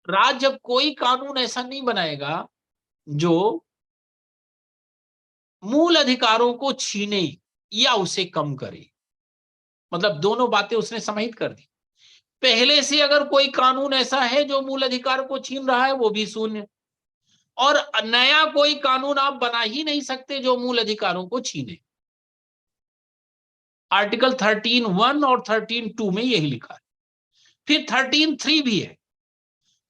राज्य अब कोई कानून ऐसा नहीं बनाएगा जो मूल अधिकारों को छीने या उसे कम करे। मतलब दोनों बातें उसने समाहित कर दी। पहले से अगर कोई कानून ऐसा है जो मूल अधिकार को छीन रहा है वो भी शून्य, और नया कोई कानून आप बना ही नहीं सकते जो मूल अधिकारों को छीने। आर्टिकल 13(1) और 13(2) में यही लिखा है। फिर 13(3) भी है,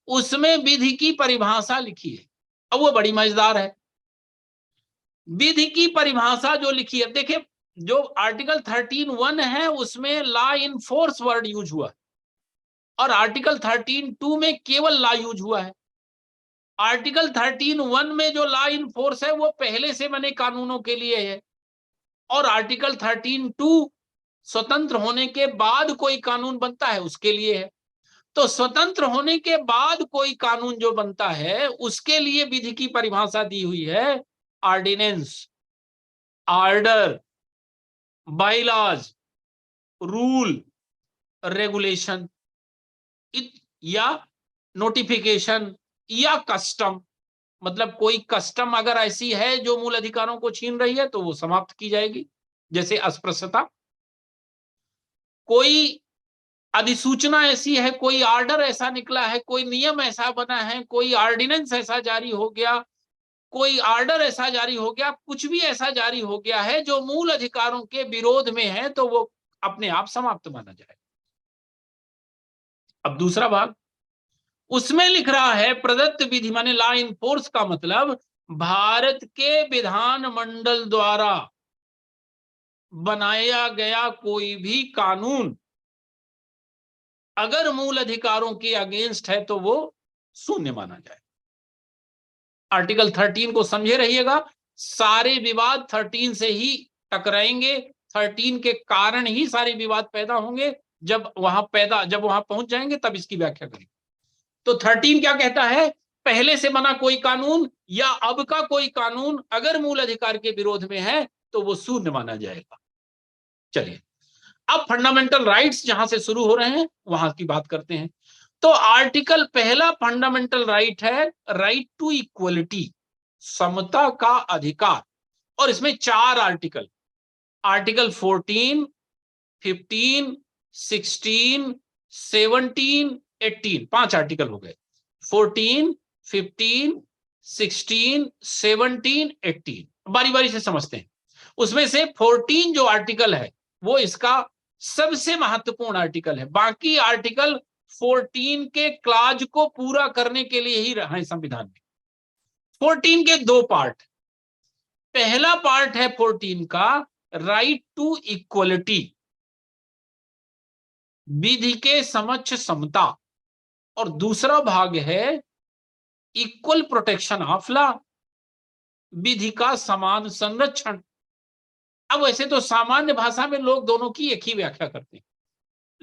उसमें विधि की परिभाषा लिखी है। अब वो बड़ी मजेदार है। विधि की परिभाषा जो लिखी है, देखिए जो आर्टिकल 13(1) है उसमें law in force word use हुआ है, और आर्टिकल 13(2) में केवल लॉ यूज हुआ है। आर्टिकल 13(1) में जो लॉ इन फोर्स है वो पहले से बने कानूनों के लिए है, और आर्टिकल 13(2) स्वतंत्र होने के बाद कोई कानून बनता है उसके लिए है। तो स्वतंत्र होने के बाद कोई कानून जो बनता है उसके लिए विधि की परिभाषा दी हुई है, ordinance, order, bylaws, rule, regulation या नोटिफिकेशन या कस्टम। मतलब कोई कस्टम अगर ऐसी है जो मूल अधिकारों को छीन रही है तो वो समाप्त की जाएगी, जैसे अस्पृश्यता। कोई अधिसूचना ऐसी है, कोई ऑर्डर ऐसा निकला है, कोई नियम ऐसा बना है, कोई ऑर्डिनेंस ऐसा जारी हो गया, कोई ऑर्डर ऐसा जारी हो गया, कुछ भी ऐसा जारी हो गया है जो मूल अधिकारों के विरोध में है, तो वो अपने आप समाप्त माना जाए। अब दूसरा भाग उसमें लिख रहा है, प्रदत्त विधि माने लॉ इन फोर्स का मतलब भारत के विधानमंडल द्वारा बनाया गया कोई भी कानून अगर मूल अधिकारों के अगेंस्ट है तो वो शून्य माना जाए। आर्टिकल 13 को समझे रहिएगा, सारे विवाद 13 से ही टकराएंगे, 13 के कारण ही सारे विवाद पैदा होंगे। जब वहां पहुंच जाएंगे तब इसकी व्याख्या करेंगे। तो 13 क्या कहता है, पहले से बना कोई कानून या अब का कोई कानून अगर मूल अधिकार के विरोध में है तो वो शून्य माना जाएगा। चलिए अब फंडामेंटल राइट्स जहां से शुरू हो रहे हैं वहां की बात करते हैं। तो आर्टिकल पहला फंडामेंटल राइट है राइट टू इक्वलिटी, समता का अधिकार, और इसमें 4 आर्टिकल, आर्टिकल 14, 15, 16, 17, 18, 5 आर्टिकल हो गए। 14, 15, 16, 17, 18 बारी बारी से समझते हैं। उसमें से 14 जो आर्टिकल है वो इसका सबसे महत्वपूर्ण आर्टिकल है। बाकी आर्टिकल 14 के क्लाज को पूरा करने के लिए ही रहा है संविधान में। 14 के 2 पार्ट, पहला पार्ट है 14 का राइट टू इक्वलिटी, विधि के समक्ष समता, और दूसरा भाग है इक्वल प्रोटेक्शन ऑफ लॉ, विधि का समान संरक्षण। अब वैसे तो सामान्य भाषा में लोग दोनों की एक ही व्याख्या करते हैं,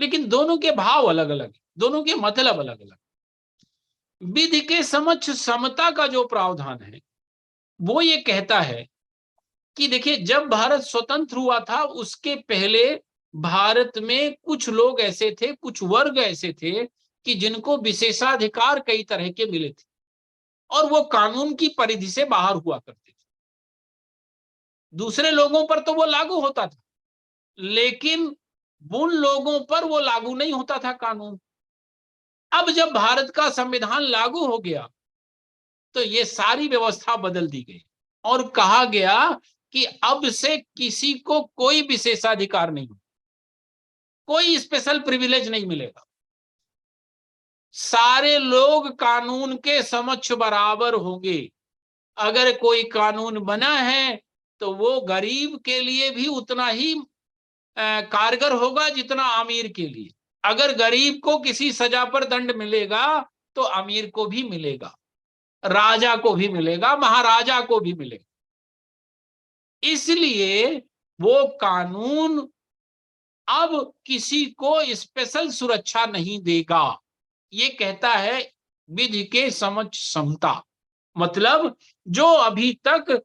लेकिन दोनों के भाव अलग अलग, दोनों के मतलब अलग अलग। विधि के समक्ष समता का जो प्रावधान है वो ये कहता है कि देखिए, जब भारत स्वतंत्र हुआ था उसके पहले भारत में कुछ लोग ऐसे थे, कुछ वर्ग ऐसे थे कि जिनको विशेषाधिकार कई तरह के मिले थे और वो कानून की परिधि से बाहर हुआ करते थे। दूसरे लोगों पर तो वो लागू होता था, लेकिन उन लोगों पर वो लागू नहीं होता था कानून। अब जब भारत का संविधान लागू हो गया तो ये सारी व्यवस्था बदल दी गई और कहा गया कि अब से किसी को कोई विशेषाधिकार नहीं, कोई स्पेशल प्रिविलेज नहीं मिलेगा। सारे लोग कानून के समक्ष बराबर होंगे। अगर कोई कानून बना है तो वो गरीब के लिए भी उतना ही कारगर होगा जितना अमीर के लिए। अगर गरीब को किसी सजा पर दंड मिलेगा तो अमीर को भी मिलेगा, राजा को भी मिलेगा, महाराजा को भी मिलेगा। इसलिए वो कानून अब किसी को स्पेशल सुरक्षा नहीं देगा। ये कहता है विधि के समक्ष समता, मतलब जो अभी तक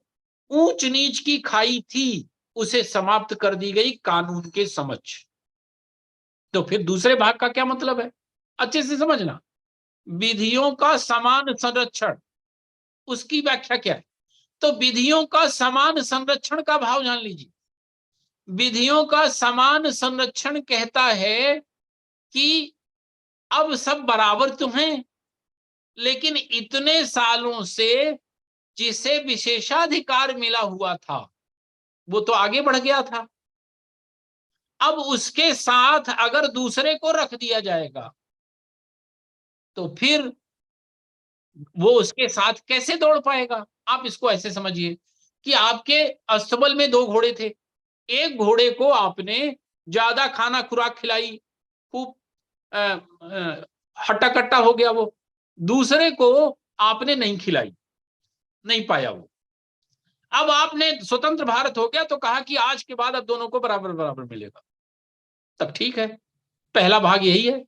ऊंच नीच की खाई थी उसे समाप्त कर दी गई कानून के समक्ष। तो फिर दूसरे भाग का क्या मतलब है, अच्छे से समझना। विधियों का समान संरक्षण, उसकी व्याख्या क्या है? तो विधियों का समान संरक्षण का भाव जान लीजिए। विधियों का समान संरक्षण कहता है कि अब सब बराबर तो हैं, लेकिन इतने सालों से जिसे विशेषाधिकार मिला हुआ था वो तो आगे बढ़ गया था। अब उसके साथ अगर दूसरे को रख दिया जाएगा तो फिर वो उसके साथ कैसे दौड़ पाएगा? आप इसको ऐसे समझिए कि आपके अस्तबल में दो घोड़े थे। एक घोड़े को आपने ज्यादा खाना खुराक खिलाई, खूब हट्टा कट्टा हो गया वो। दूसरे को आपने नहीं खिलाई, नहीं पाया वो। अब आपने स्वतंत्र भारत हो गया तो कहा कि आज के बाद अब दोनों को बराबर बराबर मिलेगा, तब ठीक है। पहला भाग यही है।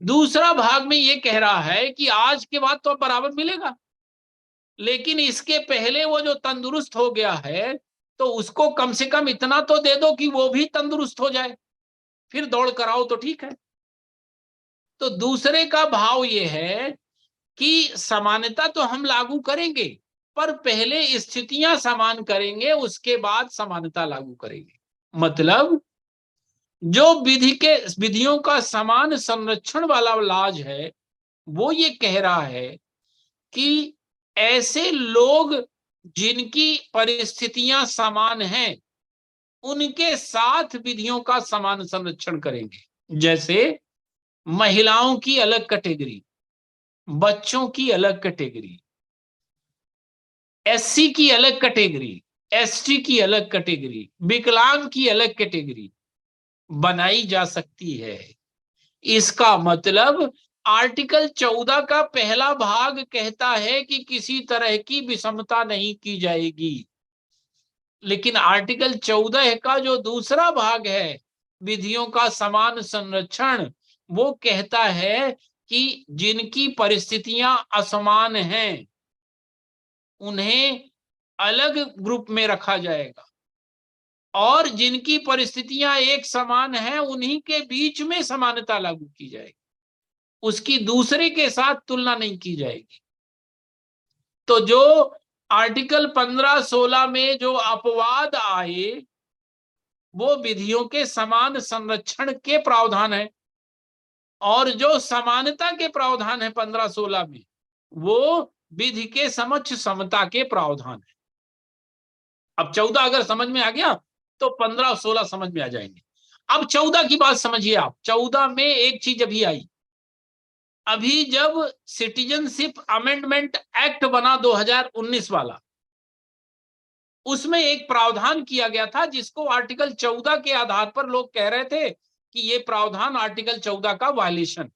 दूसरा भाग में ये कह रहा है कि आज के बाद तो अब बराबर मिलेगा, लेकिन इसके पहले वो जो तंदुरुस्त हो गया है तो उसको कम से कम इतना तो दे दो कि वो भी तंदुरुस्त हो जाए, फिर दौड़ कराओ तो ठीक है। तो दूसरे का भाव ये है कि समानता तो हम लागू करेंगे, पर पहले स्थितियां समान करेंगे, उसके बाद समानता लागू करेंगे। मतलब जो विधियों का समान संरक्षण वाला लाज है वो ये कह रहा है कि ऐसे लोग जिनकी परिस्थितियां समान हैं उनके साथ विधियों का समान संरक्षण करेंगे। जैसे महिलाओं की अलग कैटेगरी, बच्चों की अलग कैटेगरी, एससी की अलग कैटेगरी, एसटी की अलग कैटेगरी, विकलांग की अलग कैटेगरी बनाई जा सकती है। इसका मतलब आर्टिकल 14 का पहला भाग कहता है कि किसी तरह की विषमता नहीं की जाएगी, लेकिन आर्टिकल 14 का जो दूसरा भाग है विधियों का समान संरक्षण, वो कहता है कि जिनकी परिस्थितियां असमान हैं उन्हें अलग ग्रुप में रखा जाएगा और जिनकी परिस्थितियां एक समान हैं उन्हीं के बीच में समानता लागू की जाएगी, उसकी दूसरे के साथ तुलना नहीं की जाएगी। तो जो आर्टिकल 15-16 में जो अपवाद आए वो विधियों के समान संरक्षण के प्रावधान है, और जो समानता के प्रावधान है 15-16 में वो विधि के समक्ष समता के प्रावधान है। अब 14 अगर समझ में आ गया तो 15 और 16 समझ में आ जाएंगे। अब 14 की बात समझिए आप। 14 में एक चीज अभी आई, अभी जब सिटीजनशिप अमेंडमेंट एक्ट बना 2019 वाला, उसमें एक प्रावधान किया गया था जिसको आर्टिकल 14 के आधार पर लोग कह रहे थे कि ये प्रावधान आर्टिकल 14 का वायलेशन।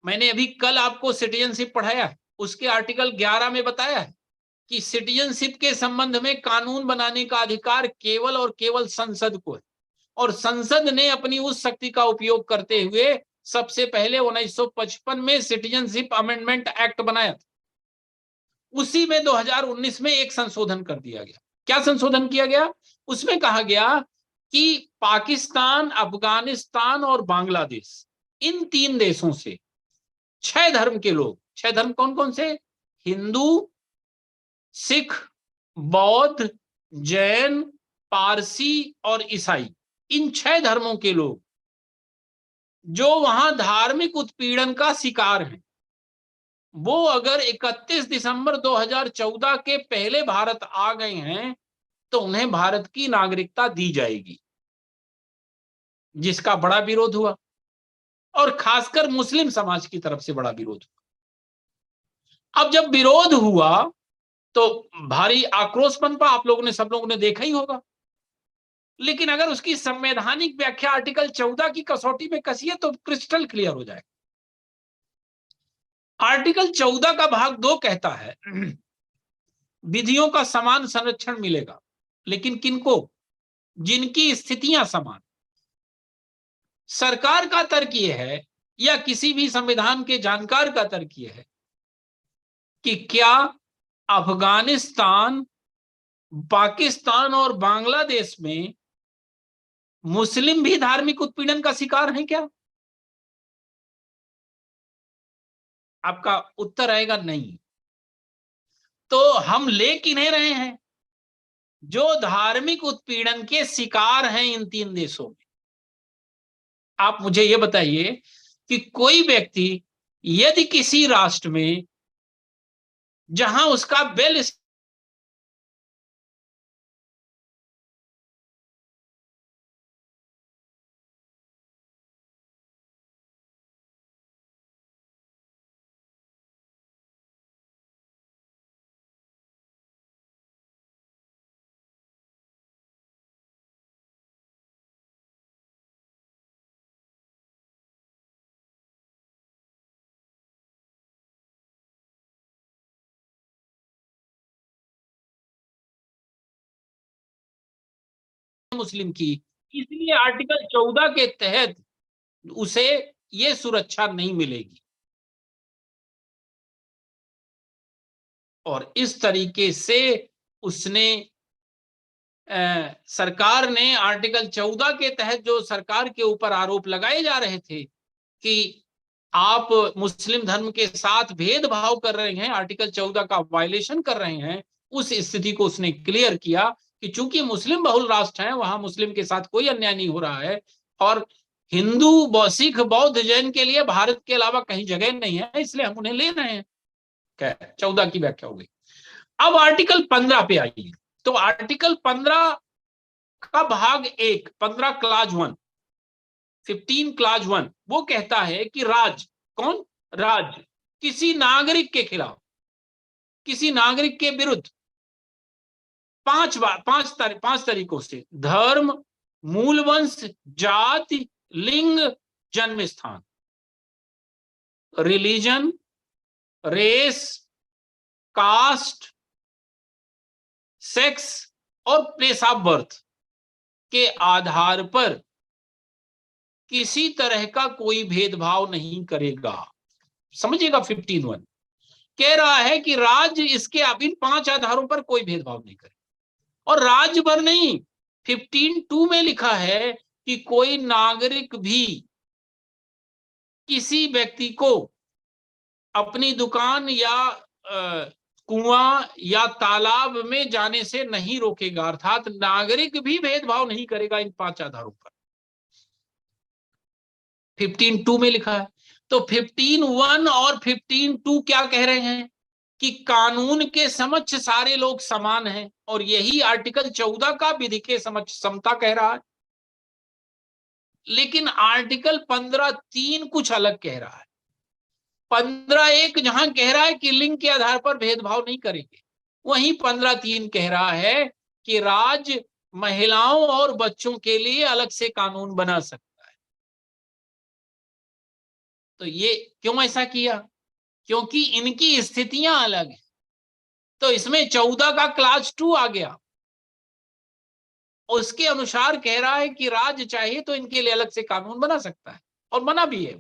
मैंने अभी कल आपको सिटीजनशिप पढ़ाया है, उसके आर्टिकल 11 में बताया है कि सिटीजनशिप के संबंध में कानून बनाने का अधिकार केवल और केवल संसद को है। और संसद ने अपनी उस शक्ति का उपयोग करते हुए सबसे पहले 1955 में सिटीजनशिप अमेंडमेंट एक्ट बनाया था। उसी में 2019 में एक संशोधन कर दिया गया। क्या संशोधन किया गया? उसमें कहा गया कि पाकिस्तान, अफगानिस्तान और बांग्लादेश, इन 3 देशों से 6 धर्म के लोग, 6 धर्म कौन कौन से? हिंदू, सिख, बौद्ध, जैन, पारसी और ईसाई, इन 6 धर्मों के लोग जो वहां धार्मिक उत्पीड़न का शिकार हैं, वो अगर 31 दिसंबर 2014 के पहले भारत आ गए हैं तो उन्हें भारत की नागरिकता दी जाएगी, जिसका बड़ा विरोध हुआ और खासकर मुस्लिम समाज की तरफ से बड़ा विरोध हुआ। अब जब विरोध हुआ तो भारी आक्रोश पनपा, आप लोगों ने, सब लोगों ने देखा ही होगा। लेकिन अगर उसकी संवैधानिक व्याख्या आर्टिकल 14 की कसौटी में कसिए तो क्रिस्टल क्लियर हो जाएगा। आर्टिकल 14 का भाग 2 कहता है विधियों का समान संरक्षण मिलेगा, लेकिन किनको? जिनकी स्थितियां समान। सरकार का तर्क यह है, या किसी भी संविधान के जानकार का तर्क यह है कि क्या अफगानिस्तान, पाकिस्तान और बांग्लादेश में मुस्लिम भी धार्मिक उत्पीड़न का शिकार हैं क्या? आपका उत्तर आएगा नहीं। तो हम ले किन्हें रहे हैं? जो धार्मिक उत्पीड़न के शिकार हैं इन 3 देशों में। आप मुझे यह बताइए कि कोई व्यक्ति यदि किसी राष्ट्र में जहां उसका वेल मुस्लिम की, इसलिए आर्टिकल 14 के तहत उसे ये सुरक्षा नहीं मिलेगी। और इस तरीके से उसने सरकार ने आर्टिकल 14 के तहत जो सरकार के ऊपर आरोप लगाए जा रहे थे कि आप मुस्लिम धर्म के साथ भेदभाव कर रहे हैं, आर्टिकल 14 का वायलेशन कर रहे हैं, उस स्थिति को उसने क्लियर किया कि चूंकि मुस्लिम बहुल राष्ट्र हैं, वहां मुस्लिम के साथ कोई अन्याय नहीं हो रहा है और हिंदू, सिख, बौद्ध, जैन के लिए भारत के अलावा कहीं जगह नहीं है, इसलिए हम उन्हें ले रहे हैं। क्या 14 की व्याख्या हो गई। अब आर्टिकल 15 पे आइए। तो आर्टिकल 15 का भाग 1, 15 क्लाज 1, 15 क्लाज 1, वो कहता है कि राज्य, कौन? राज्य किसी नागरिक के खिलाफ, किसी नागरिक के विरुद्ध 5 तरीकों से, धर्म, मूल वंश, जाति, लिंग, जन्म स्थान, रिलीजन, रेस, कास्ट, सेक्स और प्लेस ऑफ बर्थ के आधार पर किसी तरह का कोई भेदभाव नहीं करेगा। समझिएगा, 15(1) कह रहा है कि राज्य इसके इन 5 आधारों पर कोई भेदभाव नहीं करे। और राज्य भर नहीं, 15(2) में लिखा है कि कोई नागरिक भी किसी व्यक्ति को अपनी दुकान या कुआं या तालाब में जाने से नहीं रोकेगा, अर्थात नागरिक भी भेदभाव नहीं करेगा इन 5 आधारों पर। 15(2) में लिखा है। तो 15(1) और 15(2) क्या कह रहे हैं कि कानून के समक्ष सारे लोग समान हैं, और यही आर्टिकल 14 का विधि के समक्ष समता कह रहा है। लेकिन आर्टिकल 15(3) कुछ अलग कह रहा है। 15(1) जहां कह रहा है कि लिंग के आधार पर भेदभाव नहीं करेंगे, वहीं 15(3) कह रहा है कि राज्य महिलाओं और बच्चों के लिए अलग से कानून बना सकता है। तो ये क्यों ऐसा किया? क्योंकि इनकी स्थितियां अलग हैं। तो इसमें 14 का क्लास 2 आ गया उसके अनुसार कह रहा है कि राज्य चाहे तो इनके लिए अलग से कानून बना सकता है, और बना भी है,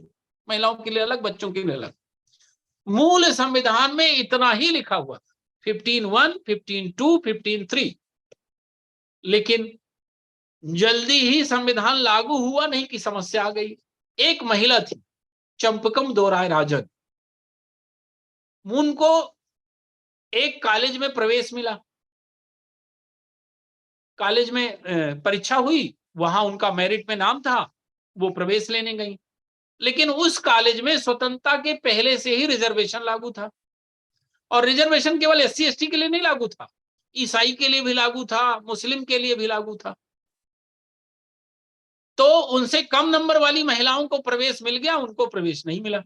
महिलाओं के लिए अलग, बच्चों के लिए अलग। मूल संविधान में इतना ही लिखा हुआ था, 15(1), 15(2), 15(3), लेकिन जल्दी ही संविधान लागू हुआ नहीं कि समस्या आ गई। एक महिला थी, चंपकम दोराय राजन, उनको एक कॉलेज में प्रवेश मिला, कॉलेज में परीक्षा हुई, वहां उनका मेरिट में नाम था, वो प्रवेश लेने गई, लेकिन उस कॉलेज में स्वतंत्रता के पहले से ही रिजर्वेशन लागू था, और रिजर्वेशन केवल SC ST के लिए नहीं लागू था, ईसाई के लिए भी लागू था, मुस्लिम के लिए भी लागू था। तो उनसे कम नंबर वाली महिलाओं को प्रवेश मिल गया, उनको प्रवेश नहीं मिला।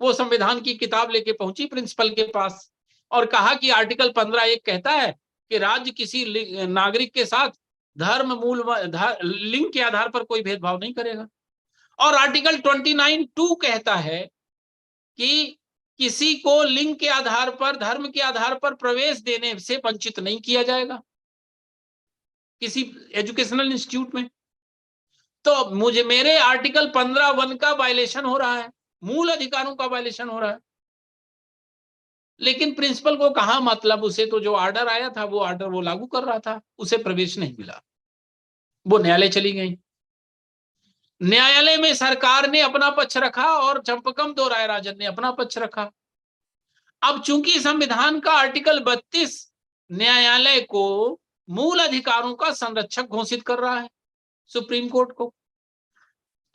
वो संविधान की किताब लेके पहुंची प्रिंसिपल के पास और कहा कि आर्टिकल 15(1) कहता है कि राज्य किसी नागरिक के साथ धर्म, मूल, लिंग के आधार पर कोई भेदभाव नहीं करेगा, और आर्टिकल 29(2) कहता है कि किसी को लिंग के आधार पर, धर्म के आधार पर प्रवेश देने से वंचित नहीं किया जाएगा किसी एजुकेशनल इंस्टीट्यूट में। तो मेरे आर्टिकल 15(1) का वायलेशन हो रहा है, मूल अधिकारों का वायलेशन हो रहा है। लेकिन प्रिंसिपल को कहा, मतलब उसे तो जो ऑर्डर आया था वो ऑर्डर वो लागू कर रहा था, उसे प्रवेश नहीं मिला, वो न्यायालय चली गई। न्यायालय में सरकार ने अपना पक्ष रखा और चंपकम दोराय राजन ने अपना पक्ष रखा। अब चूंकि संविधान का आर्टिकल 32 न्यायालय को मूल अधिकारों का संरक्षक घोषित कर रहा है, सुप्रीम कोर्ट को,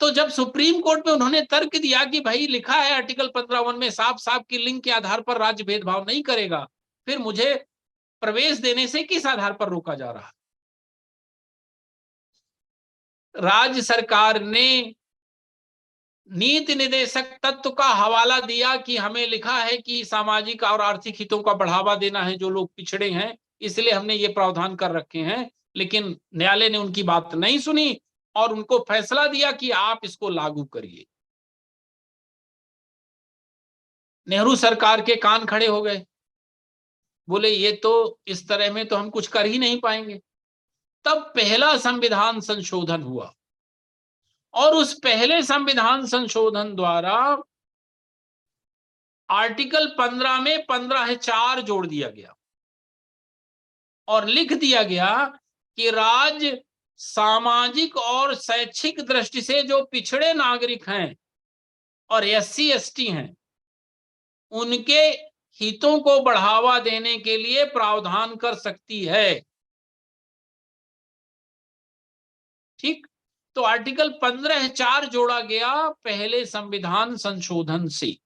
तो जब सुप्रीम कोर्ट में उन्होंने तर्क दिया कि भाई लिखा है आर्टिकल 15(1) में साफ साफ कि लिंग के आधार पर राज्य भेदभाव नहीं करेगा, फिर मुझे प्रवेश देने से किस आधार पर रोका जा रहा है? राज्य सरकार ने नीति निर्देशक तत्व का हवाला दिया कि हमें लिखा है कि सामाजिक और आर्थिक हितों का बढ़ावा देना है जो लोग पिछड़े हैं, इसलिए हमने ये प्रावधान कर रखे हैं, लेकिन न्यायालय ने उनकी बात नहीं सुनी और उनको फैसला दिया कि आप इसको लागू करिए। नेहरू सरकार के कान खड़े हो गए, बोले ये तो इस तरह में तो हम कुछ कर ही नहीं पाएंगे। तब पहला संविधान संशोधन हुआ और उस पहले संविधान संशोधन द्वारा आर्टिकल 15 में 15(4) जोड़ दिया गया और लिख दिया गया कि राज्य सामाजिक और शैक्षिक दृष्टि से जो पिछड़े नागरिक हैं और SC ST हैं, उनके हितों को बढ़ावा देने के लिए प्रावधान कर सकती है। ठीक, तो आर्टिकल 15(4) जोड़ा गया पहले संविधान संशोधन से।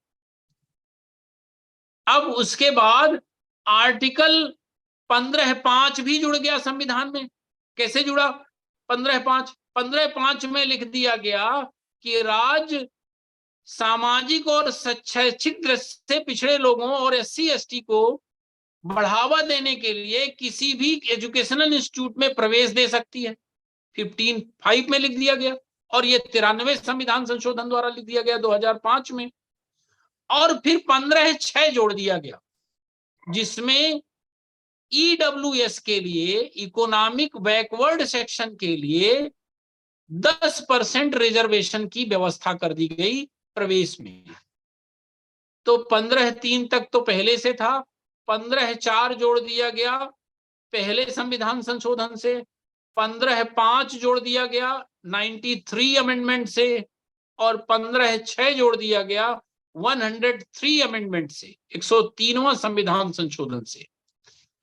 अब उसके बाद आर्टिकल 15(5) भी जुड़ गया संविधान में। कैसे जुड़ा? 15(5) में लिख दिया गया कि राज्य सामाजिक और शैक्षिक दृष्टि से पिछड़े लोगों और SC ST को बढ़ावा देने के लिए किसी भी एजुकेशनल इंस्टीट्यूट में प्रवेश दे सकती है, 15(5) में लिख दिया गया, और ये 93 संविधान संशोधन द्वारा लिख दिया गया 2005 में। और फिर 15(6) जोड़ दिया गया, जिसमें EWS के लिए, इकोनॉमिक बैकवर्ड सेक्शन के लिए 10% रिजर्वेशन की व्यवस्था कर दी गई प्रवेश में। तो 15(3) तक तो पहले से था, 15(4) जोड़ दिया गया पहले संविधान संशोधन से, 15(5) जोड़ दिया गया 93 अमेंडमेंट से, और 15(6) जोड़ दिया गया 103 अमेंडमेंट से, 103वां संविधान संशोधन से।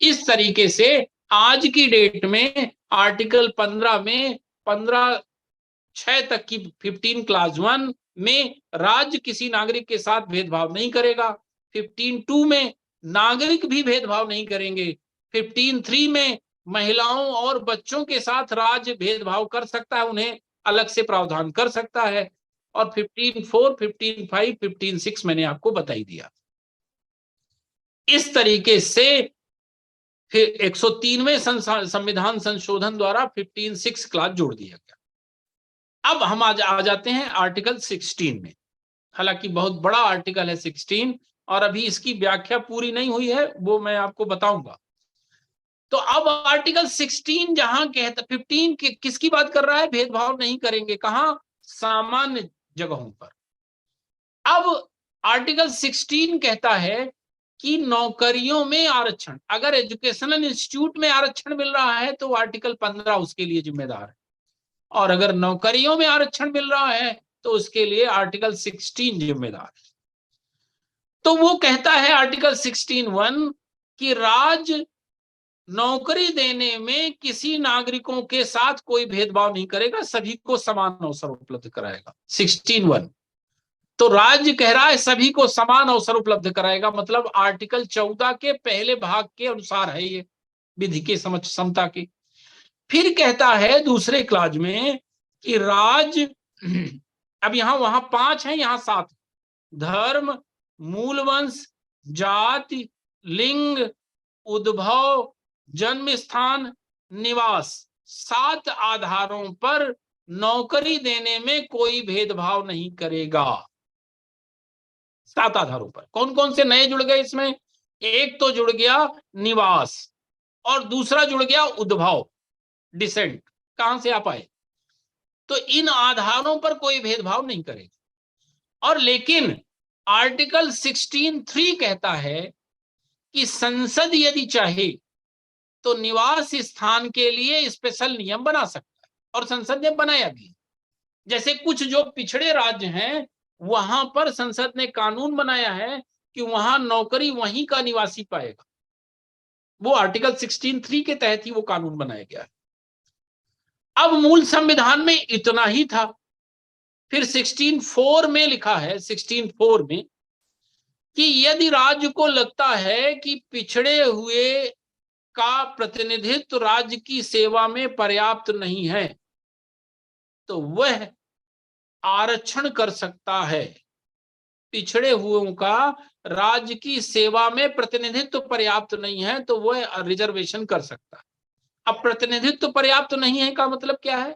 इस तरीके से आज की डेट में आर्टिकल 15 में 15(6) तक की 15 क्लास 1 में राज्य किसी नागरिक के साथ भेदभाव नहीं करेगा, 15(2) में नागरिक भी भेदभाव नहीं करेंगे, 15(3) में महिलाओं और बच्चों के साथ राज्य भेदभाव कर सकता है, उन्हें अलग से प्रावधान कर सकता है, और 15(4), 15(5), 15(6) मैंने आपको बताई दिया। इस तरीके से फिर 103वें संविधान संशोधन द्वारा 15(6) क्लास जोड़ दिया गया। अब हम आ जाते हैं आर्टिकल 16 में। हालांकि बहुत बड़ा आर्टिकल है 16, और अभी इसकी व्याख्या पूरी नहीं हुई है, वो मैं आपको बताऊंगा। तो अब आर्टिकल 16 जहां कहता 15 किसकी बात कर रहा है? भेदभाव नहीं करेंगे, कहां? सामान्य जगहों पर। अब आर्टिकल 16 कहता है कि नौकरियों में आरक्षण, अगर एजुकेशनल इंस्टीट्यूट में आरक्षण मिल रहा है तो आर्टिकल 15 उसके लिए जिम्मेदार है, और अगर नौकरियों में आरक्षण मिल रहा है तो उसके लिए आर्टिकल 16 जिम्मेदार है। तो वो कहता है आर्टिकल 16(1) कि राज्य नौकरी देने में किसी नागरिकों के साथ कोई भेदभाव नहीं करेगा, सभी को समान अवसर उपलब्ध कराएगा। 16(1) तो राज्य कह रहा है सभी को समान अवसर उपलब्ध कराएगा, मतलब आर्टिकल 14 के पहले भाग के अनुसार है ये, विधि के समता के। फिर कहता है दूसरे क्लाज में कि राज्य, अब यहां वहां 5 है, यहां 7, धर्म, मूल वंश, जाति, लिंग, उद्भव, जन्म स्थान, निवास, 7 आधारों पर नौकरी देने में कोई भेदभाव नहीं करेगा। 7 आधारों पर। कौन कौन से नए जुड़ गए इसमें? एक तो जुड़ गया निवास, और दूसरा जुड़ गया उद्भव, डिसेंट, कहां से आप आए। तो इन आधारों पर कोई भेदभाव नहीं करेगा। और लेकिन आर्टिकल 16(3) कहता है कि संसद यदि चाहे तो निवास स्थान के लिए स्पेशल नियम बना सकता है, और संसद ने बनाया भी। जैसे कुछ जो पिछड़े राज्य हैं वहां पर संसद ने कानून बनाया है कि वहां नौकरी वहीं का निवासी पाएगा, वो आर्टिकल 16(3) के तहत ही वो कानून बनाया गया है। अब मूल संविधान में इतना ही था। फिर 16(4) में लिखा है, 16(4) में, कि यदि राज्य को लगता है कि पिछड़े हुए का प्रतिनिधित्व राज्य की सेवा में पर्याप्त नहीं है तो वह आरक्षण कर सकता है। पिछड़े हुओं का राज्य की सेवा में प्रतिनिधित्व पर्याप्त नहीं है तो वह रिजर्वेशन कर सकता है। अब प्रतिनिधित्व पर्याप्त नहीं है का मतलब क्या है?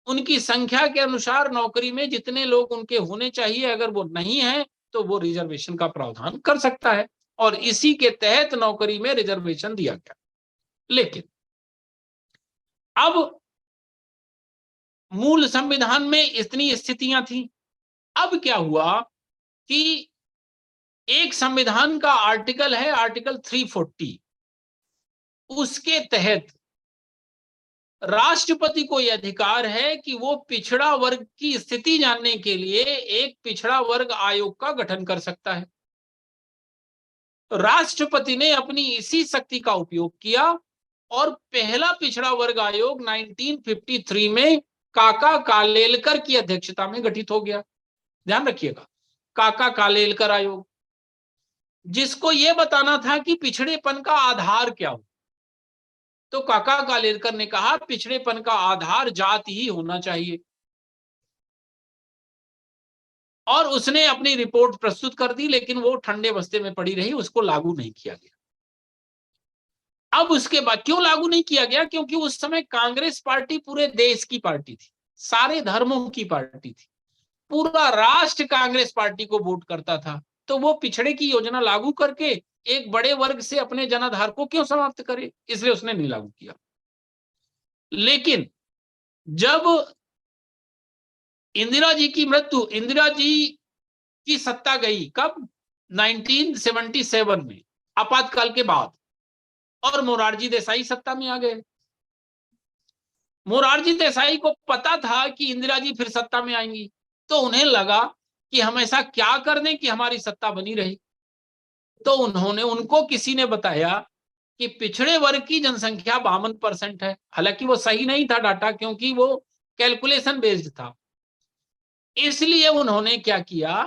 उनकी संख्या के अनुसार नौकरी में जितने लोग उनके होने चाहिए, अगर वो नहीं है तो वो रिजर्वेशन का प्रावधान कर सकता है, और इसी के तहत नौकरी में रिजर्वेशन दिया गया। लेकिन अब मूल संविधान में इतनी स्थितियां थी। अब क्या हुआ कि एक संविधान का आर्टिकल है, आर्टिकल 340, उसके तहत राष्ट्रपति को यह अधिकार है कि वो पिछड़ा वर्ग की स्थिति जानने के लिए एक पिछड़ा वर्ग आयोग का गठन कर सकता है। राष्ट्रपति ने अपनी इसी शक्ति का उपयोग किया और पहला पिछड़ा वर्ग आयोग 1953 में काका कालेलकर की अध्यक्षता में गठित हो गया। ध्यान रखिएगा, काका कालेलकर आयोग, जिसको यह बताना था कि पिछड़ेपन का आधार क्या हो। तो काका कालेलकर ने कहा पिछड़ेपन का आधार जाति ही होना चाहिए, और उसने अपनी रिपोर्ट प्रस्तुत कर दी, लेकिन वो ठंडे बस्ते में पड़ी रही, उसको लागू नहीं किया गया। अब उसके बाद क्यों लागू नहीं किया गया? क्योंकि उस समय कांग्रेस पार्टी पूरे देश की पार्टी थी, सारे धर्मों की पार्टी थी, पूरा राष्ट्र कांग्रेस पार्टी को वोट करता था। तो वो पिछड़े की योजना लागू करके एक बड़े वर्ग से अपने जनाधार को क्यों समाप्त करे, इसलिए उसने नहीं लागू किया। लेकिन जब इंदिरा जी की मृत्यु, इंदिरा जी की सत्ता गई कब? 1977 में, आपातकाल के बाद, और मोरारजी देसाई सत्ता में आ गए। मोरारजी देसाई को पता था कि इंदिरा जी फिर सत्ता में आएंगी, तो उन्हें लगा कि हम ऐसा क्या कर दें कि हमारी सत्ता बनी रहे। तो उनको किसी ने बताया कि पिछड़े वर्ग की जनसंख्या 52% है। हालांकि वो सही नहीं था डाटा, क्योंकि वो कैलकुलेशन बेस्ड था। इसलिए उन्होंने क्या किया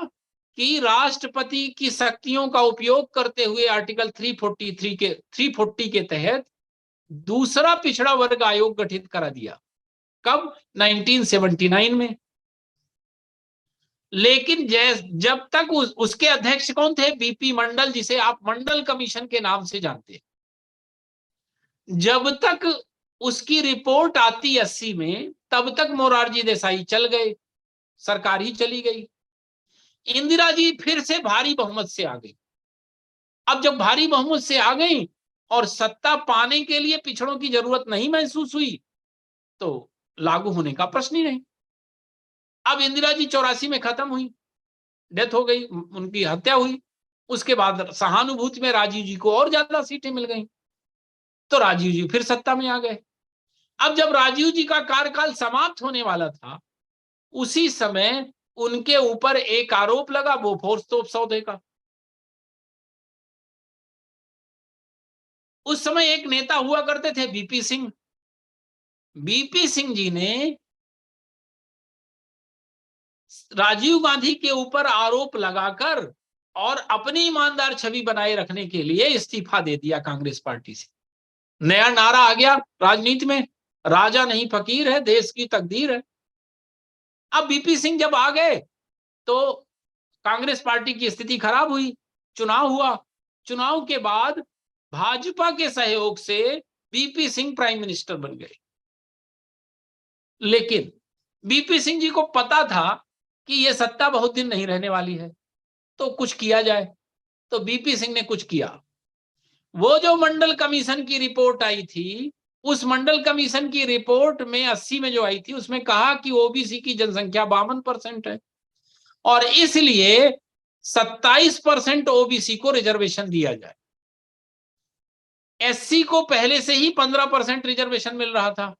कि राष्ट्रपति की शक्तियों का उपयोग करते हुए आर्टिकल 340 के तहत दूसरा पिछड़ा वर्ग आयोग गठित करा दिया। कब? 1979 में। लेकिन जब तक उसके अध्यक्ष कौन थे? बीपी मंडल, जिसे आप मंडल कमीशन के नाम से जानते हैं। जब तक उसकी रिपोर्ट आती 80 में, तब तक मोरारजी देसाई चल गए, सरकार ही चली गई। इंदिरा जी फिर से भारी बहुमत से आ गई। अब जब भारी बहुमत से आ गई और सत्ता पाने के लिए पिछड़ों की जरूरत नहीं महसूस हुई तो लागू होने का प्रश्न ही नहीं। अब इंदिरा जी 84 में खत्म हुई, डेथ हो गई, उनकी हत्या हुई। उसके बाद सहानुभूति में राजीव जी को और ज्यादा सीटें मिल गई, तो राजीव जी फिर सत्ता में आ गए। अब जब राजीव जी का कार्यकाल समाप्त होने वाला था, उसी समय उनके ऊपर एक आरोप लगा बोफोर्स तोप सौदे का। उस समय एक नेता हुआ करते थे बीपी सिंह। बीपी सिंह जी ने राजीव गांधी के ऊपर आरोप लगाकर और अपनी ईमानदार छवि बनाए रखने के लिए इस्तीफा दे दिया कांग्रेस पार्टी से। नया नारा आ गया राजनीति में, राजा नहीं फकीर है, देश की तकदीर है। अब बीपी सिंह जब आ गए तो कांग्रेस पार्टी की स्थिति खराब हुई, चुनाव हुआ। चुनाव के बाद भाजपा के सहयोग से बीपी सिंह प्राइम मिनिस्टर बन गए। लेकिन बीपी सिंह जी को पता था कि यह सत्ता बहुत दिन नहीं रहने वाली है, तो कुछ किया जाए। तो बीपी सिंह ने कुछ किया। वो जो मंडल कमीशन की रिपोर्ट आई थी, उस मंडल कमीशन की रिपोर्ट में 80 में जो आई थी, उसमें कहा कि ओबीसी की जनसंख्या 52% है और इसलिए 27% ओबीसी को रिजर्वेशन दिया जाए। एससी को पहले से ही 15% रिजर्वेशन मिल रहा था,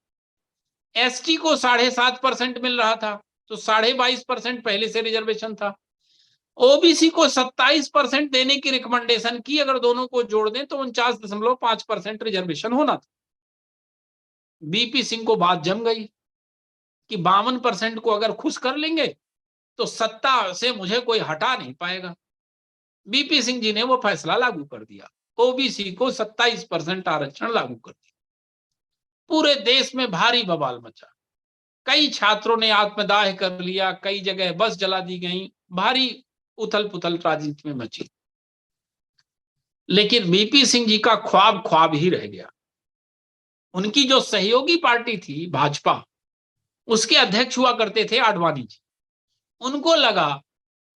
एसटी को 7.5% मिल रहा था, तो 22.5% पहले से रिजर्वेशन था। ओबीसी को 27% देने की रिकमेंडेशन की, अगर दोनों को जोड़ दें तो 49.5% रिजर्वेशन होना था। बीपी सिंह को बात जम गई कि 52% को अगर खुश कर लेंगे तो सत्ता से मुझे कोई हटा नहीं पाएगा। बीपी सिंह जी ने वो फैसला लागू कर दिया, ओबीसी को 27% आरक्षण लागू कर दिया। पूरे देश में भारी बवाल मचा, कई छात्रों ने आत्मदाह कर लिया, कई जगह बस जला दी गई, भारी उथल पुथल राजनीति में मची। लेकिन बीपी सिंह जी का ख्वाब ख्वाब ही रह गया। उनकी जो सहयोगी पार्टी थी भाजपा, उसके अध्यक्ष हुआ करते थे आडवाणी जी। उनको लगा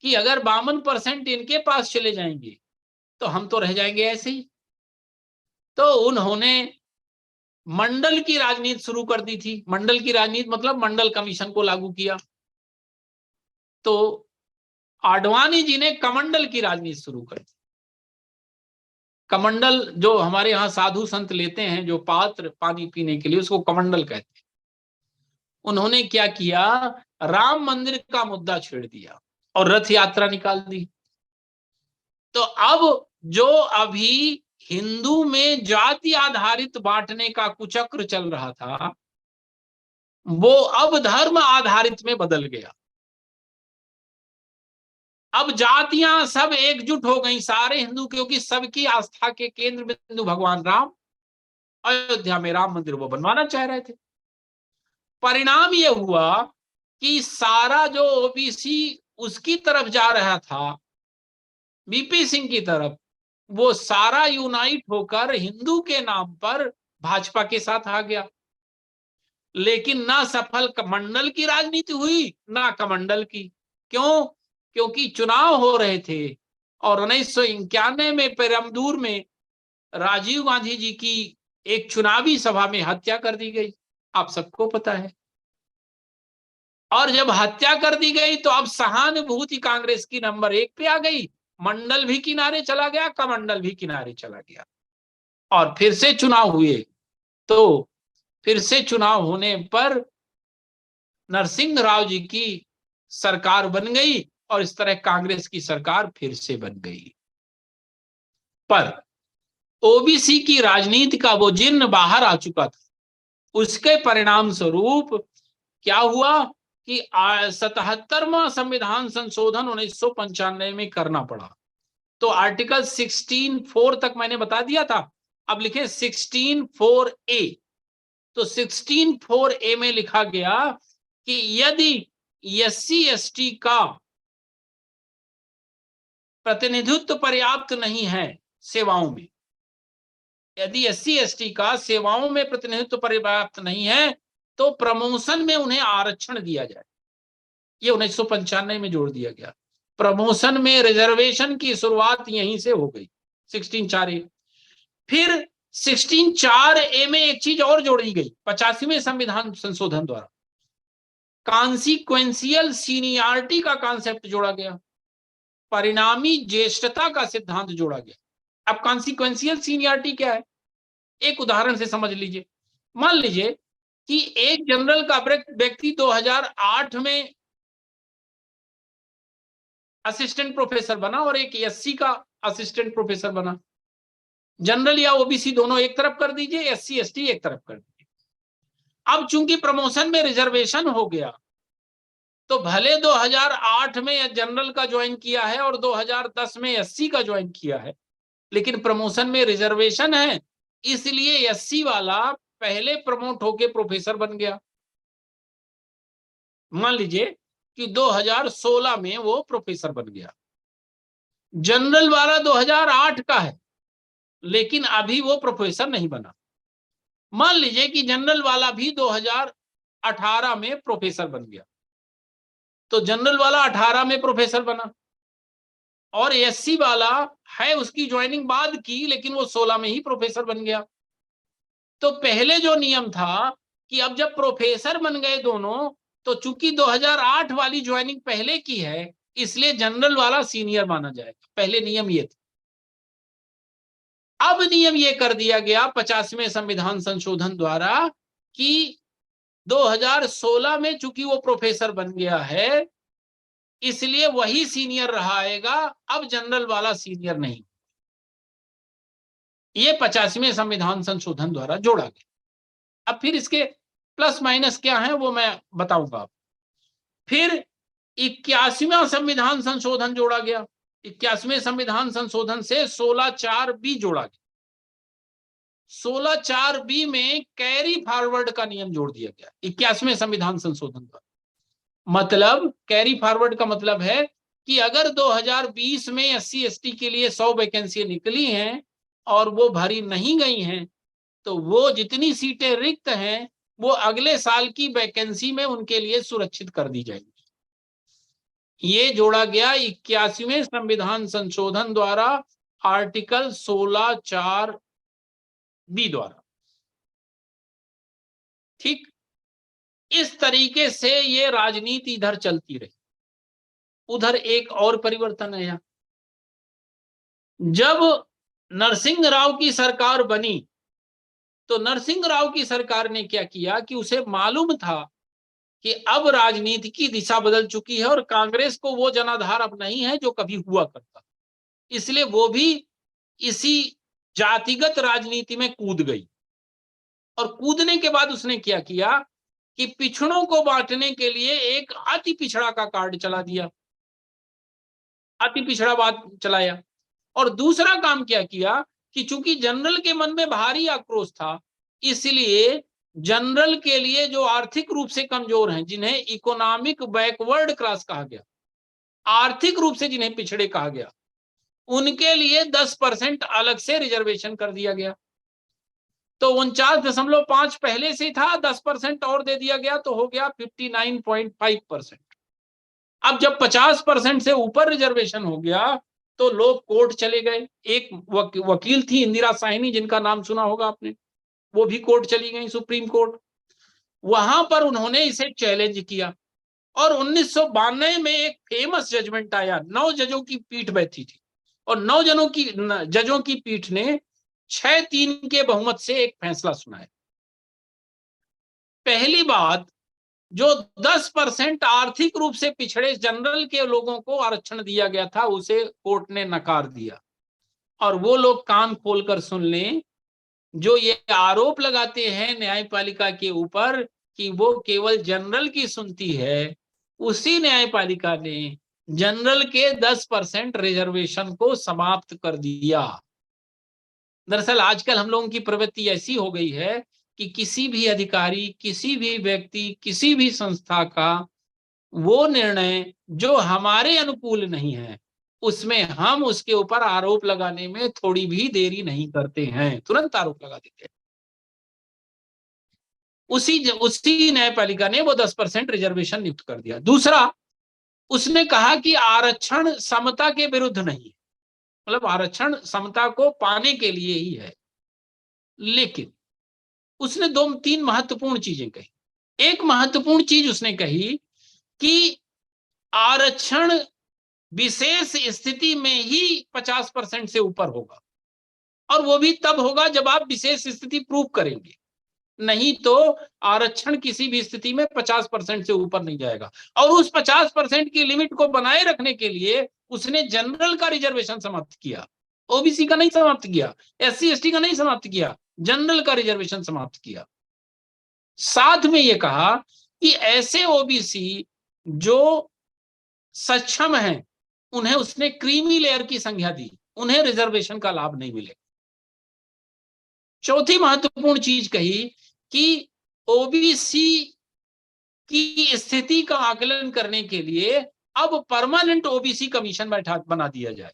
कि अगर 52% इनके पास चले जाएंगे तो हम तो रह जाएंगे ऐसे ही। तो उन्होंने मंडल की राजनीति शुरू कर दी थी। मंडल की राजनीति मतलब मंडल कमीशन को लागू किया। तो आडवाणी जी ने कमंडल की राजनीति शुरू कर दी। कमंडल जो हमारे यहाँ साधु संत लेते हैं, जो पात्र पानी पीने के लिए, उसको कमंडल कहते हैं। उन्होंने क्या किया, राम मंदिर का मुद्दा छेड़ दिया और रथ यात्रा निकाल दी। तो अब जो अभी हिंदू में जाति आधारित बांटने का कुचक्र चल रहा था, वो अब धर्म आधारित में बदल गया। अब जातियां सब एकजुट हो गई, सारे हिंदू, क्योंकि सबकी आस्था के केंद्र बिंदु भगवान राम, अयोध्या में राम मंदिर वो बनवाना चाह रहे थे। परिणाम ये हुआ कि सारा जो ओबीसी उसकी तरफ जा रहा था, बीपी सिंह की तरफ, वो सारा यूनाइट होकर हिंदू के नाम पर भाजपा के साथ आ गया। लेकिन ना सफल मंडल की राजनीति हुई, ना कमंडल की। क्यों? क्योंकि चुनाव हो रहे थे और 1991 में पेरमदूर में राजीव गांधी जी की एक चुनावी सभा में हत्या कर दी गई, आप सबको पता है। और जब हत्या कर दी गई तो अब सहानुभूति कांग्रेस की नंबर 1 पे आ गई। मंडल भी किनारे चला गया, कमंडल भी किनारे चला गया और फिर से चुनाव हुए। तो फिर से चुनाव होने पर नरसिंह राव जी की सरकार बन गई और इस तरह कांग्रेस की सरकार फिर से बन गई। पर ओबीसी की राजनीति का वो जिन्न बाहर आ चुका था। उसके परिणाम स्वरूप क्या हुआ कि 77वां संविधान संशोधन 1995 में करना पड़ा। तो आर्टिकल 16(4) तक मैंने बता दिया था, अब लिखे 16(4)A। तो 16(4)A में लिखा गया कि यदि एससी एसटी का प्रतिनिधित्व पर्याप्त नहीं है सेवाओं में, यदि एससी एसटी का सेवाओं में प्रतिनिधित्व पर्याप्त नहीं है तो प्रमोशन में उन्हें आरक्षण दिया जाए। ये 1995 में जोड़ दिया गया। प्रमोशन में रिजर्वेशन की शुरुआत यहीं से हो गई, 16(4)A। फिर 16(4)A में एक चीज और जोड़ी गई 85वें संविधान संशोधन द्वारा, कॉन्सिक्वेंशियल सीनियरिटी का कॉन्सेप्ट जोड़ा गया, परिणामी ज्येष्ठता का सिद्धांत जोड़ा गया। अब कॉन्सिक्वेंशियल सीनियरिटी क्या है, एक उदाहरण से समझ लीजिए। मान लीजिए कि एक जनरल का व्यक्ति 2008 में असिस्टेंट प्रोफेसर बना और एक एससी का असिस्टेंट प्रोफेसर बना। जनरल या ओबीसी दोनों एक तरफ कर दीजिए, एससी एसटी एक तरफ कर दीजिए। अब चूंकि प्रमोशन में रिजर्वेशन हो गया, तो भले 2008 में जनरल का ज्वाइन किया है और 2010 में एससी का ज्वाइन किया है, लेकिन प्रमोशन में रिजर्वेशन है, इसलिए एससी वाला पहले प्रमोट होके प्रोफेसर बन गया। मान लीजिए कि 2016 में वो प्रोफेसर बन गया। जनरल वाला 2008 का है, लेकिन अभी वो प्रोफेसर नहीं बना। मान लीजिए कि जनरल वाला भी 2018 में प्रोफेसर बन गया, तो जनरल वाला 18 में प्रोफेसर बना और एससी वाला है उसकी ज्वाइनिंग बाद की, लेकिन वो 16 में ही प्रोफेसर बन गया। तो पहले जो नियम था कि अब जब प्रोफेसर बन गए दोनों, तो चूंकि 2008 वाली ज्वाइनिंग पहले की है, इसलिए जनरल वाला सीनियर माना जाएगा। पहले नियम ये था। अब नियम ये कर दिया गया 50वें संविधान संशोधन द्वारा कि 2016 में चूंकि वो प्रोफेसर बन गया है, इसलिए वही सीनियर रहाएगा, अब जनरल वाला सीनियर नहीं। ये 50वें संविधान संशोधन द्वारा जोड़ा गया। अब फिर इसके प्लस माइनस क्या है वो मैं बताऊंगा। फिर 81वां संविधान संशोधन जोड़ा गया। 81वें संविधान संशोधन से 16(4)B जोड़ा गया। 16(4)B में कैरी फॉरवर्ड का नियम जोड़ दिया गया 81वें संविधान संशोधन द्वारा। मतलब कैरी फॉरवर्ड का मतलब है कि अगर 2020 में एससी एसटी के लिए 100 वैकेंसी निकली हैं और वो भरी नहीं गई हैं, तो वो जितनी सीटें रिक्त हैं वो अगले साल की वैकेंसी में उनके लिए सुरक्षित कर दी जाएगी। ये जोड़ा गया 81वें संविधान संशोधन द्वारा, आर्टिकल 16(4)B द्वारा। ठीक इस तरीके से ये राजनीति इधर चलती रही। उधर एक और परिवर्तन आया। जब नरसिंह राव की सरकार बनी, तो नरसिंह राव की सरकार ने क्या किया कि उसे मालूम था कि अब राजनीति की दिशा बदल चुकी है और कांग्रेस को वो जनाधार अब नहीं है जो कभी हुआ करता, इसलिए वो भी इसी जातिगत राजनीति में कूद गई। और कूदने के बाद उसने क्या किया कि पिछड़ों को बांटने के लिए एक अति पिछड़ा का कार्ड चला दिया, अति पिछड़ा बात चलाया। और दूसरा काम क्या किया कि चूंकि जनरल के मन में भारी आक्रोश था, इसलिए जनरल के लिए जो आर्थिक रूप से कमजोर हैं, जिन्हें इकोनॉमिक बैकवर्ड क्लास कहा गया, आर्थिक रूप से जिन्हें पिछड़े कहा गया, उनके लिए 10% अलग से रिजर्वेशन कर दिया गया। तो 49.5 पहले से था, 10% और दे दिया गया तो हो गया 59.5%। अब जब 50% से ऊपर रिजर्वेशन हो गया तो लोग कोर्ट चले गए। एक वकील थी इंदिरा साहनी, जिनका नाम सुना होगा आपने, वो भी कोर्ट चली गई, सुप्रीम कोर्ट। वहां पर उन्होंने इसे चैलेंज किया और 1992 में एक फेमस जजमेंट आया। 9 जजों की पीठ बैठी थी और 9 जजों की पीठ ने 6-3 के बहुमत से एक फैसला सुनाया। पहली बात, जो 10% आर्थिक रूप से पिछड़े जनरल के लोगों को आरक्षण दिया गया था, उसे कोर्ट ने नकार दिया। और वो लोग कान खोलकर सुन लें जो ये आरोप लगाते हैं न्यायपालिका के ऊपर कि वो केवल जनरल की सुनती है, उसी न्यायपालिका ने जनरल के 10% रिजर्वेशन को समाप्त कर दिया। दरअसल आजकल हम लोगों की प्रवृत्ति ऐसी हो गई है कि किसी भी अधिकारी, किसी भी व्यक्ति, किसी भी संस्था का वो निर्णय जो हमारे अनुकूल नहीं है, उसमें हम उसके ऊपर आरोप लगाने में थोड़ी भी देरी नहीं करते हैं, तुरंत आरोप लगा देते हैं। उसी न्यायपालिका ने वो 10% रिजर्वेशन नियुक्त कर दिया। दूसरा, उसने कहा कि आरक्षण समता के विरुद्ध नहीं है, मतलब आरक्षण समता को पाने के लिए ही है। लेकिन उसने 2-3 महत्वपूर्ण चीजें कही। एक महत्वपूर्ण चीज उसने कही कि आरक्षण विशेष स्थिति में ही 50% से ऊपर होगा, और वो भी तब होगा जब आप विशेष स्थिति प्रूव करेंगे, नहीं तो आरक्षण किसी भी स्थिति में 50% से ऊपर नहीं जाएगा। और उस 50% की लिमिट को बनाए रखने के लिए उसने जनरल का रिजर्वेशन समाप्त किया, ओबीसी का नहीं समाप्त किया, एससी एसटी का नहीं समाप्त किया, जनरल का रिजर्वेशन समाप्त किया। साथ में ये कहा कि ऐसे ओबीसी जो सक्षम हैं उन्हें उसने क्रीमी लेयर की संज्ञा दी, उन्हें रिजर्वेशन का लाभ नहीं मिलेगा। चौथी महत्वपूर्ण चीज कही कि ओबीसी की स्थिति का आकलन करने के लिए अब परमानेंट ओबीसी कमीशन बना दिया जाए।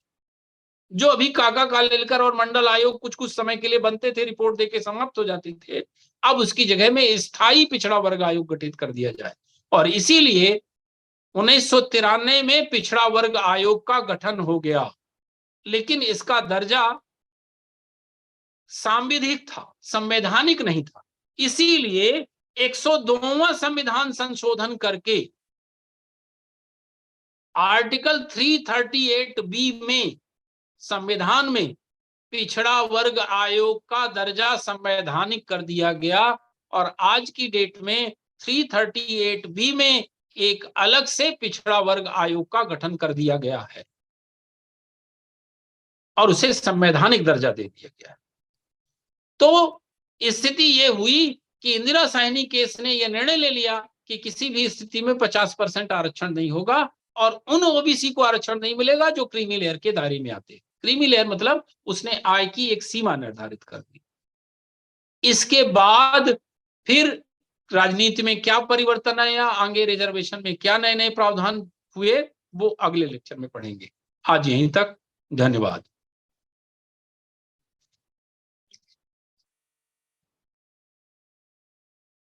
जो अभी काका कालेलकर और मंडल आयोग कुछ कुछ समय के लिए बनते थे, रिपोर्ट देके समाप्त हो जाते थे, अब उसकी जगह में स्थायी पिछड़ा वर्ग आयोग गठित कर दिया जाए। और इसीलिए 1993 में पिछड़ा वर्ग आयोग का गठन हो गया, लेकिन इसका दर्जा सांविधिक था, संवैधानिक नहीं था। इसीलिए 102वां संविधान संशोधन करके आर्टिकल 338B में संविधान में पिछड़ा वर्ग आयोग का दर्जा संवैधानिक कर दिया गया, और आज की डेट में 338B में एक अलग से पिछड़ा वर्ग आयोग का गठन कर दिया गया है और उसे संवैधानिक दर्जा दे दिया गया है। तो स्थिति ये हुई कि इंदिरा साहनी केस ने यह निर्णय ले लिया कि किसी भी स्थिति में 50% आरक्षण नहीं होगा, और उन ओबीसी को आरक्षण नहीं मिलेगा जो क्रीमी लेयर के दायरे में आते हैं। क्रीमी लेयर मतलब उसने आय की एक सीमा निर्धारित कर दी। इसके बाद फिर राजनीति में क्या परिवर्तन आया, आगे रिजर्वेशन में क्या नए नए प्रावधान हुए, वो अगले लेक्चर में पढ़ेंगे। आज यहीं तक, धन्यवाद।